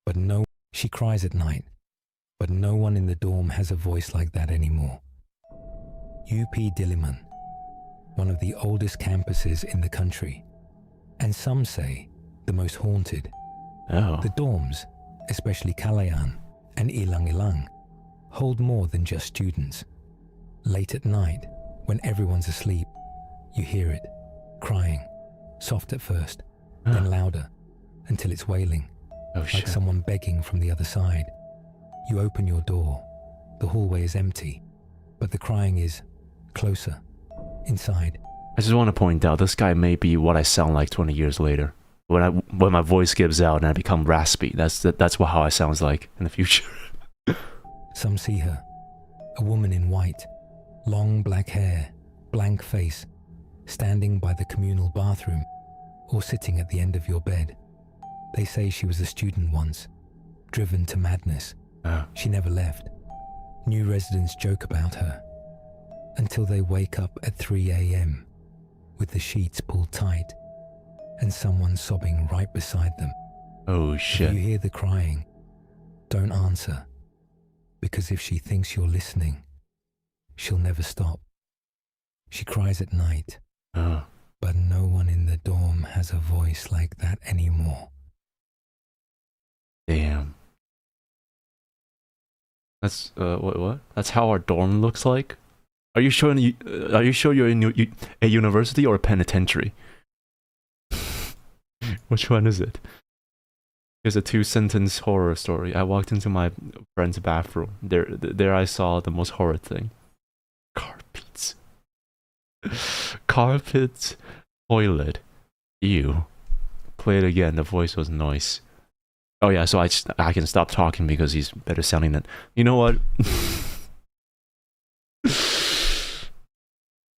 But no, she cries at night. But no one in the dorm has a voice like that anymore. UP Diliman, one of the oldest campuses in the country, and some say the most haunted. Oh. The dorms, especially Kalayan and Ilang Ilang, hold more than just students. Late at night, when everyone's asleep, you hear it, crying, soft at first, then louder, until it's wailing, like someone begging from the other side. You open your door, the hallway is empty, but the crying is closer, inside. I just want to point out, this guy may be what I sound like 20 years later. When my voice gives out and I become raspy, that's how I sounds like in the future. Some see her, a woman in white, long black hair, blank face, standing by the communal bathroom or sitting at the end of your bed. They say she was a student once, driven to madness. She never left. New residents joke about her until they wake up at 3 a.m. with the sheets pulled tight and someone sobbing right beside them. Oh shit. If you hear the crying, don't answer, because if she thinks you're listening, she'll never stop. She cries at night, but no one in the dorm has a voice like that anymore. Damn. That's what? That's how our dorm looks like? Are you sure you're in a university or a penitentiary? Which one is it? Here's a 2-sentence horror story. I walked into my friend's bathroom. There I saw the most horrid thing. Carpets. Carpets. Toilet. Ew. Play it again. The voice was nice. Oh yeah, so I can stop talking because he's better sounding than... You know what?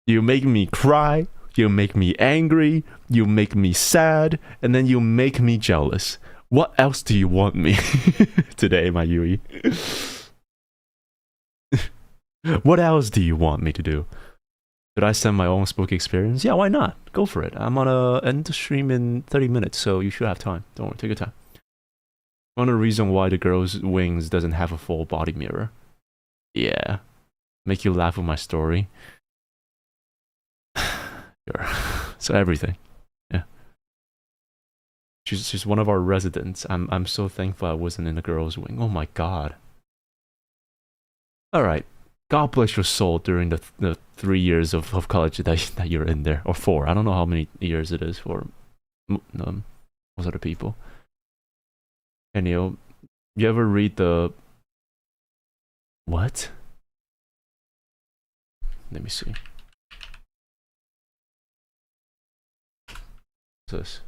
You make me cry, you make me angry, you make me sad, and then you make me jealous. What else do you want me today, my Yui? What else do you want me to do? Should I send my own spooky experience? Yeah, why not? Go for it. I'm gonna end the stream in 30 minutes, so you should have time. Don't worry, take your time. One of the reasons why the girl's wings doesn't have a full body mirror. Yeah. Make you laugh with my story. Sure. So everything. Yeah. She's one of our residents. I'm so thankful I wasn't in the girl's wing. Oh my god. Alright. God bless your soul during the 3 years of college that you're in there. Or 4. I don't know how many years it is for most other people. And you ever read the... What? Let me see. What's this?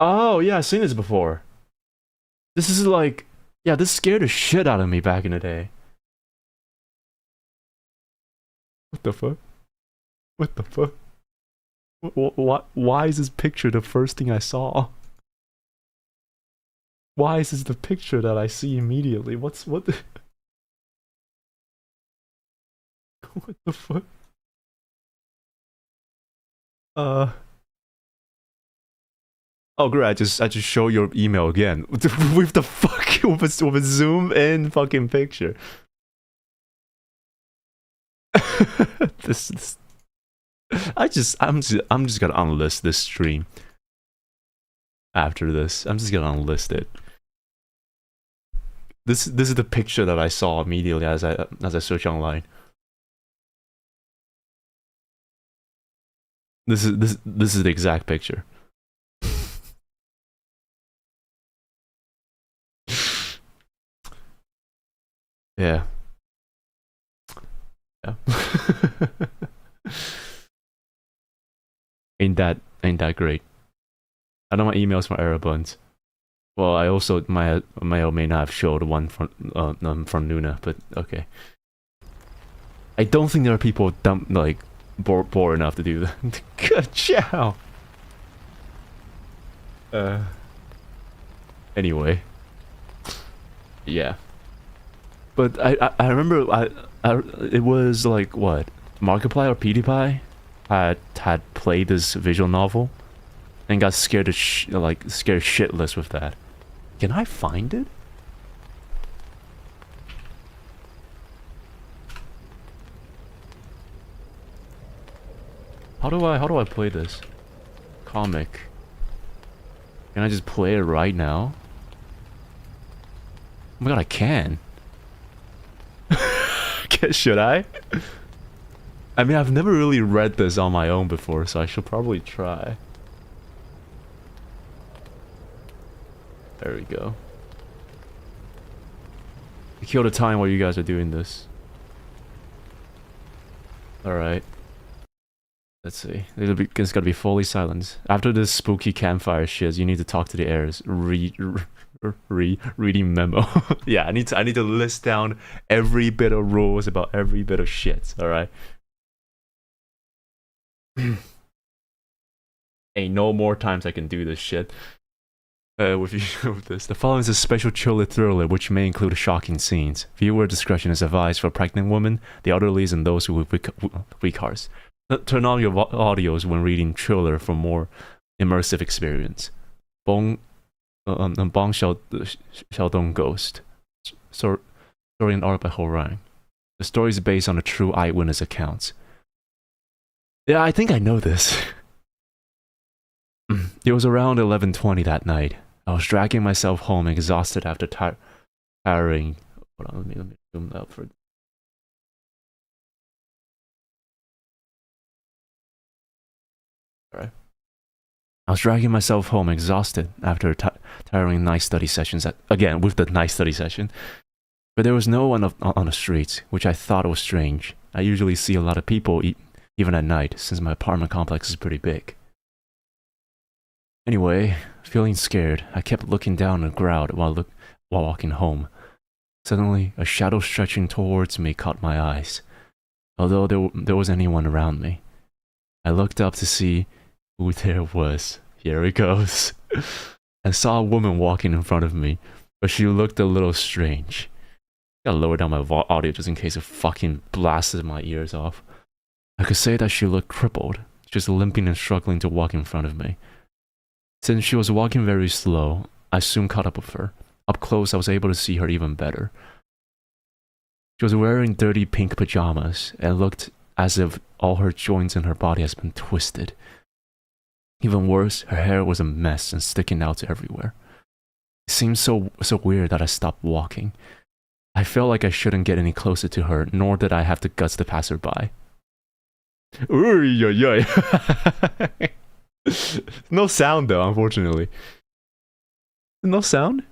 Oh, yeah, I've seen this before. This is like... Yeah, this scared the shit out of me back in the day. What the fuck? What the fuck? Why is this picture the first thing I saw? Why is this the picture that I see immediately? What the... What the fuck? Oh great, I just show your email again. With the fuck with a zoom in fucking picture. this I'm just gonna unlist this stream. After this, I'm just gonna unlist it. This is the picture that I saw immediately as I search online. This is the exact picture. Yeah. Yeah. ain't that great. I know my emails from Heiramond. Well, I also may or may not have showed one from Luna, but okay. I don't think there are people dumb like bored enough to do that. Good job. Anyway. Yeah. But I remember it was like what? Markiplier or PewDiePie? had played this visual novel and got scared scared shitless with that. Can I find it? How do I play this comic? Can I just play it right now? Oh my god, I can. Should I? I mean, I've never really read this on my own before, so I should probably try. There we go. Kill the time while you guys are doing this. Alright. Let's see. It's gotta be fully silent. After this spooky campfire shit, you need to talk to the heirs. Reading memo. Yeah, I need to list down every bit of rules about every bit of shit. Alright. Ain't no more times I can do this shit. With this. The following is a special chiller thriller which may include shocking scenes. Viewer discretion is advised for pregnant women, the elderly, and those with weak hearts. Turn on your audios when reading thriller for more immersive experience. Bong Xiaodong Ghost. Story and art by Heiramond. The story is based on a true eyewitness accounts. Yeah, I think I know this. It was around 11:20 that night. I was dragging myself home exhausted after tiring. Hold on, let me zoom that up for. Alright. I was dragging myself home exhausted after tiring night study sessions again with the night study session. But there was no one on the streets, which I thought was strange. I usually see a lot of people even at night, since my apartment complex is pretty big. Anyway, feeling scared, I kept looking down the ground while walking home. Suddenly, a shadow stretching towards me caught my eyes, although there was anyone around me. I looked up to see who there was. Here it goes. I saw a woman walking in front of me, but she looked a little strange. Gotta lower down my audio just in case it fucking blasted my ears off. I could say that she looked crippled, just limping and struggling to walk in front of me. Since she was walking very slow, I soon caught up with her. Up close, I was able to see her even better. She was wearing dirty pink pajamas and looked as if all her joints in her body has been twisted. Even worse, her hair was a mess and sticking out everywhere. It seemed so weird that I stopped walking. I felt like I shouldn't get any closer to her, nor did I have the guts to pass her by. No sound though, unfortunately. No sound?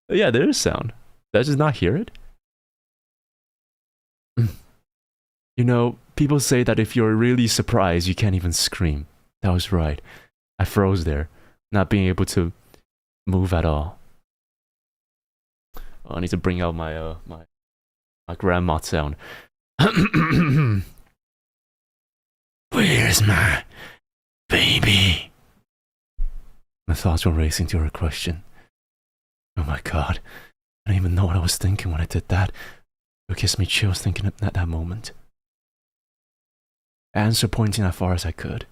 Yeah, there is sound. Did I just not hear it? You know, people say that if you're really surprised, you can't even scream. That was right. I froze there, not being able to move at all. Oh, I need to bring out my my grandma sound. Where's my baby? My thoughts were racing to her question. Oh my god, I don't even know what I was thinking when I did that. It gives me chills thinking at that moment. I answered, pointing as far as I could.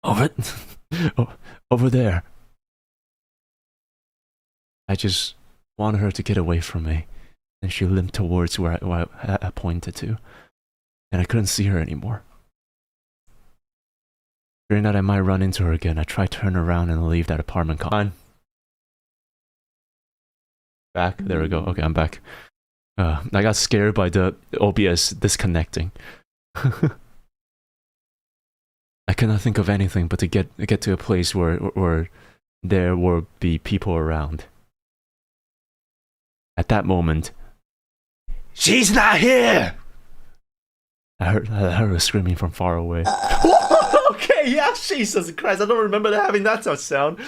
Over there. I just wanted her to get away from me, and she limped towards where I pointed to, and I couldn't see her anymore. Fearing that I might run into her again, I tried to turn around and leave that apartment complex. Back? There we go. Okay, I'm back. I got scared by the OBS disconnecting. I cannot think of anything but to get to a place where there will be people around. At that moment, she's not here! I heard her screaming from far away. Okay, yeah, Jesus Christ, I don't remember having that such sound.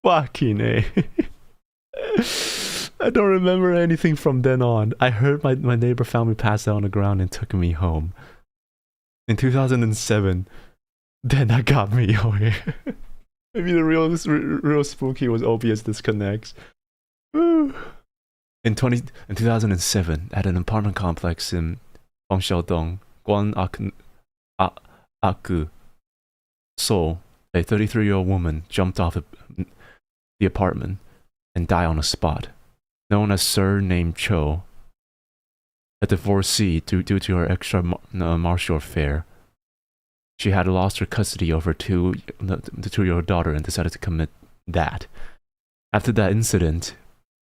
Fucking A. I don't remember anything from then on. I heard my neighbor found me passed out on the ground and took me home. In 2007, then that got me away. Maybe the real spooky was OBS disconnects. In 2007, at an apartment complex in Hongxiaodong, Guanaku, Seoul, a 33-year-old woman jumped off the apartment and died on the spot. Known as Surname Cho, a divorcee due to her extramarital affair. She had lost her custody of her the 2-year-old daughter and decided to commit that. After that incident,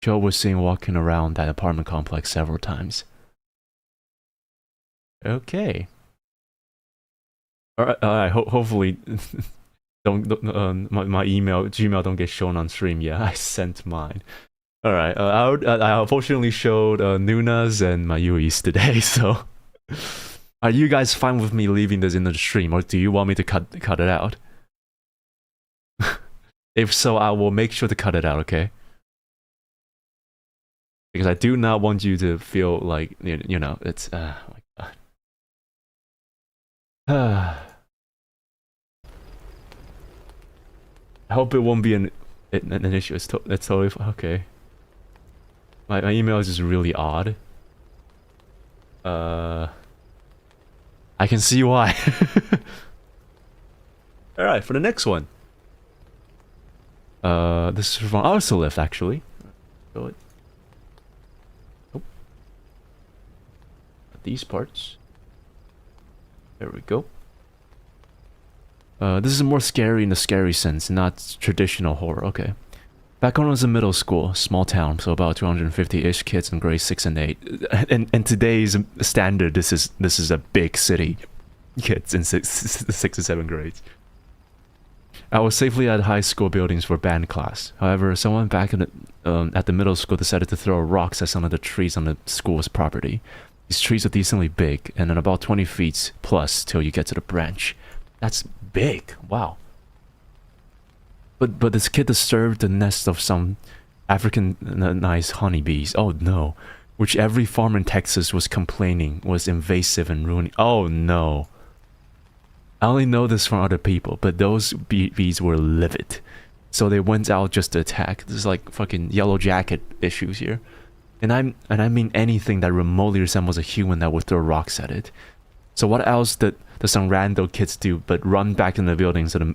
Cho was seen walking around that apartment complex several times. Okay. Alright, hopefully my Gmail don't get shown on stream. Yeah, I sent mine. Alright, I unfortunately showed Nuna's and Mayui's today, so... Are you guys fine with me leaving this in the stream, or do you want me to cut it out? If so, I will make sure to cut it out, okay? Because I do not want you to feel like, you know, it's... oh my god. I hope it won't be an issue. It's totally... Okay. My email is just really odd. I can see why. Alright, for the next one. This is from Arsalith, actually. Go it. Oh. These parts. There we go. This is more scary in the scary sense, not traditional horror. Okay. Back when I was in middle school, small town, so about 250-ish kids in grades 6 and 8. And today's standard, this is a big city. Kids in 6 and 7 grades. I was safely at high school buildings for band class. However, someone back at the middle school decided to throw rocks at some of the trees on the school's property. These trees are decently big, and then about 20 feet plus till you get to the branch. That's big. Wow. But this kid disturbed the nest of some Africanized honeybees. Oh no. Which every farmer in Texas was complaining was invasive and ruining. Oh no. I only know this from other people, but those bees were livid. So they went out just to attack. This is like fucking yellow jacket issues here. And I mean anything that remotely resembles a human that would throw rocks at it. So what else did some rando kids do but run back in the buildings of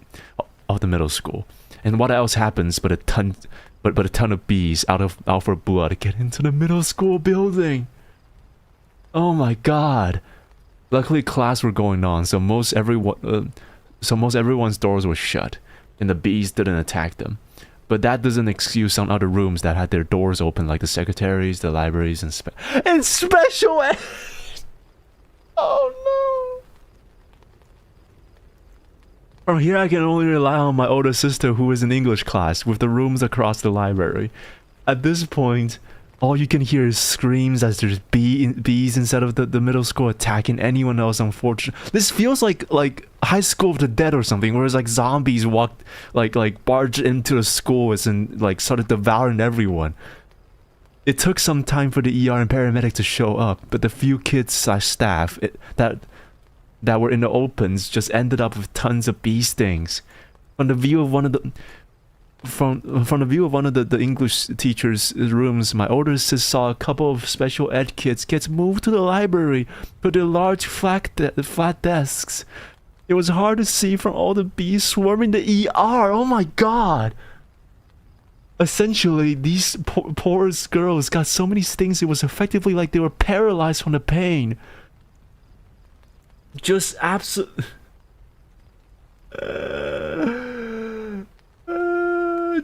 the middle school? And what else happens but a ton of bees out for blood get into the middle school building? Oh my god. Luckily class were going on, so most everyone's doors were shut, and the bees didn't attack them. But that doesn't excuse some other rooms that had their doors open, like the secretaries, the libraries, and special ed. Oh no. From here I can only rely on my older sister who is in English class with the rooms across the library. At this point, all you can hear is screams as there's bees inside of the middle school attacking anyone else. Unfortunately, this feels like High School of the Dead or something, where it's like zombies walked barged into the school and like started devouring everyone. It took some time for the ER and paramedic to show up, but the few kids/staff that were in the opens just ended up with tons of bee stings. From the view of one of the English teacher's rooms, my older sis saw a couple of special ed kids get moved to the library to their large flat desks. It was hard to see from all the bees swarming the ER. Oh my god. Essentially, these poor girls got so many stings it was effectively like they were paralyzed from the pain. Just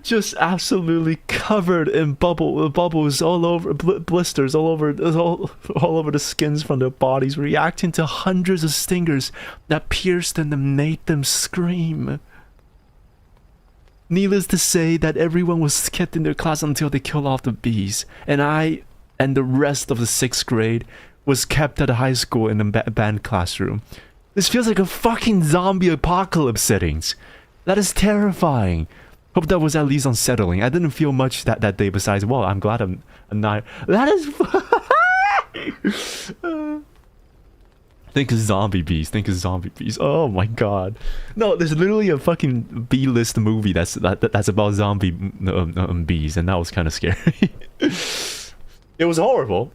just absolutely covered in bubbles all over, blisters all over the skins from their bodies, reacting to hundreds of stingers that pierced them and made them scream. Needless to say that everyone was kept in their class until they killed off the bees, and I and the rest of the 6th grade was kept at the high school in the band classroom. This feels like a fucking zombie apocalypse settings. That is terrifying. Hope that was at least unsettling. I didn't feel much that day besides, well, I'm glad I'm not. That is... Think of zombie bees. Think of zombie bees. Oh my god. No, there's literally a fucking B-list movie that's about zombie bees, and that was kind of scary. It was horrible.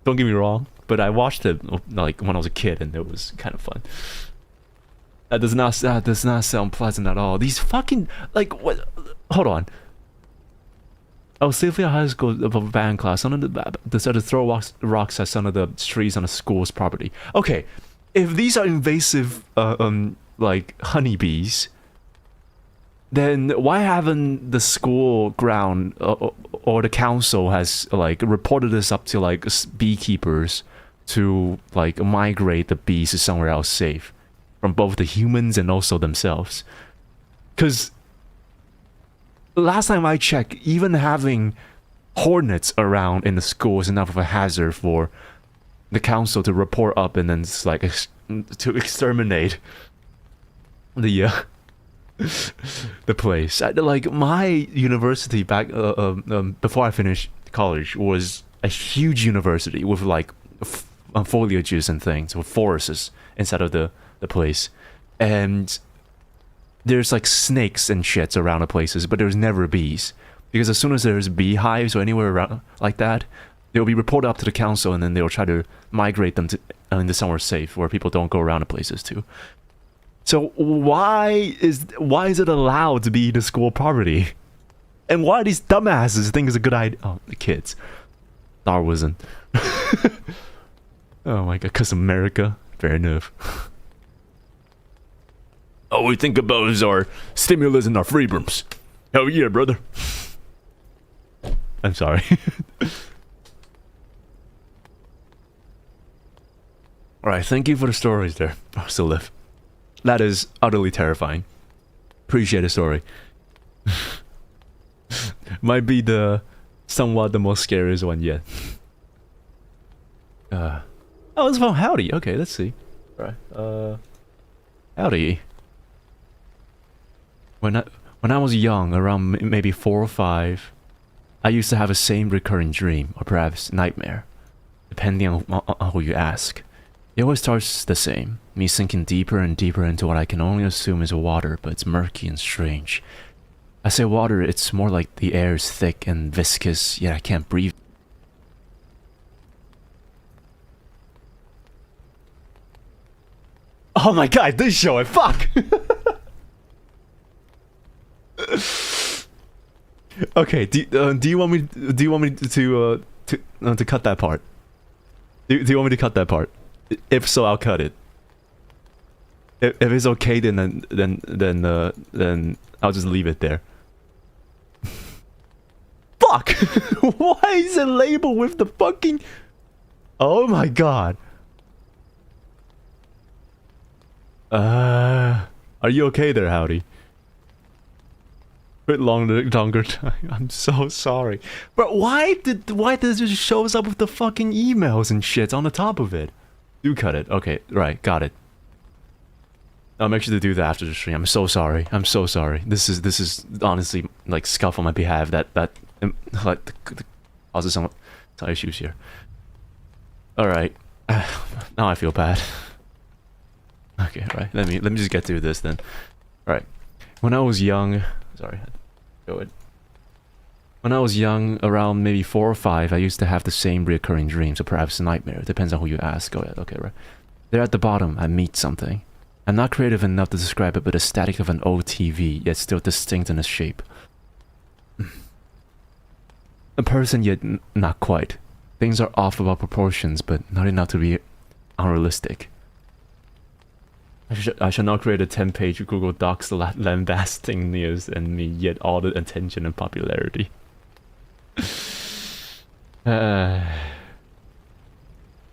Don't get me wrong, but I watched it like when I was a kid, and it was kind of fun. That does not sound pleasant at all. These fucking like what? Hold on. I was safely at high school of a band class. Some of the decided to throw rocks at some of the trees on the school's property. Okay, if these are invasive, like honeybees, then why haven't the school ground or the council has like reported this up to like beekeepers to like migrate the bees to somewhere else safe from both the humans and also themselves? Because last time I checked, even having hornets around in the school is enough of a hazard for the council to report up and then like to exterminate the the place. Like my university back before I finished college was a huge university with like foliages and things, with forests inside of the place, and there's like snakes and shits around the places, but there's never bees, because as soon as there's beehives or anywhere around like that, they'll be reported up to the council, and then they'll try to migrate them to into somewhere safe where people don't go around the places too. So why is it allowed to be the school property? And why these dumbasses think it's a good idea? Oh, the kids. Darwinism. Oh my god, because America. Fair enough. All we think about is our stimulus and our freedoms. Hell yeah, brother. I'm sorry. Alright, thank you for the stories there. I still live. That is utterly terrifying. Appreciate the story. Might be somewhat the most scariest one yet. Oh, it's from Howdy. Okay, let's see. Alright, Howdy. When I was young, around maybe 4 or 5, I used to have the same recurring dream, or perhaps nightmare, depending on who you ask. It always starts the same, me sinking deeper and deeper into what I can only assume is water, but it's murky and strange. I say water, it's more like the air is thick and viscous, yet I can't breathe. Oh my god, this show it, fuck! Okay, do you want me to cut that part? Do you want me to cut that part? If so, I'll cut it. If it's okay, then I'll just leave it there. Fuck! Why is it labeled with the fucking? Oh my god. Are you okay there, Howdy? Bit longer time. I'm so sorry. But why does it show us up with the fucking emails and shit on the top of it? Do cut it. Okay, right, got it. I'll make sure to do that after the stream. I'm so sorry. I'm so sorry. This is honestly like scuff on my behalf that like causes some issues here. All right. Now I feel bad. Okay, right. Let me just get through this then. All right. When I was young, sorry. Go ahead. When I was young, around maybe 4 or 5, I used to have the same recurring dreams, or perhaps a nightmare. Depends on who you ask. Go ahead. Okay, right. There at the bottom, I meet something. I'm not creative enough to describe it, but the static of an old TV, yet still distinct in its shape. A person, yet not quite. Things are off about proportions, but not enough to be unrealistic. I shall not create a 10-page Google Docs lambasting Nious and me, yet all the attention and popularity.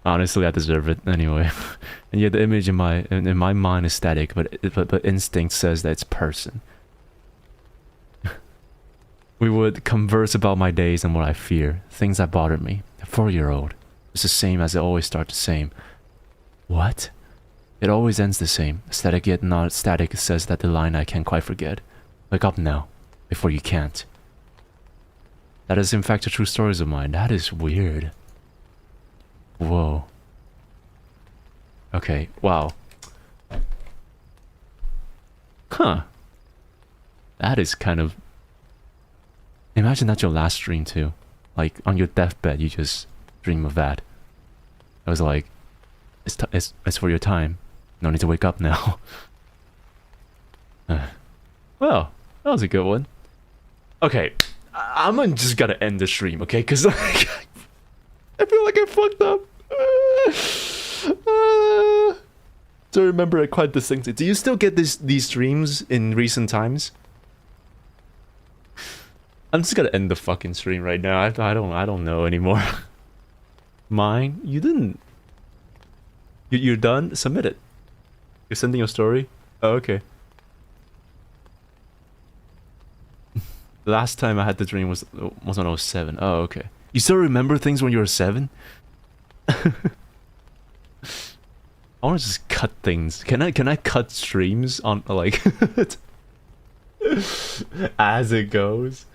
Honestly, I deserve it anyway. And yet the image in my mind is static, but instinct says that it's person. We would converse about my days and what I fear, things that bother me. A 4-year-old. It's the same as it always starts the same. What? It always ends the same. Static yet not static says that the line I can't quite forget. Wake up now, before you can't. That is in fact a true story of mine. That is weird. Whoa. Okay, wow. Huh. That is kind of... Imagine that's your last stream too. Like, on your deathbed, you just dream of that. I was like, it's for your time. No need to wake up now. Well, that was a good one. Okay, I'm just gonna end the stream, okay? Because like, I feel like I fucked up. So remember it quite distinctly. Do you still get these streams in recent times? I'm just gonna end the fucking stream right now. I don't know anymore. Mine? You didn't. You're done? Submit it. You're sending your story? Oh, okay. The last time I had the dream was when I was 7. Oh, okay. You still remember things when you were 7? I want to just cut things. Can I cut streams on like as it goes?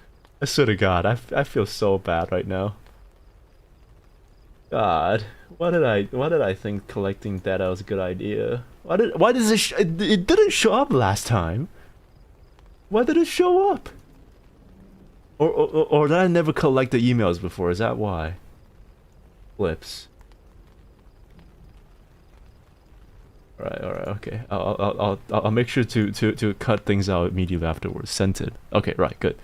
I swear to God, I feel so bad right now. God, why did I think collecting data was a good idea? Why does it didn't show up last time? Why did it show up? Or did I never collect the emails before? Is that why? Flips. Alright, okay. I'll make sure to cut things out immediately afterwards. Sent it. Okay, right, good.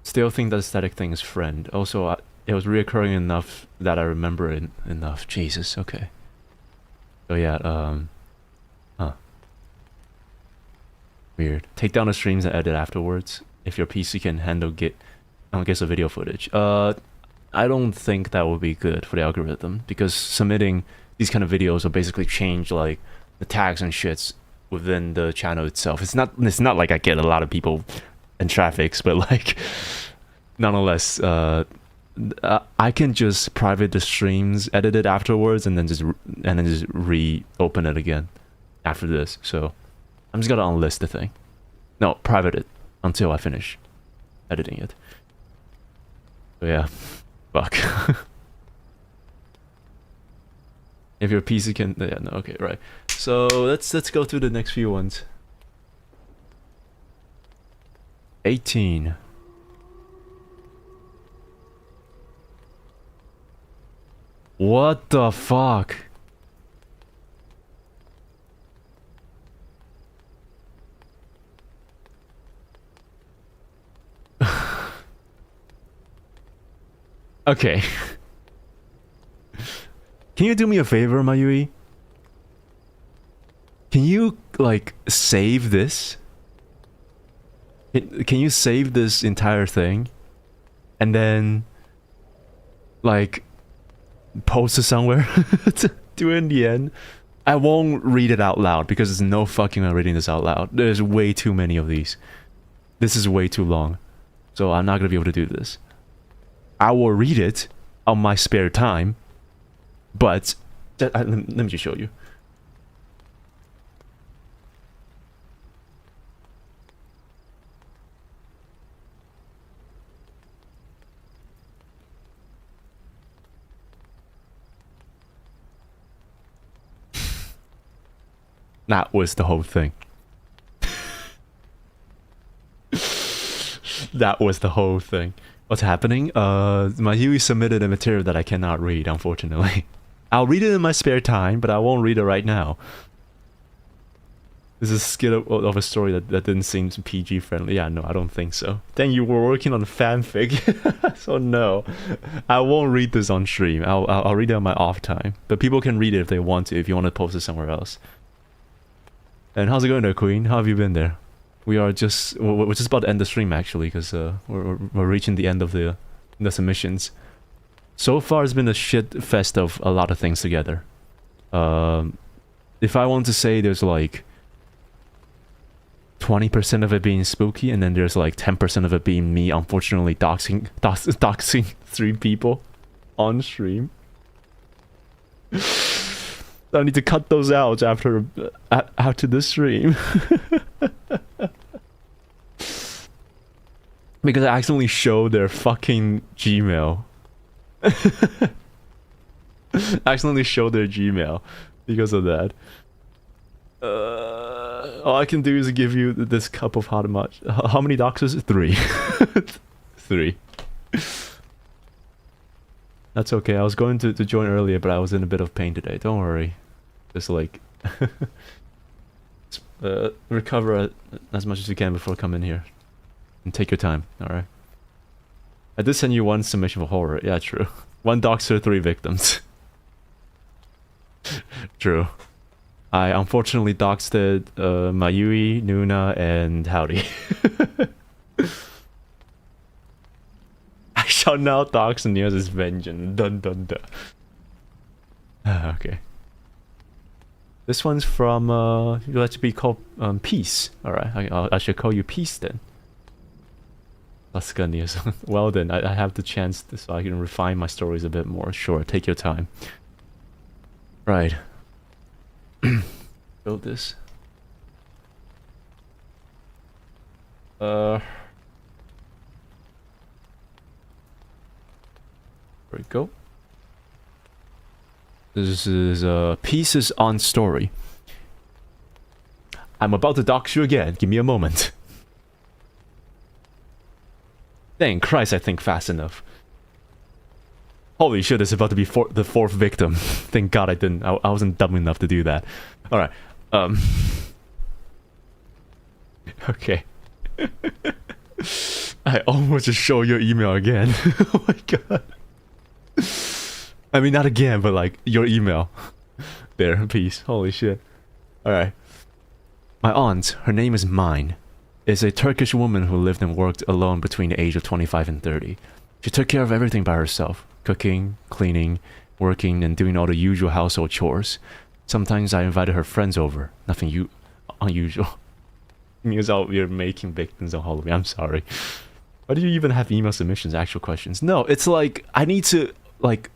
Still think that static thing is friend. Also, it was reoccurring enough that I remember it enough. Jesus, okay. So yeah, weird. Take down the streams and edit afterwards. If your PC can handle get the video footage. I don't think that would be good for the algorithm, because submitting these kind of videos will basically change like the tags and shits within the channel itself. It's not like I get a lot of people and traffics, but like nonetheless, I can just private the streams, edit it afterwards, and then just reopen it again after this. So I'm just gonna unlist the thing. No, private it until I finish editing it. So yeah, fuck. If your PC can, yeah, no, okay, right. So let's go through the next few ones. 18. What the fuck? Okay. Can you do me a favor, Mayui? Can you, like, save this? Can you save this entire thing? And then, like, post it somewhere? Do it in the end? I won't read it out loud, because there's no fucking way reading this out loud. There's way too many of these. This is way too long. So I'm not gonna be able to do this. I will read it on my spare time, but let me just show you. That was the whole thing. That was the whole thing. What's happening? Mayui submitted a material that I cannot read, unfortunately. I'll read it in my spare time, but I won't read it right now. This is a skit of a story that didn't seem PG friendly. Yeah, no, I don't think so. Then you were working on fanfic, so no, I won't read this on stream. I'll read it on my off time. But people can read it if they want to. If you want to post it somewhere else. And how's it going there, Queen? How have you been there? We're just about to end the stream actually, because we're reaching the end of the submissions. So far, it's been a shit fest of a lot of things together. If I want to say, there's like 20% of it being spooky, and then there's like 10% of it being me unfortunately doxing 3 people on stream. I need to cut those out after this stream. Because I accidentally showed their fucking Gmail. Accidentally showed their Gmail because of that. All I can do is give you this cup of hot much. How many doxes? 3. 3. That's okay. I was going to join earlier, but I was in a bit of pain today. Don't worry. Just like recover as much as you can before coming here, and take your time. All right. I did send you one submission for horror. Yeah, true. 1 doxer, 3 victims. True. I unfortunately doxed Mayui, Nuna, and Howdy. I shall now dox Nious' vengeance. Dun dun dun. Okay. This one's from, you like to be called Peace. Alright, I should call you Peace then. Asuka Nious. Well then, I have the chance so I can refine my stories a bit more. Sure, take your time. Right. Build this. There we go. This is Pieces on Story. I'm about to dox you again. Give me a moment. Thank Christ I think fast enough. Holy shit, it's about to be the 4th victim. Thank God I didn't. I wasn't dumb enough to do that. Alright. Okay. I almost just show your email again. Oh my god. I mean, not again, but like, your email. There, peace. Holy shit. Alright. My aunt, her name is Mine, is a Turkish woman who lived and worked alone between the age of 25 and 30. She took care of everything by herself. Cooking, cleaning, working, and doing all the usual household chores. Sometimes I invited her friends over. Nothing unusual. Means out you're making victims on Halloween. I'm sorry. Why do you even have email submissions, actual questions? No, it's like, I need to, like,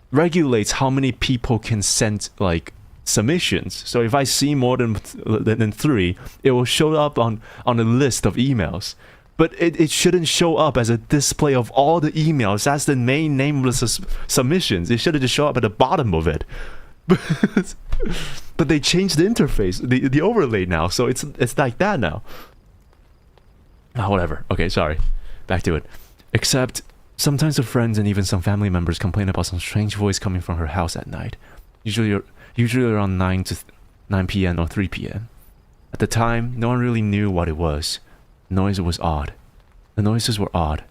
regulate how many people can send, like, submissions. So if I see more than 3, it will show up on a list of emails. But it shouldn't show up as a display of all the emails. That's the main name of the submissions. It should have just show up at the bottom of it. But they changed the interface, the overlay now, so it's like that now. Oh, whatever. Okay, sorry. Back to it. Except, sometimes her friends and even some family members complain about some strange voice coming from her house at night. Usually around 9 p.m. or 3 p.m. At the time, no one really knew what it was. The noise was odd. The noises were odd.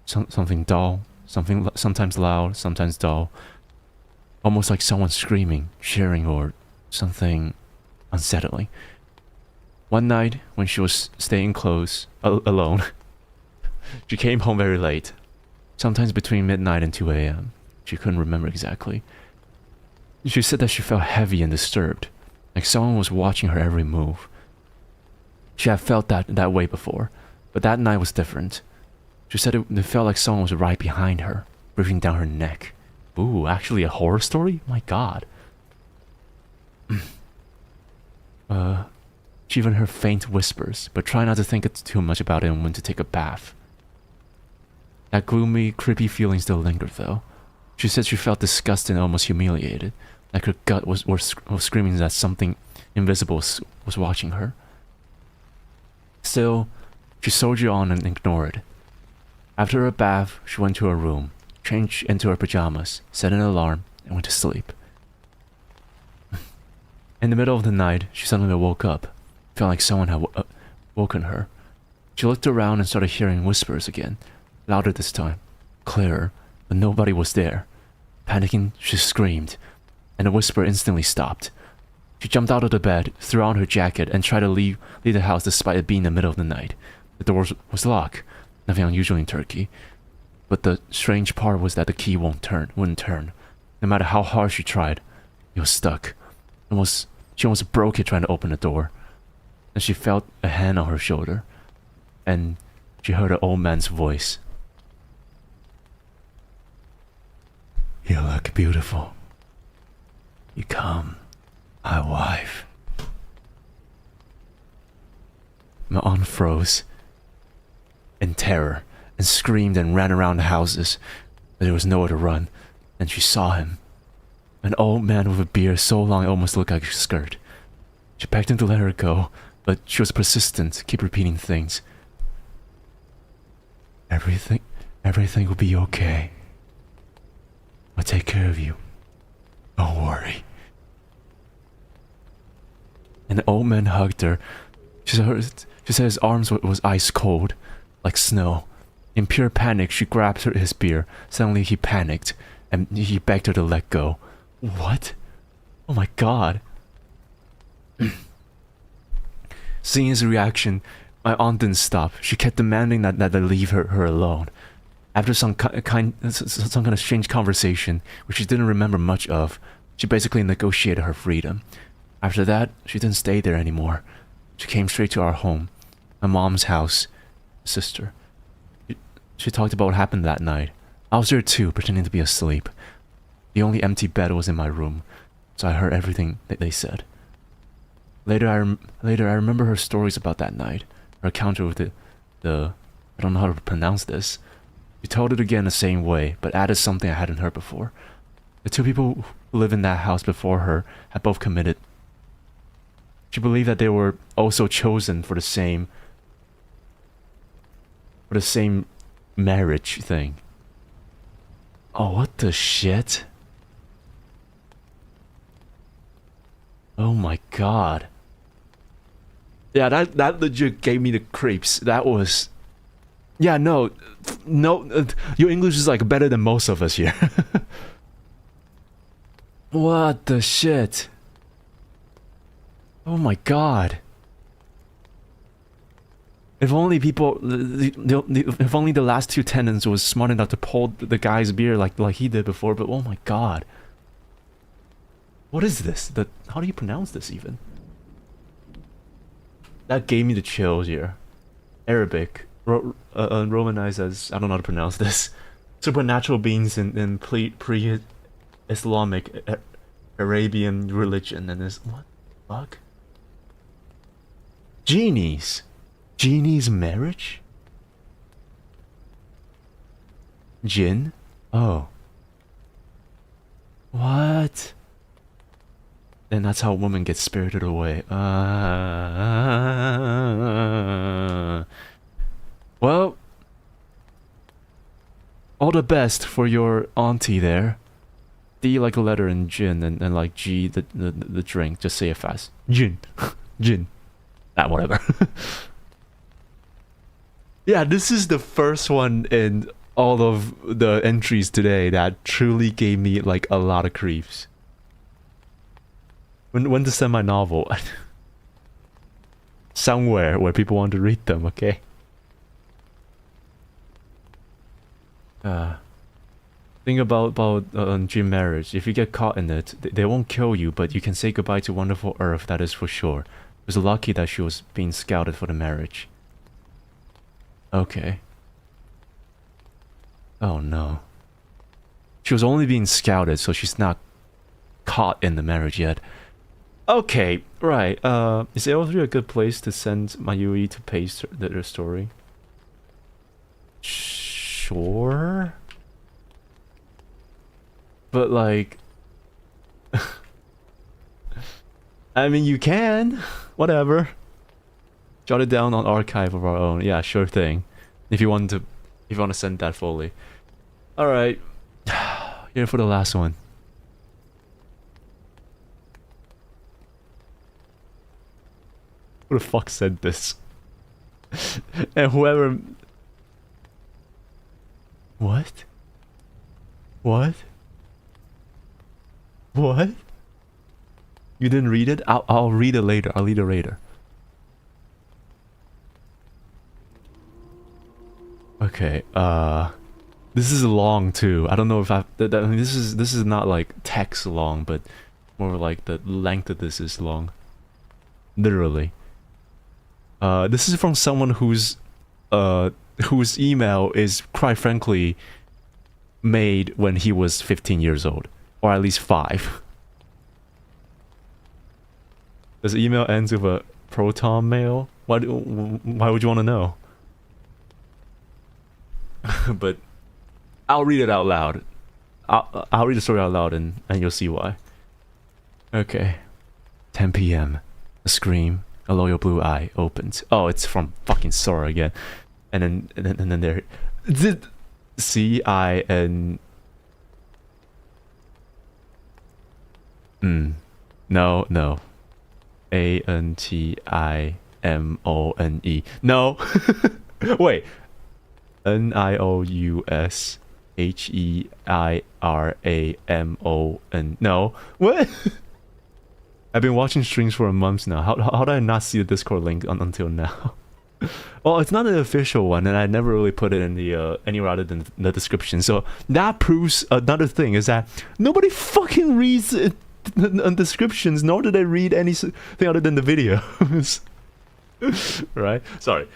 Something dull, sometimes loud, sometimes dull. Almost like someone screaming, cheering, or something unsettling. One night, when she was staying close, alone, she came home very late. Sometimes between midnight and 2 a.m. She couldn't remember exactly. She said that she felt heavy and disturbed, like someone was watching her every move. She had felt that way before, but that night was different. She said it felt like someone was right behind her, breathing down her neck. Ooh, actually a horror story? My god. She even heard faint whispers, but tried not to think too much about it and went to take a bath. That gloomy, creepy feeling still lingered though. She said she felt disgusted and almost humiliated, like her gut was screaming that something invisible was watching her. Still, she soldiered on and ignored it. After her bath, she went to her room, changed into her pajamas, set an alarm, and went to sleep. In the middle of the night, she suddenly woke up. Felt like someone had woken her. She looked around and started hearing whispers again, louder this time, clearer, but nobody was there. Panicking, she screamed, and the whisper instantly stopped. She jumped out of the bed, threw on her jacket, and tried to leave the house despite it being the middle of the night. The door was locked, nothing unusual in Turkey. But the strange part was that the key wouldn't turn. No matter how hard she tried, it was stuck. She almost broke it trying to open the door. And she felt a hand on her shoulder, and she heard an old man's voice. You look beautiful. You come, my wife. My aunt froze in terror and screamed and ran around the houses, but there was nowhere to run, and she saw him. An old man with a beard so long it almost looked like a skirt. She begged him to let her go, but she was persistent, keep repeating things. Everything will be okay. I'll take care of you. Don't worry. And the old man hugged her. She said his arms was ice cold, like snow. In pure panic, she grabbed his beer. Suddenly he panicked, and he begged her to let go. What? Oh my god. Seeing his reaction, my aunt didn't stop. She kept demanding that they leave her alone. After some kind of strange conversation, which she didn't remember much of, she basically negotiated her freedom. After that, she didn't stay there anymore. She came straight to our home, my mom's house, sister. She talked about what happened that night. I was there too, pretending to be asleep. The only empty bed was in my room, so I heard everything that they said. Later, I remember her stories about that night. Her encounter with the I don't know how to pronounce this. She told it again the same way, but added something I hadn't heard before. The two people who lived in that house before her had both committed. She believed that they were also chosen for the same marriage thing. Oh, what the shit? Oh my god. Yeah, that legit gave me the creeps. That was... Yeah, no, your English is like better than most of us here. What the shit? Oh my god. If only people, if only the last two tenants was smart enough to pull the guy's beer like he did before, but oh my god. What is this? How do you pronounce this even? That gave me the chills here. Arabic. Romanized as, I don't know how to pronounce this. Supernatural beings in pre-Islamic Arabian religion, and this, what the fuck? Genies. Genie's marriage? Jinn? Oh. What? And that's how a woman gets spirited away. Well, all the best for your auntie there. D like a letter in gin, and like G the drink. Just say it fast. Gin. Gin. Whatever. Yeah, this is the first one in all of the entries today that truly gave me like a lot of creeps. When to send my novel? Somewhere where people want to read them, okay? Think about gym marriage. If you get caught in it, they won't kill you, but you can say goodbye to wonderful Earth, that is for sure. It was lucky that she was being scouted for the marriage. Okay. Oh no. She was only being scouted, so she's not caught in the marriage yet. Okay, right. Is L3 a good place to send Mayui to paste their story? Sure. But like... I mean, you can. Whatever. Jot it down on archive of our own. Yeah, sure thing. If you want to send that fully. Alright. Here for the last one. Who the fuck said this? And whoever... What? What? What? You didn't read it? I'll read it later. I'll read it later. Okay, this is long too. I don't know if I mean, this is not like text long, but more like the length of this is long. Literally. This is from someone whose email is, quite frankly, made when he was 15 years old, or at least 5. This email ends with a proton mail. Why would you want to know? But I'll read it out loud. I'll read the story out loud, and you'll see why. Okay. 10 p.m. A scream. A loyal blue eye opens. Oh, it's from fucking Sora again. And then there... C-I-N... No. A-N-T-I-M-O-N-E. No! Wait. Niousheiramon. No. What? I've been watching streams for a month now. How did I not see the Discord link until now? Well, it's not an official one, and I never really put it in the anywhere other than the description. So that proves another thing, is that nobody fucking reads it on descriptions, nor do they read anything other than the videos. Right? Sorry.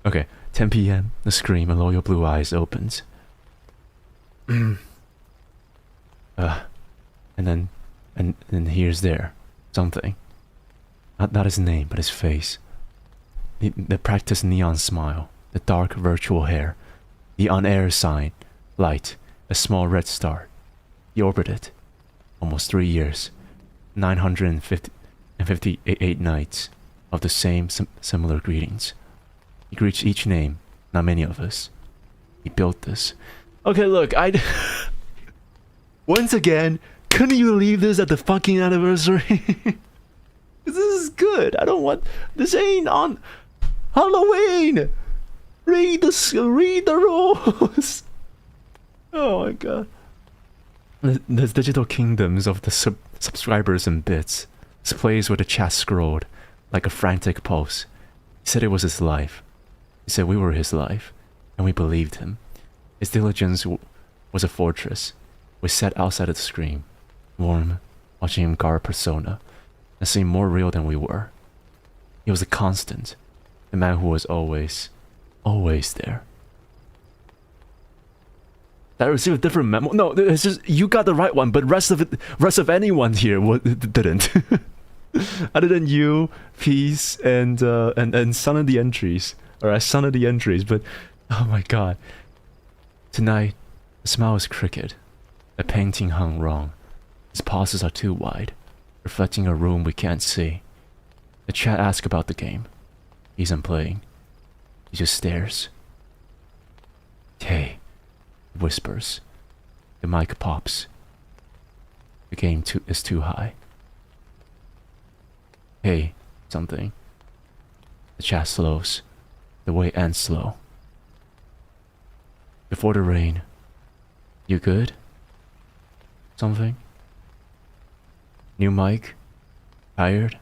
Okay, 10 p.m. The screen below your blue eyes opens. And then here's there something. Not his name, but his face. The practiced neon smile, the dark virtual hair, the on-air sign, light, a small red star. He orbited almost 3 years, 958 nights of the same similar greetings. He greets each name, not many of us. He built this. Okay, look, once again, couldn't you leave this at the fucking anniversary? This is good. I don't want... This ain't on Halloween! Read the rules! Oh my god. The digital kingdoms of the subscribers and bits. This place where the chat scrolled like a frantic pulse. He said it was his life. He said we were his life, and we believed him. His diligence was a fortress. We sat outside of the screen, warm, watching him guard persona, and seemed more real than we were. He was a constant, the man who was always there. Did I receive a different memo? No, it's just you got the right one, but rest of anyone here didn't. Other than you, Peace, and some of the entries. Alright, some of the entries, but oh my god. Tonight, the smile is crooked. The painting hung wrong. His pauses are too wide, reflecting a room we can't see. The chat asks about the game. He isn't playing. He just stares. Hey, he whispers. The mic pops. The game is too high. Hey, something. The chat slows. The way ends slow. Before the rain. You good? Something? New mic? Tired?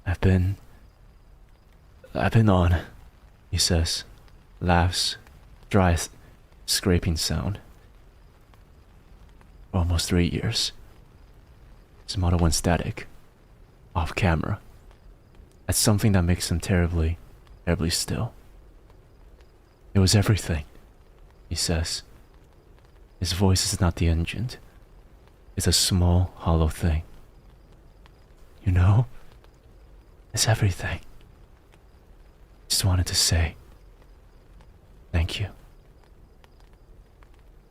I've been on, he says. Laughs. Dry scraping sound. For almost 3 years. His mother went static. Off camera. That's something that makes him terribly still. It was everything, he says. His voice is not the engine. It's a small, hollow thing. You know? It's everything. Just wanted to say thank you.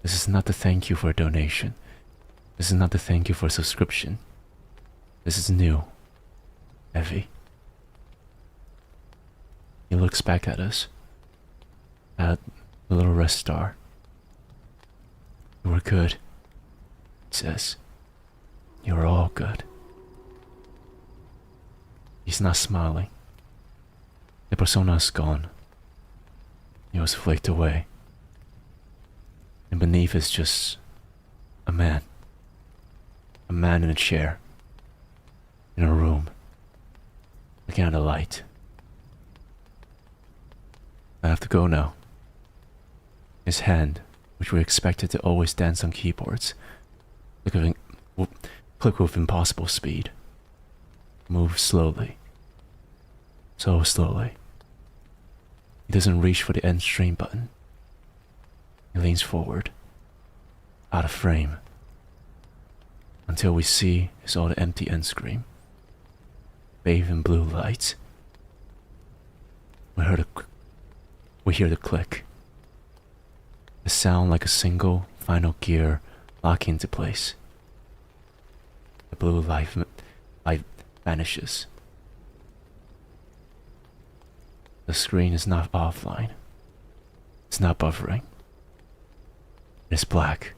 This is not the thank you for a donation. This is not the thank you for a subscription. This is new. Heavy. He looks back at us. At the little red star. You were good, he says. You were all good. He's not smiling. The persona is gone. He was flaked away. And beneath is just a man. A man in a chair. In a room. Looking at a light. I have to go now. His hand, which we expected to always dance on keyboards, click with impossible speed. Moves slowly. So slowly. He doesn't reach for the end stream button. He leans forward. Out of frame. Until we see his all the empty end screen. Bathed in blue light. We hear the click. The sound like a single final gear locking into place. The blue light vanishes. The screen is not offline. It's not buffering. It's black.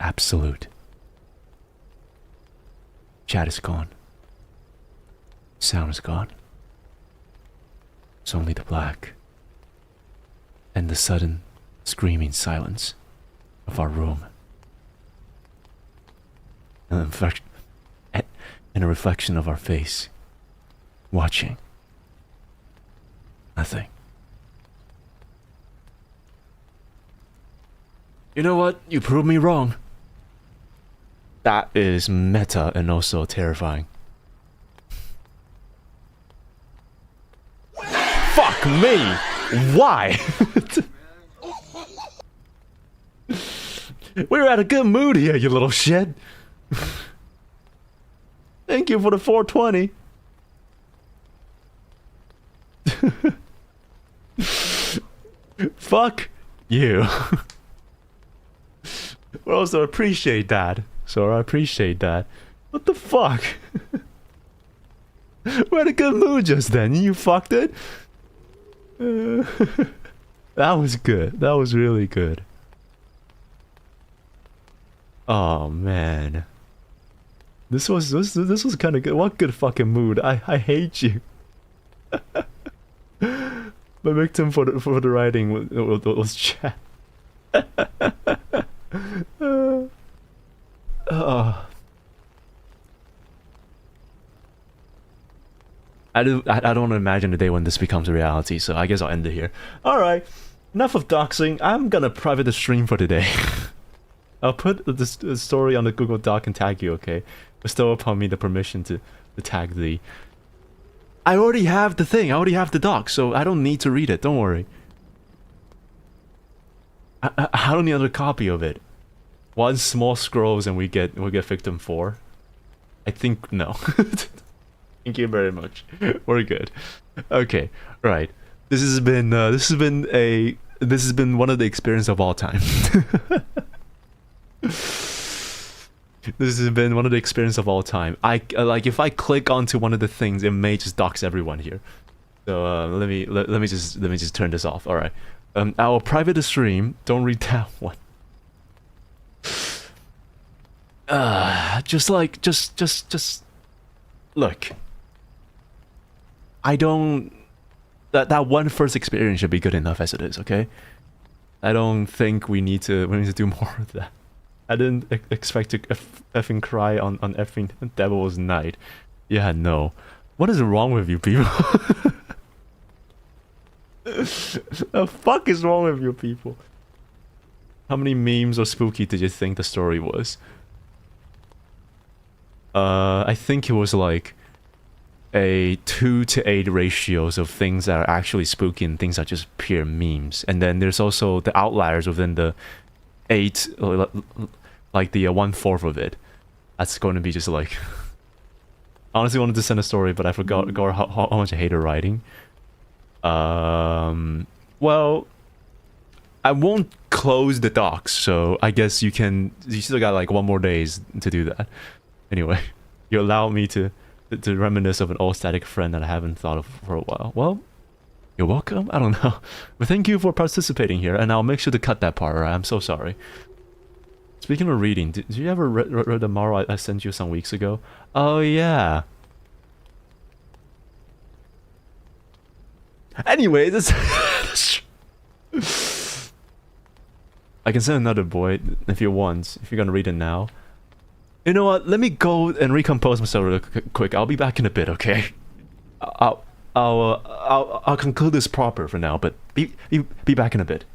Absolute. Chat is gone. Sound is gone. It's only the black. And the sudden, screaming silence of our room. And a reflection of our face. Watching. Nothing. You know what? You proved me wrong. That is meta and also terrifying. Fuck me! Why? We're at a good mood here, you little shit. Thank you for the 420. Fuck you. We also appreciate that. So I appreciate that. What the fuck? We're in a good mood just then. You fucked it. That was good. That was really good. Oh man. This was kind of good. What good fucking mood. I hate you. My victim for the writing was chat. I don't want to imagine the day when this becomes a reality, so I guess I'll end it here. Alright, enough of doxing. I'm gonna private the stream for today. I'll put the story on the Google Doc and tag you, okay? Bestow upon me the permission to tag thee. I already have the thing, I already have the doc, so I don't need to read it, don't worry. I don't need another copy of it. One small scrolls and we get victim 4. I think no. Thank you very much. We're good. Okay, right. This has been one of the experience of all time. This has been one of the experience of all time. Like if I click onto one of the things, it may just dox everyone here. So let me just turn this off. All right. I will private the stream. Don't read that one. Just look. I don't. That one first experience should be good enough as it is. Okay. I don't think we need to do more of that. I didn't expect to effing cry on effing Devil's Night. Yeah, no. What is wrong with you people? The fuck is wrong with you people? How many memes or spooky did you think the story was? I think it was like a 2-to-8 ratios of things that are actually spooky and things that are just pure memes. And then there's also the outliers within the 8, like the 1/4 of it. That's going to be just like... Honestly wanted to send a story, but I forgot how much I hated writing. Well, I won't close the docs, so I guess you still got like 1 more days to do that. Anyway, you allow me to reminisce of an old static friend that I haven't thought of for a while. Well, you're welcome. I don't know, but thank you for participating here, and I'll make sure to cut that part. Right? I'm so sorry. Speaking of reading, did you ever read the manga I sent you some weeks ago? Oh yeah. Anyway, this. I can send another boy if you want. If you're gonna read it now. You know what? Let me go and recompose myself real quick. I'll be back in a bit, okay? I'll conclude this proper for now, but be back in a bit.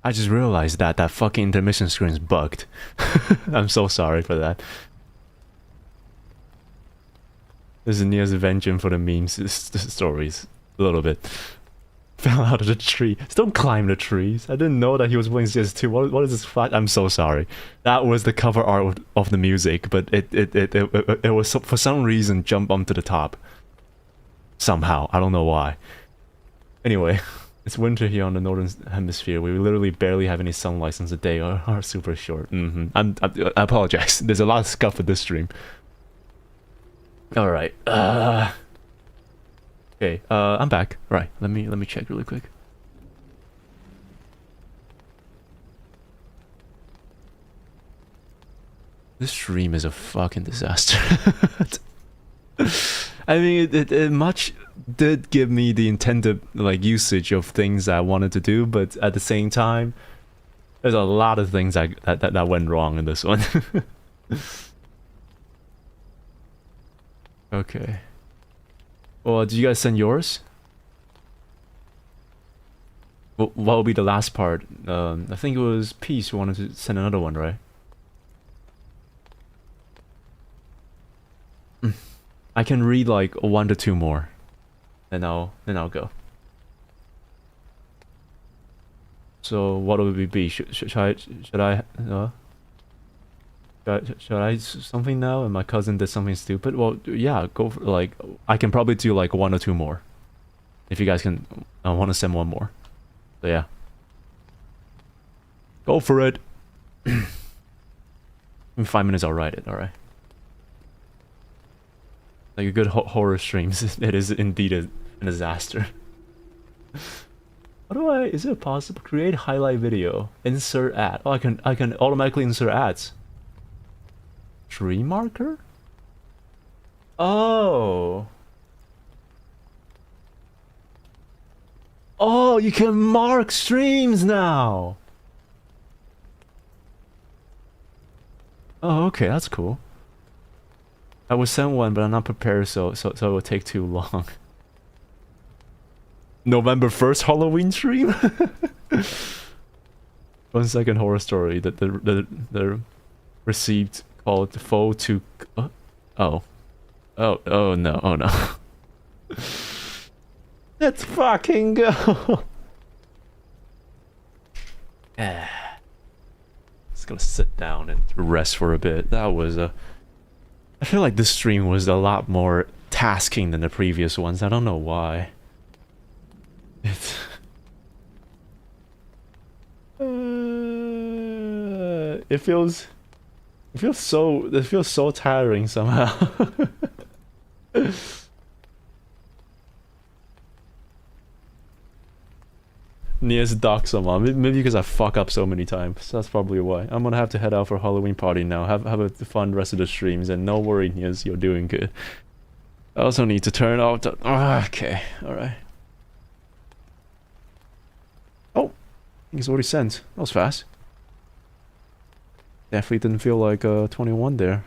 I just realized that that fucking intermission screen is bugged. I'm so sorry for that. This is Nious vengeance for the memes stories. A little bit. Fell out of the tree. Just don't climb the trees. I didn't know that he was playing CS2. What is this fight? I'm so sorry. That was the cover art of the music, but it was for some reason jump onto the top. Somehow. I don't know why. Anyway. It's winter here on the northern hemisphere. We literally barely have any sunlight since the day are super short. I apologize. There's a lot of scuff with this stream. All right. Okay. I'm back. Right. Let me check really quick. This stream is a fucking disaster. I mean, it much did give me the intended like usage of things I wanted to do, but at the same time, there's a lot of things that went wrong in this one. Okay. Well, did you guys send yours? What will be the last part? I think it was Peace who wanted to send another one, right? I can read like 1 to 2 more, then I'll go. So what will it be? Should I something now? And my cousin did something stupid. Well, yeah, go for, like I can probably do like 1 or 2 more. If you guys can, I want to send 1 more. So yeah, go for it. In 5 minutes, I'll write it. All right. Like a good horror stream. It is indeed a disaster. How do I? Is it possible? Create highlight video. Insert ad. Oh, I can automatically insert ads. Tree marker? Oh. Oh, you can mark streams now. Oh, okay, that's cool. I was sent one, but I'm not prepared, so it will take too long. November 1st Halloween stream? 1 second horror story that the received called Vtubers. Oh no. Let's fucking go. Just gonna sit down and rest for a bit. That was a I feel like this stream was a lot more tasking than the previous ones. I don't know why. It feels so tiring somehow. Nious docs someone. Maybe because I fuck up so many times. That's probably why. I'm gonna have to head out for a Halloween party now. Have a fun rest of the streams, and no worry, Nious, you're doing good. I also need to turn off the... okay, alright. Oh, I think it's already sent. That was fast. Definitely didn't feel like 21 there.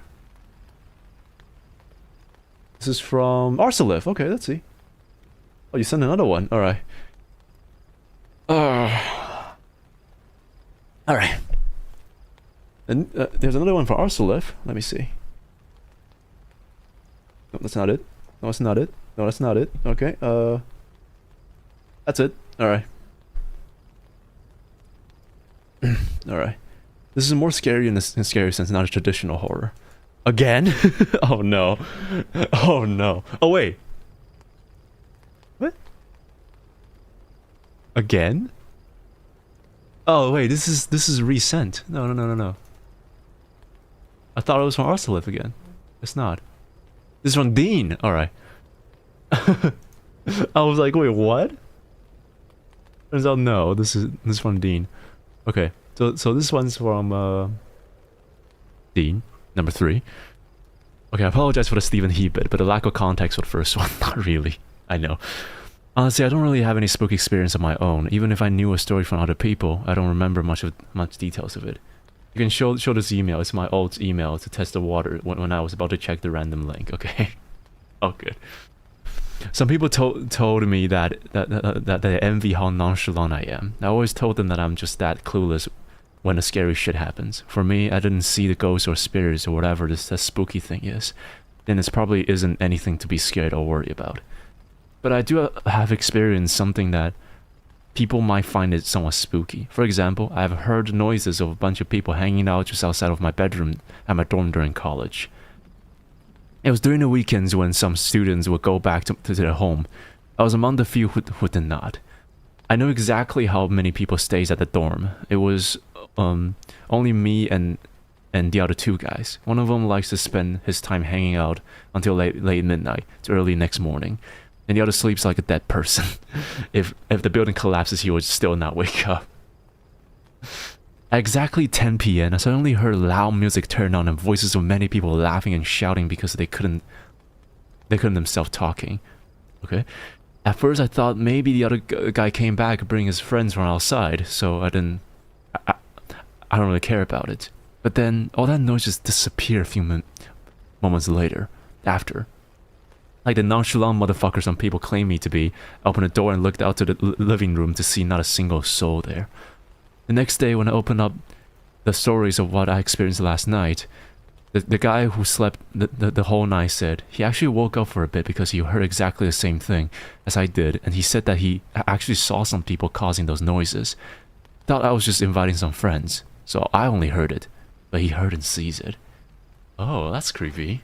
This is from Arsalif. Okay, let's see. Oh, you sent another one. Alright. Alright. And there's another one for Arsalif. Let me see. No, that's not it. No, that's not it. No, that's not it. Okay, that's it. Alright. Alright. This is more scary in a scary sense, not a traditional horror. Again? Oh no. Oh no. Oh wait. What? Again? Oh wait, this is resent. No. I thought it was from Arsalif again. It's not. This is from Dean. Alright. I was like, wait, what? Turns out no, this is from Dean. Okay, so this one's from Dean, number 3. Okay, I apologize for the Stephen He bit, but the lack of context for the first one, not really. I know. Honestly, I don't really have any spooky experience of my own. Even if I knew a story from other people, I don't remember much details of it. You can show this email. It's my old email to test the water when I was about to check the random link. Okay. Oh, good. some people told me that they envy how nonchalant I am. I always told them that I'm just that clueless when the scary shit happens. For me, I didn't see the ghosts or spirits or whatever this spooky thing is. Then it probably isn't anything to be scared or worry about. But I do have experienced something that people might find it somewhat spooky. For example, I have heard noises of a bunch of people hanging out just outside of my bedroom at my dorm during college. It was during the weekends when some students would go back to their home. I was among the few who did not. I know exactly how many people stays at the dorm. It was only me and the other two guys. One of them likes to spend his time hanging out until late midnight to early next morning. And the other sleeps like a dead person. If the building collapses, he would still not wake up. At exactly 10 p.m., I suddenly heard loud music turn on and voices of many people laughing and shouting because they couldn't themselves talking. Okay? At first, I thought maybe the other guy came back to bring his friends from outside, so I don't really care about it. But then, all that noise just disappeared a few moments later, after. Like the nonchalant motherfucker some people claim me to be, I opened the door and looked out to the living room to see not a single soul there. The next day, when I opened up the stories of what I experienced last night, the guy who slept the whole night said he actually woke up for a bit because he heard exactly the same thing as I did, and he said that he actually saw some people causing those noises. Thought I was just inviting some friends, so I only heard it, but he heard and sees it. Oh, that's creepy.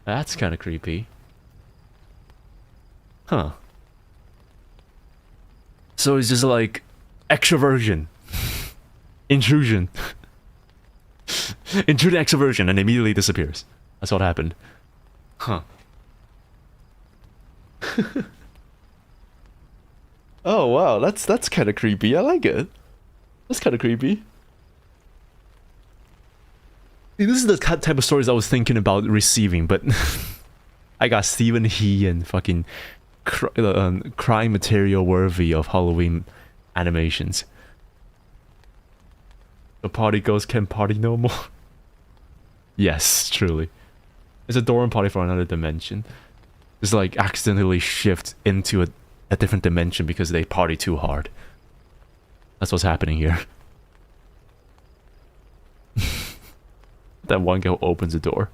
That's kind of creepy. Huh. So it's just like extroversion. Intrusion. Intruding extroversion and immediately disappears. That's what happened. Huh. Oh wow, that's kind of creepy. I like it. That's kind of creepy. This is the type of stories I was thinking about receiving, but I got Stephen He and fucking crime material worthy of Halloween animations. The party ghosts can party no more. Yes, truly. It's a dorm party for another dimension. It's like accidentally shift into a different dimension because they party too hard. That's what's happening here. That one girl opens the door.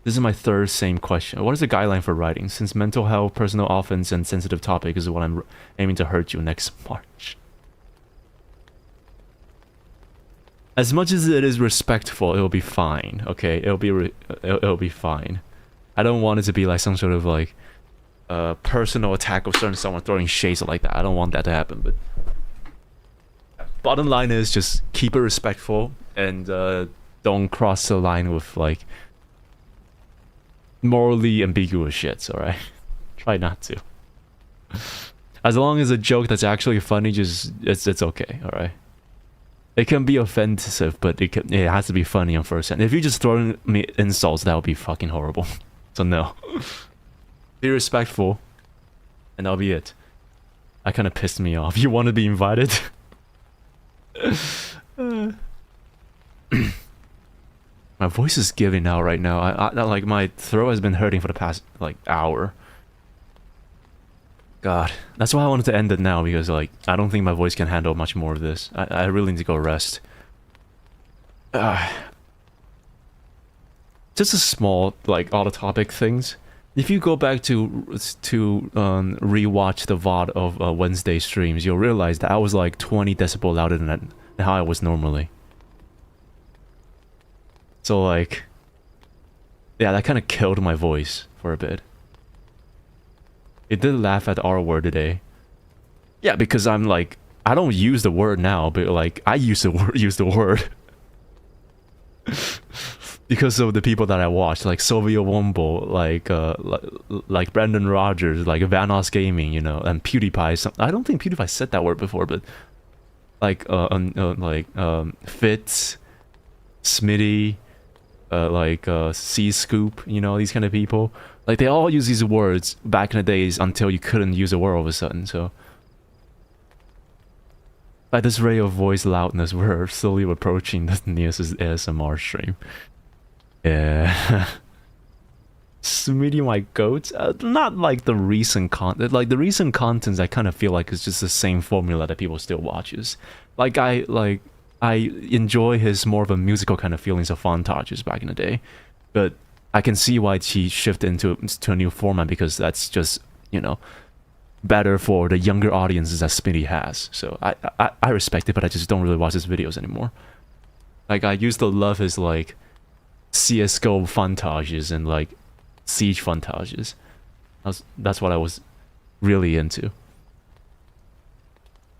This is my third same question. What is the guideline for writing? Since mental health, personal offense, and sensitive topic is what I'm aiming to hurt you next March. As much as it is respectful, it'll be fine. Okay, it'll be fine. I don't want it to be like some sort of like personal attack of certain someone throwing shades like that. I don't want that to happen. But bottom line is just keep it respectful and don't cross the line with like morally ambiguous shits. All right, try not to. As long as a joke that's actually funny, just it's okay. All right. It can be offensive, but it has to be funny on first hand. If you just throw me insults, that would be fucking horrible. So no. Be respectful, and that'll be it. That kind of pissed me off. You want to be invited? My voice is giving out right now. I like my throat has been hurting for the past like hour. God, that's why I wanted to end it now, because like I don't think my voice can handle much more of this. I really need to go rest. Just a small like auto topic things. If you go back to rewatch the VOD of Wednesday streams, you'll realize that I was like 20 decibel louder than how I was normally. So like, yeah, that kind of killed my voice for a bit. It did laugh at the R word today. Yeah, because I'm like, I don't use the word now, but like I use the word. Because of the people that I watched, like Sylvia Womble, like Brandon Rogers, like Vanos Gaming, you know, and PewDiePie. I don't think PewDiePie said that word before, but like Fitz, Smitty, C-Scoop, you know, these kind of people. Like they all use these words back in the days until you couldn't use a word all of a sudden. So, by this rate of voice loudness, we're slowly approaching the Nious ASMR stream. Yeah. Smitty my goats, not like the recent content. Like the recent contents, I kind of feel like it's just the same formula that people still watches. Like I enjoy his more of a musical kind of feelings of montages back in the day, but I can see why he shifted into a new format, because that's just, you know, better for the younger audiences that Smitty has. So I respect it, but I just don't really watch his videos anymore. Like I used to love his like CS:GO montages and like Siege montages. That's what I was really into.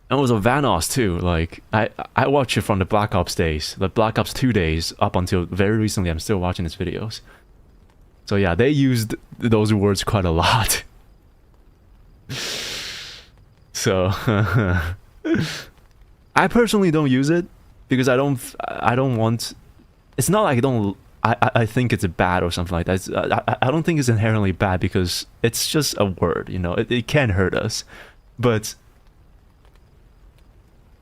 And it was a Vanoss too. Like I watched it from the Black Ops days, the Black Ops 2 days, up until very recently. I'm still watching his videos. So yeah, they used those words quite a lot. So I personally don't use it because I don't want. It's not like I think it's bad or something like that. I don't think it's inherently bad because it's just a word, you know. It can hurt us, but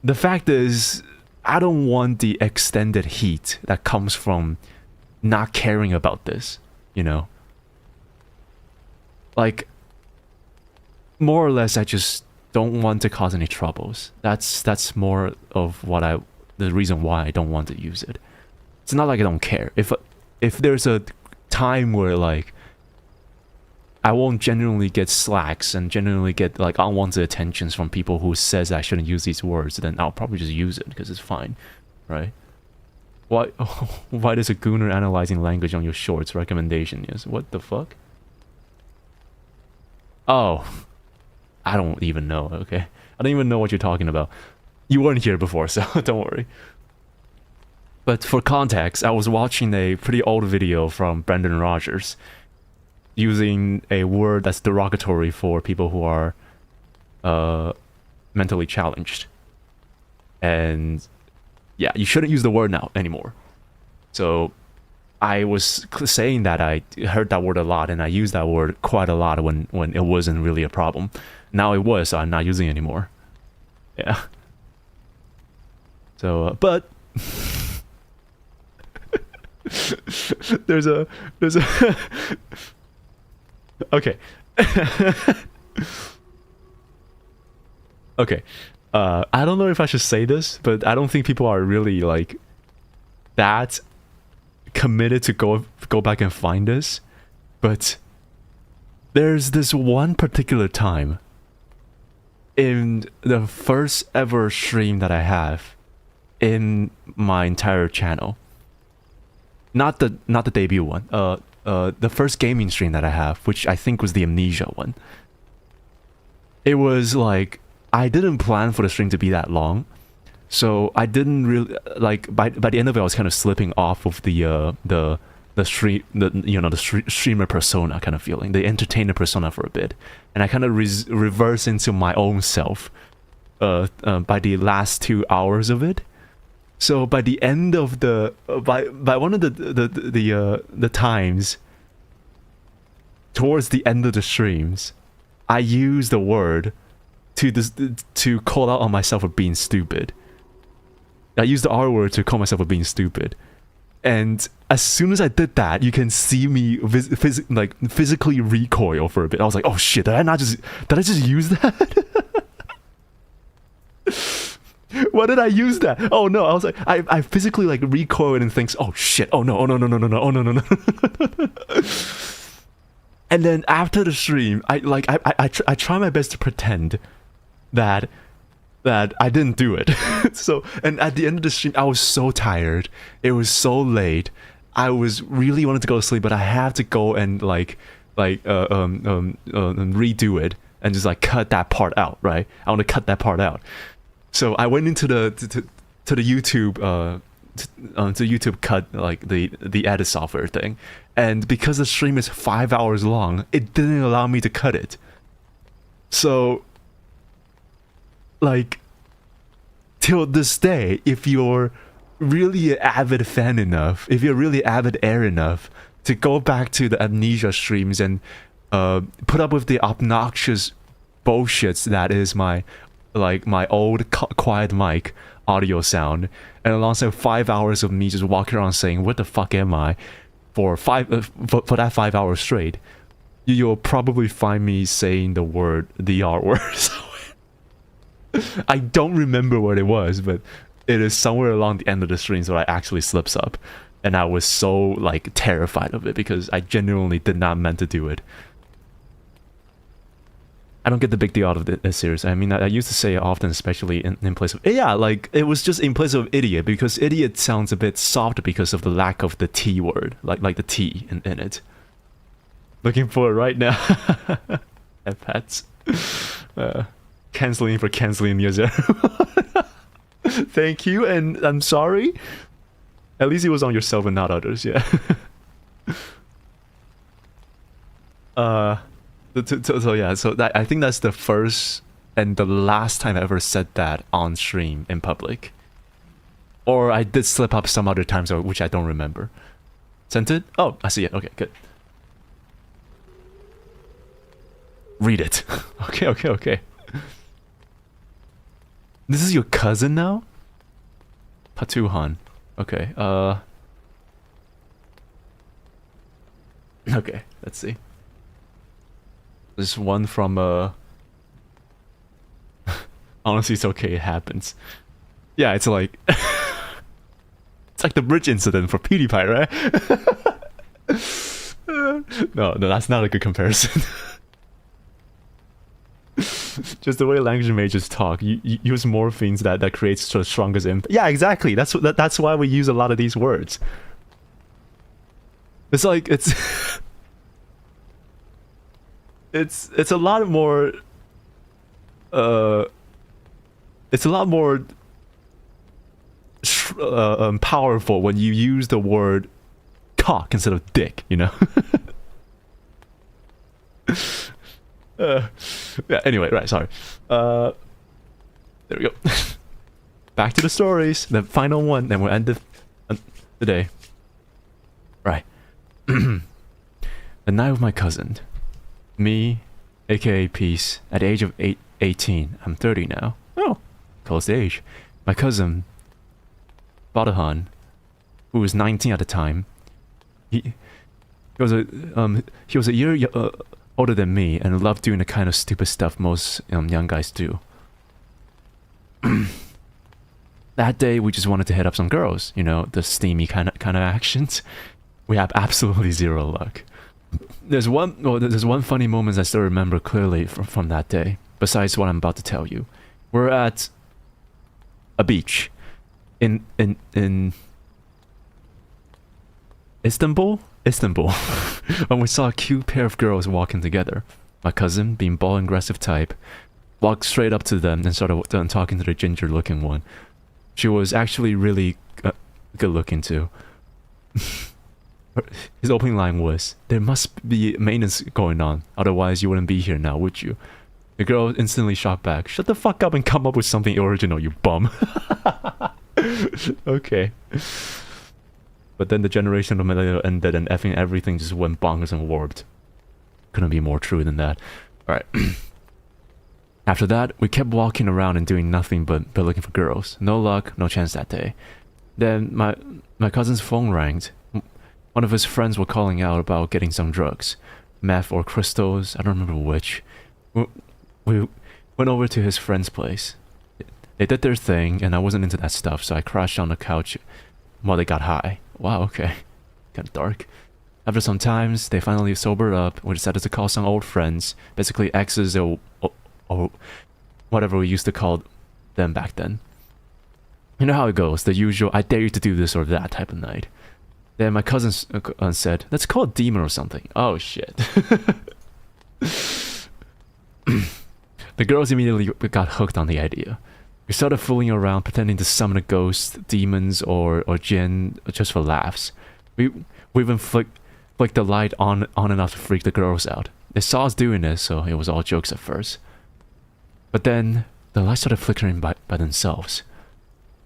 the fact is, I don't want the extended heat that comes from not caring about this, you know. Like, more or less, I just don't want to cause any troubles. That's more of what the reason why I don't want to use it. It's not like I don't care. If there's a time where like I won't genuinely get slacks and genuinely get like unwanted attentions from people who says I shouldn't use these words, then I'll probably just use it because it's fine, right? Why does a gooner analyzing language on your shorts recommendation? Yes, what the fuck? Oh, I don't even know. Okay, I don't even know what you're talking about. You weren't here before, so don't worry. But for context, I was watching a pretty old video from Brendan Rogers using a word that's derogatory for people who are mentally challenged. And yeah, you shouldn't use the word now anymore. So I was saying that I heard that word a lot, and I used that word quite a lot when it wasn't really a problem. Now it was, so I'm not using it anymore. Yeah. So, but there's a okay. Okay. I don't know if I should say this, but I don't think people are really like that committed to go back and find this. But there's this one particular time in the first ever stream that I have in my entire channel. Not the debut one. The first gaming stream that I have, which I think was the Amnesia one. It was like I didn't plan for the stream to be that long, so I didn't really like. By the end of it, I was kind of slipping off of the streamer persona kind of feeling, the entertainer persona for a bit, and I kind of reverse into my own self. By the last 2 hours of it. So by the end of the by one of the times towards the end of the streams, I used the word to call out on myself for being stupid. I used the R word to call myself for being stupid, and as soon as I did that, you can see me physically recoil for a bit. I was like, "Oh shit! Did I just use that?" Why did I use that? Oh no, I was like, I physically like recoiled and thinks, oh shit, oh no, oh no, no, no, no, no, oh no, no, no. And then after the stream, I try my best to pretend that I didn't do it. So, and at the end of the stream, I was so tired. It was so late. I was really wanted to go to sleep, but I had to go and redo it and just like cut that part out, right? I want to cut that part out. So I went into the YouTube to YouTube cut, like the edit software thing, and because the stream is 5 hours long, it didn't allow me to cut it. So like till this day, if you're really an avid fan enough, if you're really avid air enough to go back to the Amnesia streams and put up with the obnoxious bullshits that is my old quiet mic audio sound, and alongside 5 hours of me just walking around saying what the fuck am I for for that 5 hours straight, you'll probably find me saying the R word. I don't remember what it was, but it is somewhere along the end of the stream so I actually slips up. And I was so, like, terrified of it because I genuinely did not meant to do it. I don't get the big deal out of this series. I mean, I used to say it often, especially in place of... Yeah, like, it was just in place of idiot, because idiot sounds a bit soft because of the lack of the T word. Like the T in it. Looking for it right now. Pets. Canceling for canceling Nious. Thank you, and I'm sorry. At least it was on yourself and not others, yeah. So yeah, so that, I think that's the first and the last time I ever said that on stream in public. Or I did slip up some other times, which I don't remember. Sent it? Oh, I see it. Okay, good. Read it. Okay. This is your cousin now? Patuhan. Okay, okay, let's see. This one from, honestly, it's okay, it happens. Yeah, it's like... it's like the bridge incident for PewDiePie, right? No, that's not a good comparison. Just the way language majors talk, you use morphemes that creates the strongest impact. Yeah, exactly. That's why we use a lot of these words. It's like it's a lot more. It's a lot more powerful when you use the word cock instead of dick. You know. Yeah, anyway, right, sorry. There we go. Back to the stories. The final one, then we'll end the day. Right. The night with my cousin. Me, aka Peace, at the age of 18. I'm 30 now. Oh, close age. My cousin, Badahan, who was 19 at the time. He was a year older than me and loved doing the kind of stupid stuff most young guys do. That day we just wanted to hit up some girls, you know, the steamy kind of actions. We have absolutely zero luck. There's one funny moment I still remember clearly from that day, besides what I'm about to tell you. We're at a beach in Istanbul, when we saw a cute pair of girls walking together. My cousin, being bold and aggressive type, walked straight up to them and started talking to the ginger-looking one. She was actually really good-looking too. His opening line was, "There must be maintenance going on, otherwise you wouldn't be here now, would you?" The girl instantly shot back, "Shut the fuck up and come up with something original, you bum." Okay. But then the generation of millennial ended and effing everything just went bonkers and warped. Couldn't be more true than that. Alright. After that, we kept walking around and doing nothing but looking for girls. No luck, no chance that day. Then my cousin's phone rang. One of his friends were calling out about getting some drugs. Meth or crystals, I don't remember which. We went over to his friend's place. They did their thing, and I wasn't into that stuff, so I crashed on the couch while they got high. Wow, okay. Kinda dark. After some times, they finally sobered up. We decided to call some old friends, basically exes or whatever we used to call them back then. You know how it goes, the usual "I dare you to do this or that" type of night. Then my cousin said, "Let's call a demon or something." Oh shit. The girls immediately got hooked on the idea. We started fooling around, pretending to summon a ghost, demons, or jinn just for laughs. We even flicked the light on enough to freak the girls out. They saw us doing this, so it was all jokes at first. But then, the lights started flickering by themselves.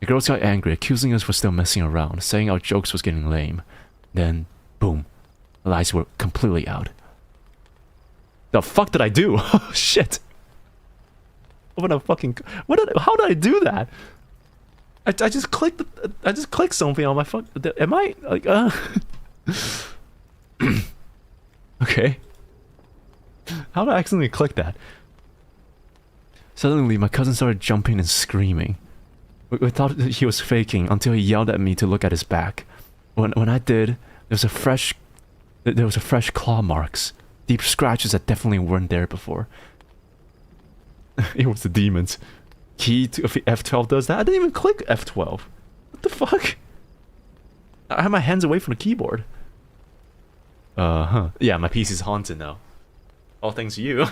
The girls got angry, accusing us for still messing around, saying our jokes was getting lame. Then, boom, the lights were completely out. The fuck did I do? Oh shit! How did I do that? I just clicked something on my phone. Am I like Okay. How did I accidentally click that? Suddenly, my cousin started jumping and screaming. We thought that he was faking until he yelled at me to look at his back. When I did, there was a fresh claw marks, deep scratches that definitely weren't there before. It was the demons. Key to F12 does that? I didn't even click F12. What the fuck? I have my hands away from the keyboard. Yeah, my PC's haunted now. All thanks to you.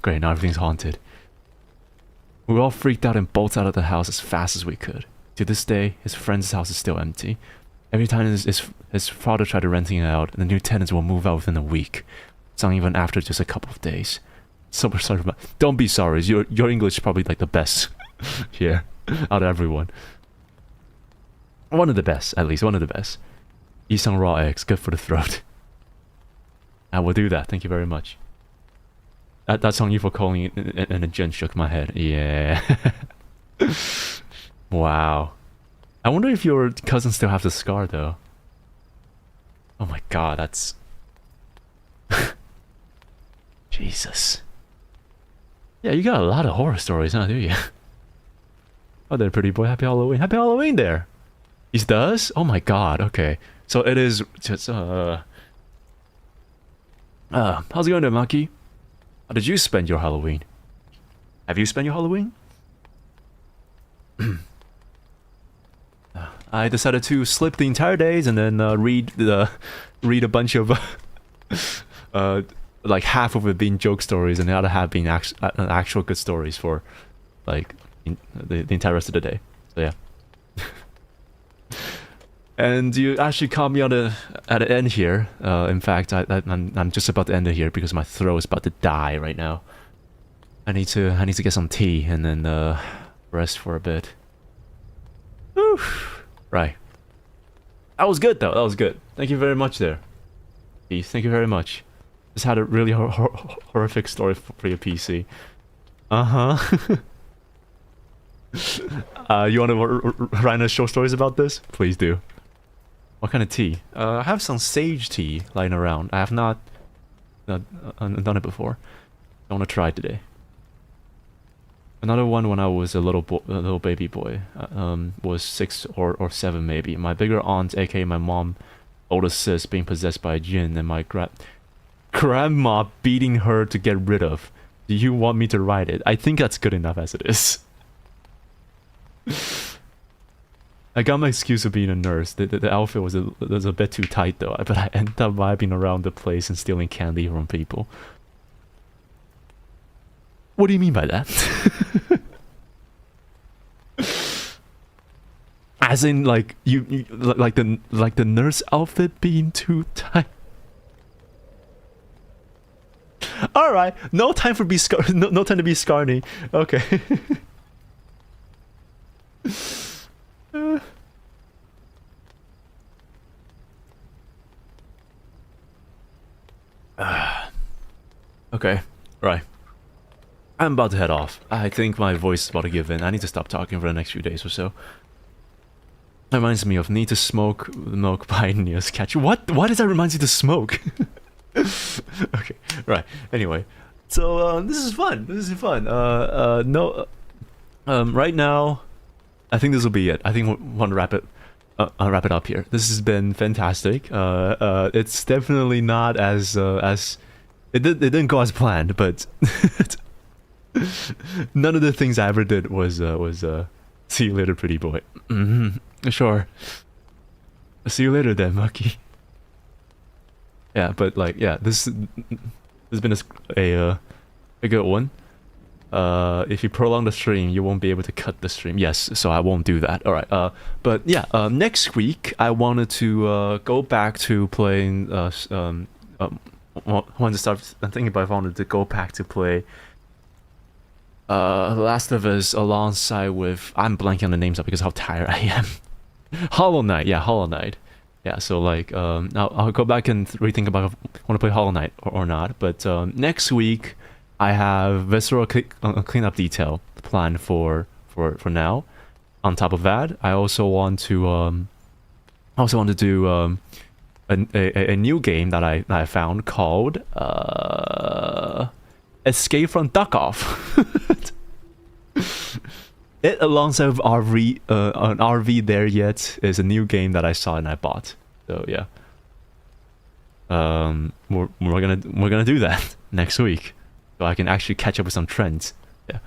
Great, now everything's haunted. We were all freaked out and bolted out of the house as fast as we could. To this day, his friend's house is still empty. Every time his father tried to renting it out, the new tenants will move out within a week. Some even after just a couple of days. Super sorry about. Don't be sorry. Your English is probably like the best here out of everyone. One of the best, at least one of the best. Eat some raw eggs, good for the throat. I will do that. Thank you very much. That's on you for calling it, and the gent shook my head. Yeah. Wow. I wonder if your cousin still have the scar though. Oh my god, that's Jesus. Yeah, you got a lot of horror stories, huh, do you? Oh there, pretty boy, happy Halloween. Happy Halloween there! He does? Oh my god, okay. So it is just how's it going there, Maki? How did you spend your Halloween? Have you spent your Halloween? I decided to sleep the entire days and then read a bunch of like half of it being joke stories and the other half being actual good stories for like the entire rest of the day. So yeah. And you actually caught me at the end here. In fact, I'm just about to end it here because my throat is about to die right now. I need to get some tea and then rest for a bit. Oof. Right. That was good though. That was good. Thank you very much there. Peace. Thank you very much. Just had a really horrific story for your PC. You want to write us short stories about this? Please do. What kind of tea? I have some sage tea lying around. I have not done it before. I want to try it today. Another one when I was a little baby boy, was 6 or 7 maybe. My bigger aunt, aka my mom, older sis, being possessed by a jinn, and my grandma beating her to get rid of. Do you want me to write it? I think that's good enough as it is. I got my excuse of being a nurse. The outfit was a bit too tight though, but I ended up vibing around the place and stealing candy from people. What do you mean by that? As in, like you like the nurse outfit being too tight. All right, no time for no time to be scarny. Okay. Okay, right. I'm about to head off. I think my voice is about to give in. I need to stop talking for the next few days or so. That reminds me of Need to Smoke Milk by Nious Catch. What? Why does that remind you to smoke? Okay, right. Anyway, so this is fun. This is fun. Right now, I think this will be it. I think we'll want to wrap it up here. This has been fantastic. It's definitely not as it didn't go as planned, but none of the things I ever did was see you later, pretty boy. Sure. See you later then, Mucky. Yeah, but like, yeah, this has been a good one. If you prolong the stream, you won't be able to cut the stream. Yes, so I won't do that. All right. But yeah, next week I wanted to go back to playing. Wanted to start thinking about if I wanted to go back to play Last of Us alongside with, I'm blanking on the names up because how tired I am. Hollow Knight, yeah, Hollow Knight. Yeah, so like I'll go back and rethink about if I want to play Hollow Knight or not. But next week I have Visceral cleanup detail planned for now. On top of that, I also want to do a new game that I found called Escape from Duck Off. It alongside of an RV there yet is a new game that I saw and I bought. So yeah. We're gonna do that next week, so I can actually catch up with some trends. Yeah.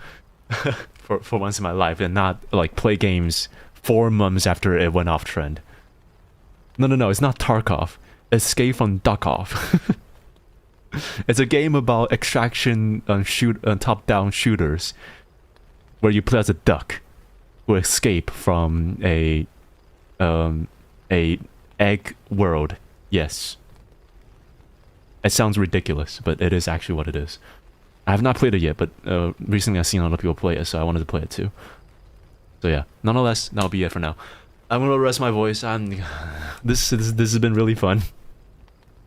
for once in my life, and not like play games 4 months after it went off trend. No, it's not Tarkov. Escape from Duck Off. It's a game about extraction top-down shooters, where you play as a duck who escape from a egg world. Yes. It sounds ridiculous, but it is actually what it is. I have not played it yet, but recently I've seen other people play it, so I wanted to play it too. So yeah, nonetheless, that'll be it for now. I'm gonna rest my voice. This has been really fun.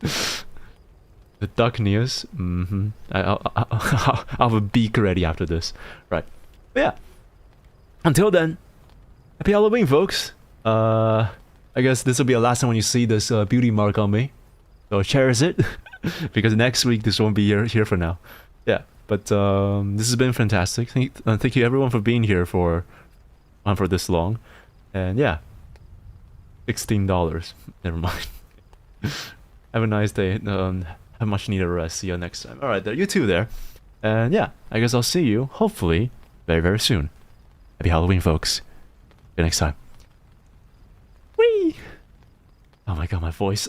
The duck Nious. I'll have a beak ready after this. Right. But yeah. Until then, happy Halloween, folks. I guess this will be the last time when you see this beauty mark on me. So cherish it, because next week this won't be here for now. Yeah. But this has been fantastic. Thank you everyone for being here for this long. And yeah. $16. Never mind. Have a nice day. Have much needed rest. See you next time. Alright there, you too there. And yeah, I guess I'll see you, hopefully, very, very soon. Happy Halloween, folks. See you next time. Whee! Oh my god, my voice.